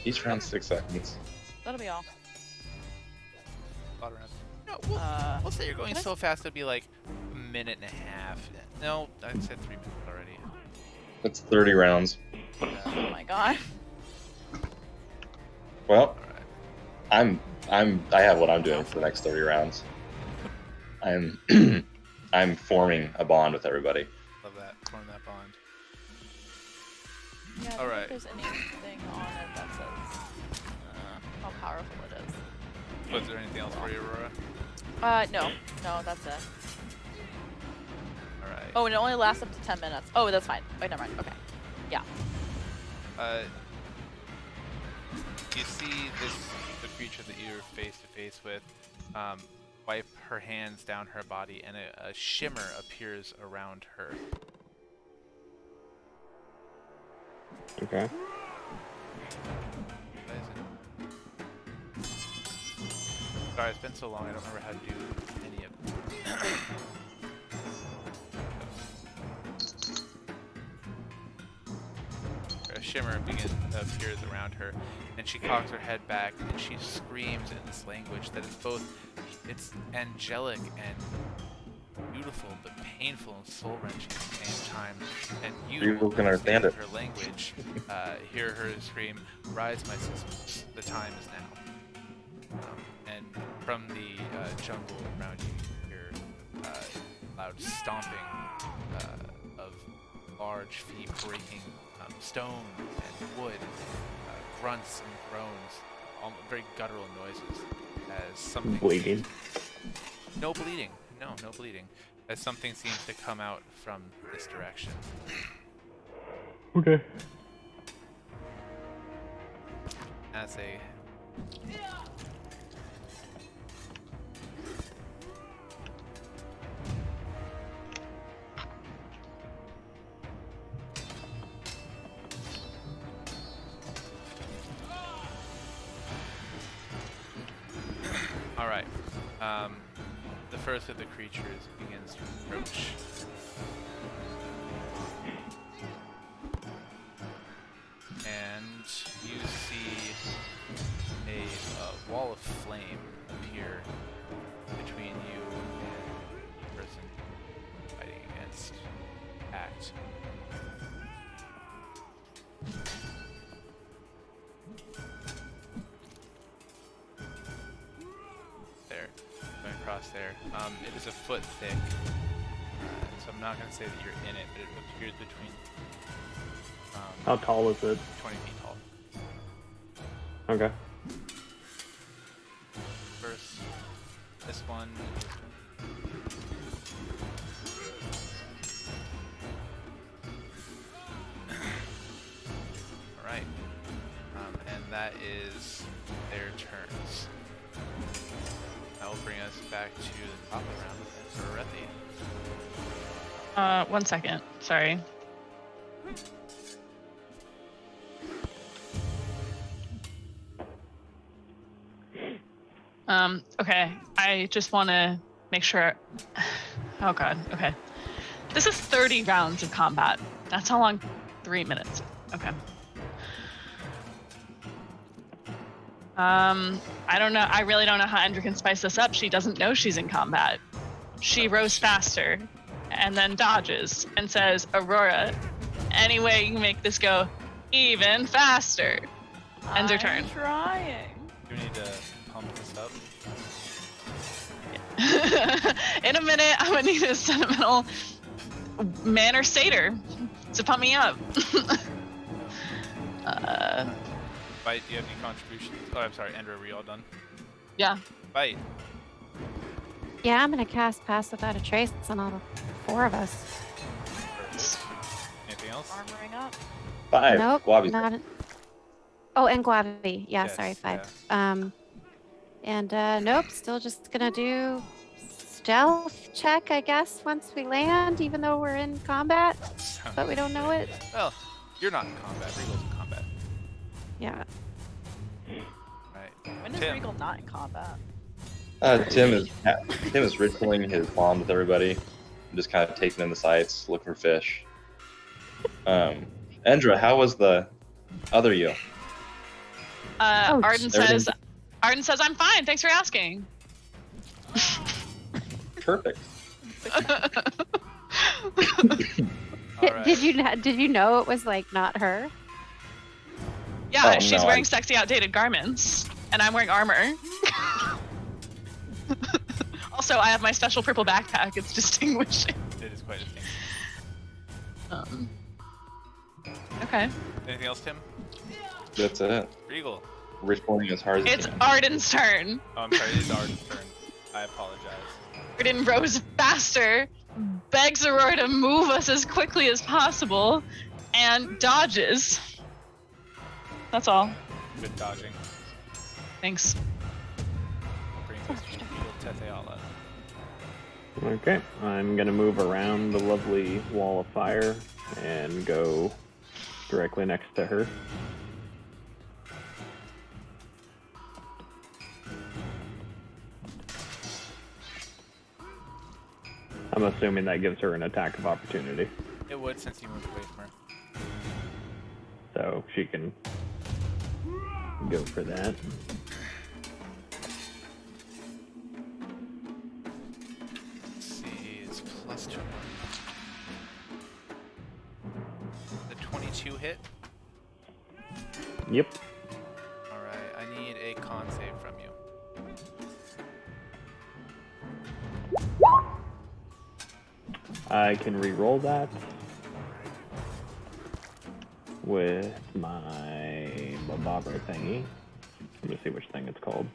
Each round 6 seconds. That'll be all. A lot of rounds. No, we'll say you're going so fast it'll be like a minute and a half. No, I said 3 minutes already. That's 30 rounds. Oh my god. Well, Alright. I have what I'm doing for the next 30 rounds. I'm I'm forming a bond with everybody. Love that. Form that bond. Yeah, I don't Alright. think there's anything on it that says how powerful it is. Was there anything else for you, Aurora? No, that's it. Alright. Oh, and it only lasts up to 10 minutes. Oh, that's fine. Wait, never mind. Okay. Yeah. You see the creature that you're face to face with wipe her hands down her body, and a shimmer appears around her. Okay. What is it? Sorry, it's been so long. I don't remember how to do any of it. A shimmer appears around her, and she cocks her head back, and she screams in this language that is both, it's angelic and beautiful, but painful and soul-wrenching at the same time. And you People can understand it. her language, hear her scream, "Rise, my sisters, the time is now." And from the jungle around you, you hear loud stomping of large feet breaking stone and wood, grunts and groans, very guttural noises, as something Bleeding. no bleeding. No bleeding. As something seems to come out from this direction. Okay. As a Alright. The first of the creatures begins to approach. And you see a wall of flame appear between you and the person fighting against Act. There, going across there. It is a foot thick, so I'm not going to say that you're in it, but it appears between How tall is it? 20 feet tall. Okay. First, this one. Alright. And that is their turns. That will bring us back to the top of the round for Rethi. 1 second. Sorry. Okay. I just want to make sure. Oh god. Okay. This is 30 rounds of combat. That's how long? 3 minutes. Okay. I don't know. I really don't know how Endra can spice this up. She doesn't know she's in combat. She rows faster and then dodges and says, "Aurora, any way you can make this go even faster." Ends her turn. I'm trying. Do we need to pump this up? In a minute, I'm gonna need a sentimental man or satyr to pump me up. Bite, do you have any contributions? Oh, I'm sorry, Endra, are we all done? Yeah. Bite. Yeah, I'm gonna cast Pass Without a Trace on all 4 of us. Anything else? Armoring up. 5. Nope, Wabi's not. Oh, and Guavi. Yeah, Yes, sorry, 5. And nope, still just gonna do stealth check, I guess, once we land, even though we're in combat, but we don't know it. Well, you're not in combat. Regal's in combat. Yeah. Right. When is Tim. Regal not in combat? Tim is ritualing his bond with everybody, just kind of taking in the sights, looking for fish. Endra, how was the other you? Arden everything- says, "I'm fine. Thanks for asking." Perfect. Alright. Did you know it was like not her? Yeah, Oh, she's no, wearing sexy, outdated garments, and I'm wearing armor. Also, I have my special purple backpack. It's distinguishing. It is quite distinct. Okay. Anything else, Tim? That's it. Regal. Responding as hard as It's you can. Arden's turn. Oh, I'm sorry, it is Arden's turn. I apologize. Arden rose faster, begs Aurora to move us as quickly as possible, and dodges. That's all. Good dodging. Thanks. Brings us to Tetheala. Okay, I'm gonna move around the lovely wall of fire and go directly next to her. I'm assuming that gives her an attack of opportunity, It would, since you moved away from her. so she can go for that. Let's see, it's +2. The 22 hit. Yep. Alright, I need a con save from you. I can re-roll that with my bobber thingy. Let me see which thing it's called.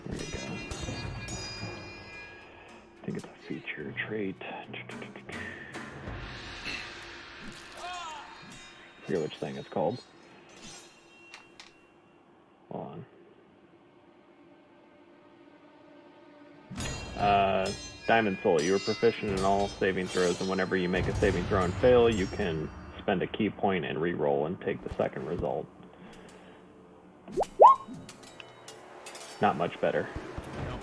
There you go. I think it's a feature trait. I forget which thing it's called. Hold on. Diamond Soul, you are proficient in all saving throws, and whenever you make a saving throw and fail, you can spend a key point and re-roll and take the second result. Not much better. Nope.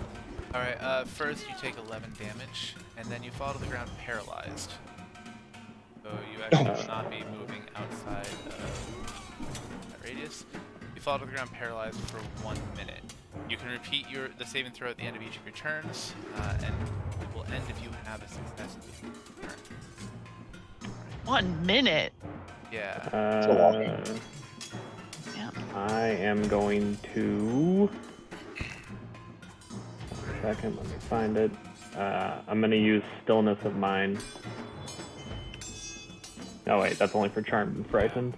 Alright, first you take 11 damage, and then you fall to the ground paralyzed. So you actually will not be moving outside that radius. You fall to the ground paralyzed for 1 minute. You can repeat the saving throw at the end of each of your turns, and it will end if you have a success in the turn. 1 minute. Yeah. Yeah. I am going to... One second, let me find it. I'm going to use Stillness of Mind. Oh wait, that's only for Charmed and Frightened.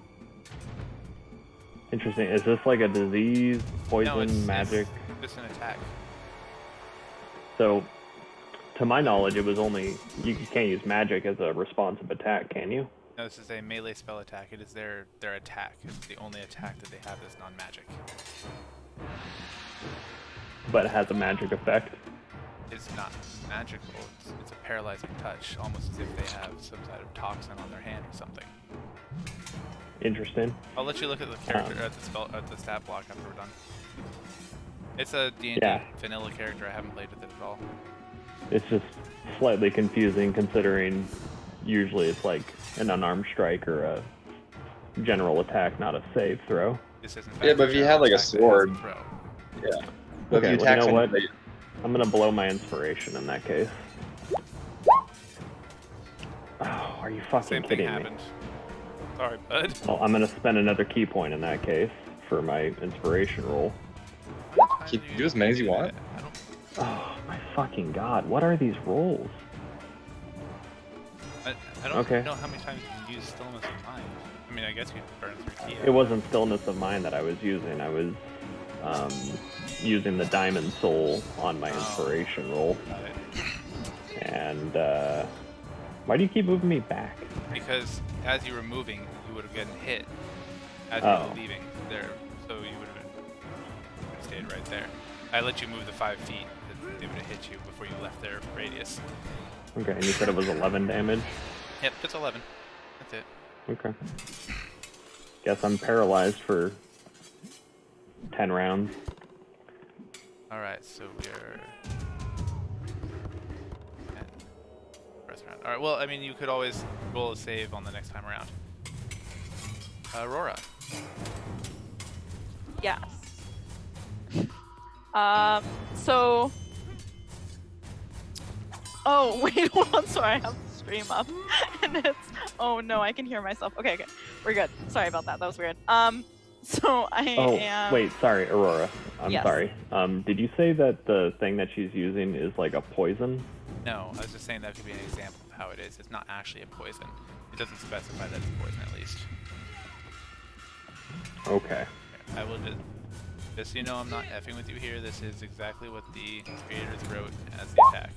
Interesting. Is this like a disease, poison, No, it's magic? It's just an attack. So, to my knowledge, it was only... You can't use magic as a responsive attack, can you? No, this is a melee spell attack. It is their attack. It's the only attack that they have that's non-magic. But it has a magic effect. It's not magical. It's a paralyzing touch, almost as if they have some sort of toxin on their hand or something. Interesting. I'll let you look at the character at the stat block after we're done. It's a D&D Yeah. vanilla character. I haven't played with it at all. It's just slightly confusing considering usually it's like an unarmed strike or a general attack, not a save throw. This isn't. Yeah, but if you had like a sword, throw. yeah. But Okay, if you well, attack you know what? somebody, I'm gonna blow my inspiration in that case. Oh, are you fucking Same thing kidding me? happened. Sorry, bud. Well, I'm gonna spend another key point in that case for my inspiration roll. you can do as many as you want. I don't. Oh my fucking god, what are these rolls? I don't Okay. know how many times you can use stillness of mind. I mean, I guess you burn through key. It wasn't Stillness of Mind that I was using. I was using the Diamond Soul on my inspiration roll. Got it. And why do you keep moving me back? Because as you were moving, you would have gotten hit as you Oh. were leaving there, so you would have stayed right there. I let you move the 5 feet. They would have hit you before you left their radius. Okay, and you said it was 11 damage? Yep, that's 11. That's it. Okay. Guess I'm paralyzed for 10 rounds. Alright, so we're... First round. Alright, well, I mean, you could always roll a save on the next time around. Aurora. Yes. So. Oh wait, hold on. Sorry, I have the stream up, and it's. Oh no, I can hear myself. Okay, we're good. Sorry about that. That was weird. So I am. Wait, sorry, Aurora. I'm Yes. sorry. Did you say that the thing that she's using is like a poison? No, I was just saying that could be an example of how it is. It's not actually a poison. It doesn't specify that it's poison, at least. Okay. I will just so you know, I'm not effing with you here. This is exactly what the creators wrote as the attack.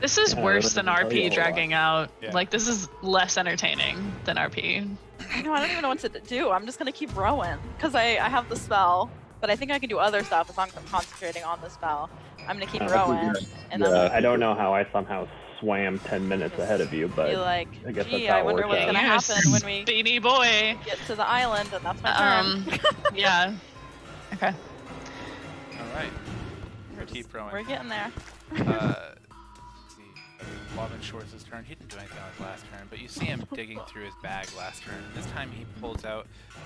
This is worse than doesn't tell you a RP whole dragging out. Yeah. Like, this is less entertaining than RP. I know, I don't even know what to do. I'm just gonna keep rowing because I have the spell, but I think I can do other stuff as long as I'm concentrating on the spell. I'm gonna keep rowing, and then I don't know how I somehow swam 10 minutes ahead of you, but be like, I guess gee, that's how I it wonder works what's out. gonna happen when we Beanie boy. get to the island, and that's my turn. Yeah. Okay. All right. Keep rowing. We're getting there. Let's see. Wobbin Shorts' turn. He didn't do anything on his last turn, but you see him digging through his bag last turn. And this time he pulls out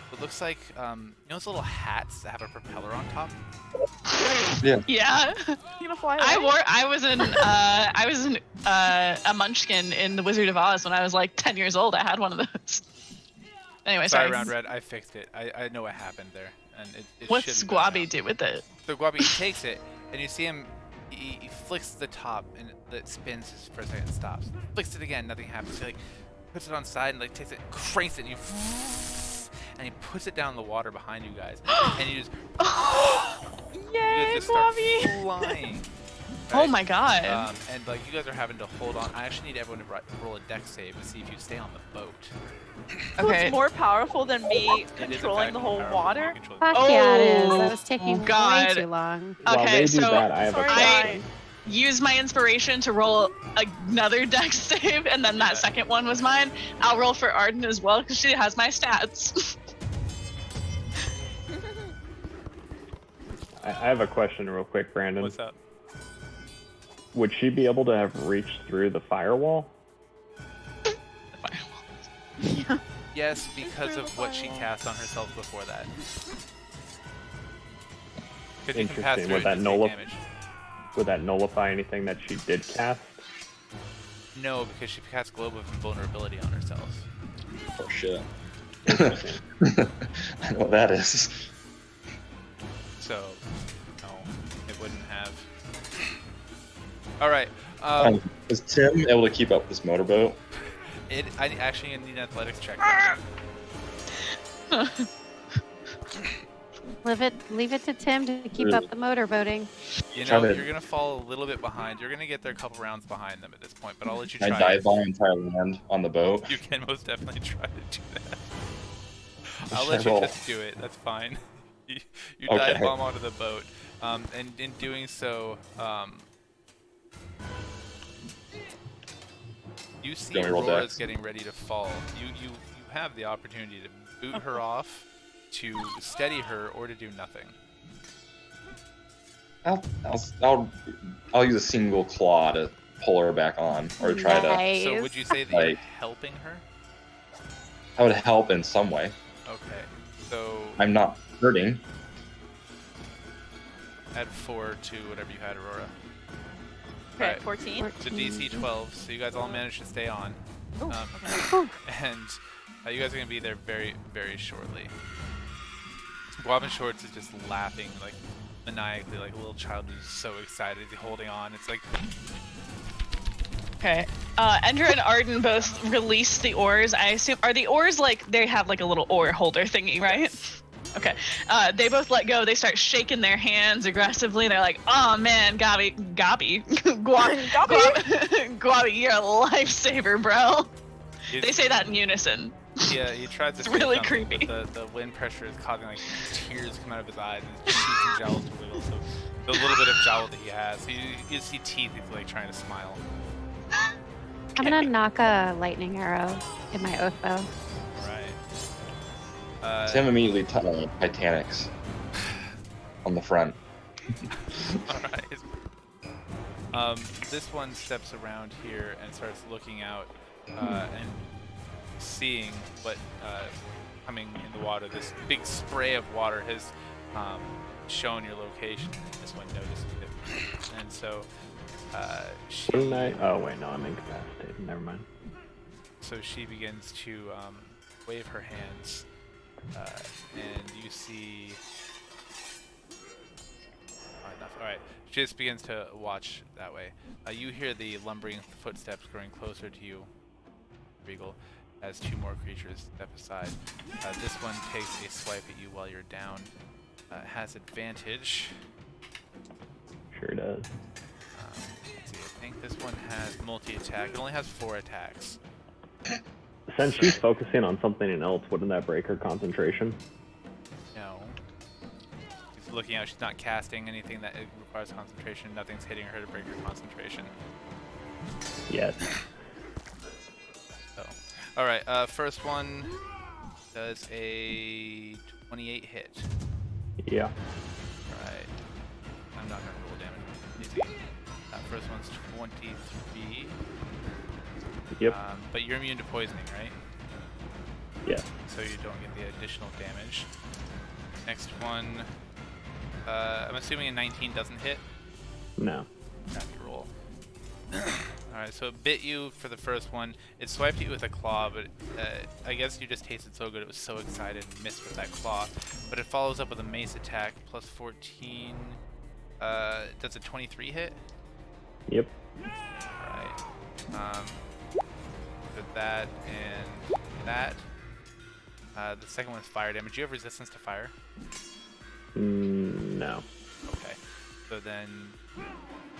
what looks like, you know those little hats that have a propeller on top? Yeah. You gonna fly away? I was in a munchkin in the Wizard of Oz when I was like 10 years old. I had one of those. Anyway, Sorry, sorry. Round Red. I fixed it. I know what happened there. And it What's shouldn't have done Squabby do with it? So Guabi, he takes it, and you see him, he flicks the top, and it spins for a second and stops. Flicks it again, nothing happens. He like puts it on side and like takes it, cranks it, and he puts it down in the water behind you guys. And you just, you Yay, guys just start Bobby! flying. Oh right? my god. And like you guys are having to hold on. I actually need everyone to roll a dex save to see if you stay on the boat. So Okay. it's more powerful than me It is, in controlling fact, the more whole powerful than water. controlling Fuck the yeah, it is. Oh, That was taking God. way too long. While Okay, they do so that, I have Sorry, a I question. use my inspiration to roll another dex save, and then that second one was mine. I'll roll for Arden as well because she has my stats. I have a question real quick, Brandon. What's up? Would she be able to have reached through the firewall? Yes, because of what she cast on herself before that. Because you can pass Interesting. through Would it that and take nullify? damage. Would that nullify anything that she did cast? No, because she cast Globe of Invulnerability on herself. Oh shit. Interesting. I know what that is. So, no, it wouldn't have. Alright, Is Tim able to keep up this motorboat? I actually need an athletics check. Leave it to Tim to keep up the motorboating. You know, Try to- you're going to fall a little bit behind. You're going to get there a couple rounds behind them at this point, but I'll let you Can try I dive it. bomb entire land on the boat? You can most definitely try to do that. What I'll should let I you roll? just do it. That's fine. You Okay. dive bomb onto the boat, and in doing so, you see Do you want me to roll Aurora's dex? getting ready to fall. You have the opportunity to boot her off, to steady her, or to do nothing. I'll use a single claw to pull her back on, or try to. Nice. So would you say that you're Like- helping her? I would help in some way. Okay. So I'm not hurting. add 4 to whatever you had, Aurora. Okay, Alright. 14. It's a DC 12, so you guys all managed to stay on. Ooh, And you guys are going to be there very, very shortly. Guavin Shorts is just laughing, like, maniacally, like a little child who's so excited, he's holding on. It's like, Okay. Endra and Arden both release the oars. I assume, are the oars like, they have like a little oar holder thingy, right? Okay. They both let go. They start shaking their hands aggressively. They're like, oh man, Gobby, Gobby, you're a lifesaver, bro. They say that in unison. yeah, he tries to It's say really something, creepy. but the wind pressure is causing like tears come out of his eyes, and his cheeks and jowls to wiggle. So the little bit of jowl that he has, you see teeth. He's like trying to smile. I'm gonna knock a lightning arrow in my oath bow. Right. Tim immediately Titanics on the front. Alright. This one steps around here and starts looking out, and seeing what coming in the water, this big spray of water has shown your location. This one notices it, and so she. Wouldn't I? Oh wait, no, I'm incapacitated. Never mind. So she begins to wave her hands, and you see. All right. She just begins to watch that way. You hear the lumbering footsteps growing closer to you, Regal, as two more creatures step aside. This one takes a swipe at you while you're down. Has advantage. Sure does. Let's see, I think this one has multi-attack. It only has 4 attacks. Since she's focusing on something else, wouldn't that break her concentration? No. She's looking out. She's not casting anything that requires concentration. Nothing's hitting her to break her concentration. Yes. So, all right. First one does a 28 hit. Yeah. All right. I'm not gonna roll damage. Easy. First one's 23. Yep. But you're immune to poisoning, right? Yeah. So you don't get the additional damage. Next one, I'm assuming a 19 doesn't hit. No. Crappy roll. Alright, so it bit you for the first one. It swiped you with a claw, but I guess you just tasted so good it was so excited and missed with that claw. But it follows up with a mace attack, plus 14. Does a 23 hit? Yep. Alright. With that and that. The second one is fire damage. Do you have resistance to fire? No. Okay. So then,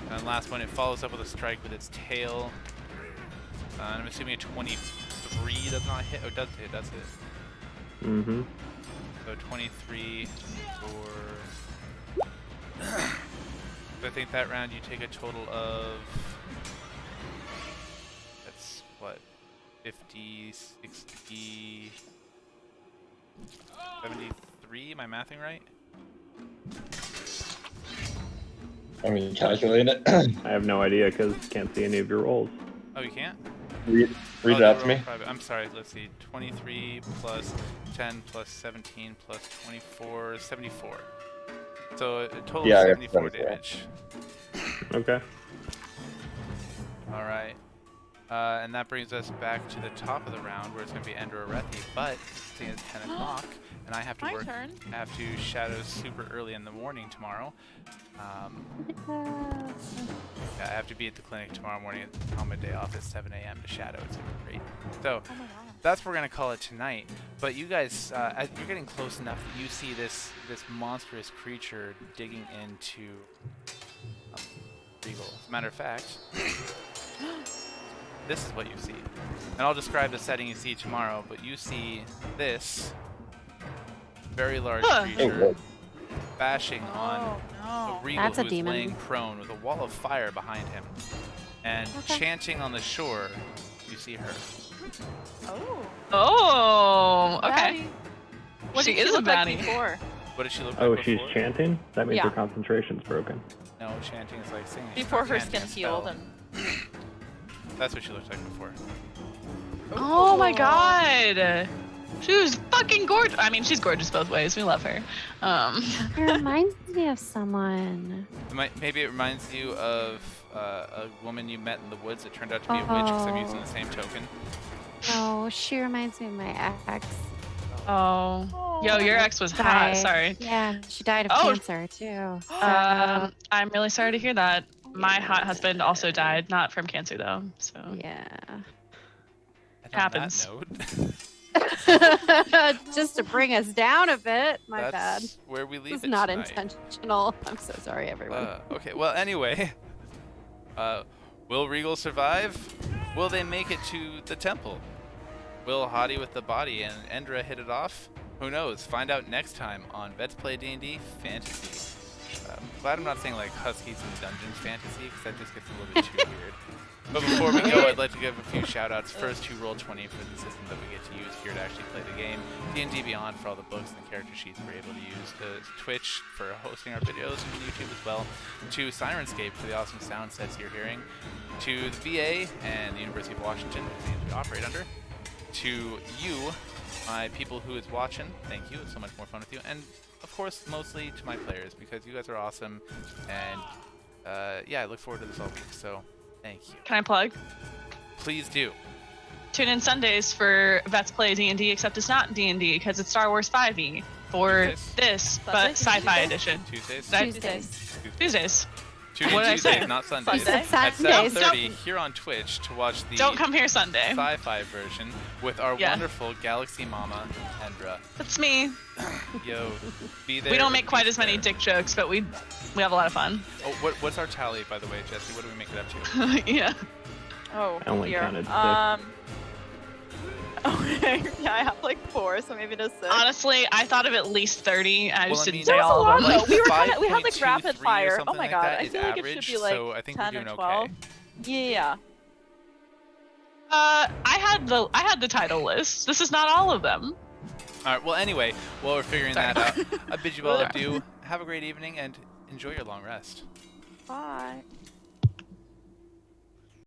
and last one, it follows up with a strike with its tail. And I'm assuming a 23 does not hit. Oh, it does hit. That's it. Mm-hmm. So 23 for. So I think that round you take a total of. That's what? 50, 60, 73? Am I mathing right? I mean, calculating it. I have no idea because can't see any of your rolls. Oh, you can't? Read Oh, it out they to me. roll private. I'm sorry, let's see. 23 plus 10 plus 17 plus 24, 74. So a total Yeah, I of got 74 74. damage. Okay. Alright. And that brings us back to the top of the round where it's going to be Ender Arethi, but seeing it's 10 o'clock and I have to My work. turn. I have to shadow super early in the morning tomorrow. Yeah, I have to be at the clinic tomorrow morning on my day off at 7 a.m. to shadow. It's gonna be great. So Oh my god. that's what we're gonna call it tonight. But you guys, you're getting close enough that you see this monstrous creature digging into Regal. As a matter of fact, this is what you see. And I'll describe the setting you see tomorrow. But you see this very large creature bashing on Oh a Regal That's a who is demon. laying prone with a wall of fire behind him. And Okay. chanting on the shore, you see her. no. Oh. Oh, okay. Baddie. What She did she is a look like baddie. before? What did she look Oh, like she's before? chanting? That means Yeah. her concentration's broken. No, chanting is like singing. She's Before not her chanting a skin's healed spell. and. That's what she looked like before. Oh my god. She was fucking gorgeous. I mean, she's gorgeous both ways. We love her. It reminds me of someone. Maybe it reminds you of a woman you met in the woods that turned out to be a witch because I'm using the same token. No, she reminds me of my ex. Oh. Yo, your ex was hot. Died. Sorry. Yeah, she died of Oh. cancer too. I'm really sorry to hear that. My hot husband also died, not from cancer though. So Yeah. And Happens. on that note, Just to bring us down a bit. My bad. that's where we leave It's it not tonight. intentional. I'm so sorry, everyone. Okay, well, anyway. Will Regal survive? Will they make it to the temple? Will Hottie with the body and Endra hit it off? Who knows? Find out next time on Let's Play D&D Fantasy. Glad I'm not saying like Huskies and Dungeons Fantasy, because that just gets a little bit too weird. But before we go, I'd like to give a few shout-outs. First to Roll20 for the system that we get to use here to actually play the game. D&D Beyond for all the books and the character sheets we're able to use. To Twitch for hosting our videos, and YouTube as well. To Sirenscape for the awesome sound sets you're hearing. To the VA and the University of Washington, whose names we operate under. To you, my people who is watching, thank you. It's so much more fun with you. And of course, mostly to my players, because you guys are awesome. And yeah, I look forward to this all week. So thank you. Can I plug? Please do. Tune in Sundays for Vets Play D&D, except it's not D&D because it's Star Wars 5e for Tuesdays? this, but Sundays? sci-fi edition. Tuesdays? Tuesdays. Tuesdays. Tune in What did I Tuesdays, say? not Sundays. Sunday? At Sundays. 7:30 here on Twitch to watch the Don't come here Sunday. sci-fi version with our Yeah. wonderful Galaxy Mama, Hendra. That's me. Yo, be there. We don't or make be quite as many there. dick jokes, but we have a lot of fun. Oh, what's our tally, by the way, Jesse? What do we make it up to? Yeah. Oh, I only here. counted 6. Okay. Yeah, I have like 4, so maybe just 6. Honestly, I thought of at least 30. I just Well, I didn't mean, say There was a all lot of them. though. We had like 5.23 rapid or fire. Oh something my like god, that I is feel like it average, should be like so I think we're 10 doing or 12. okay. Yeah. I had the title list. This is not all of them. All right. Well, anyway, while we're figuring Sorry. that out, I bid you all Sorry. adieu. Have a great evening and enjoy your long rest. Bye.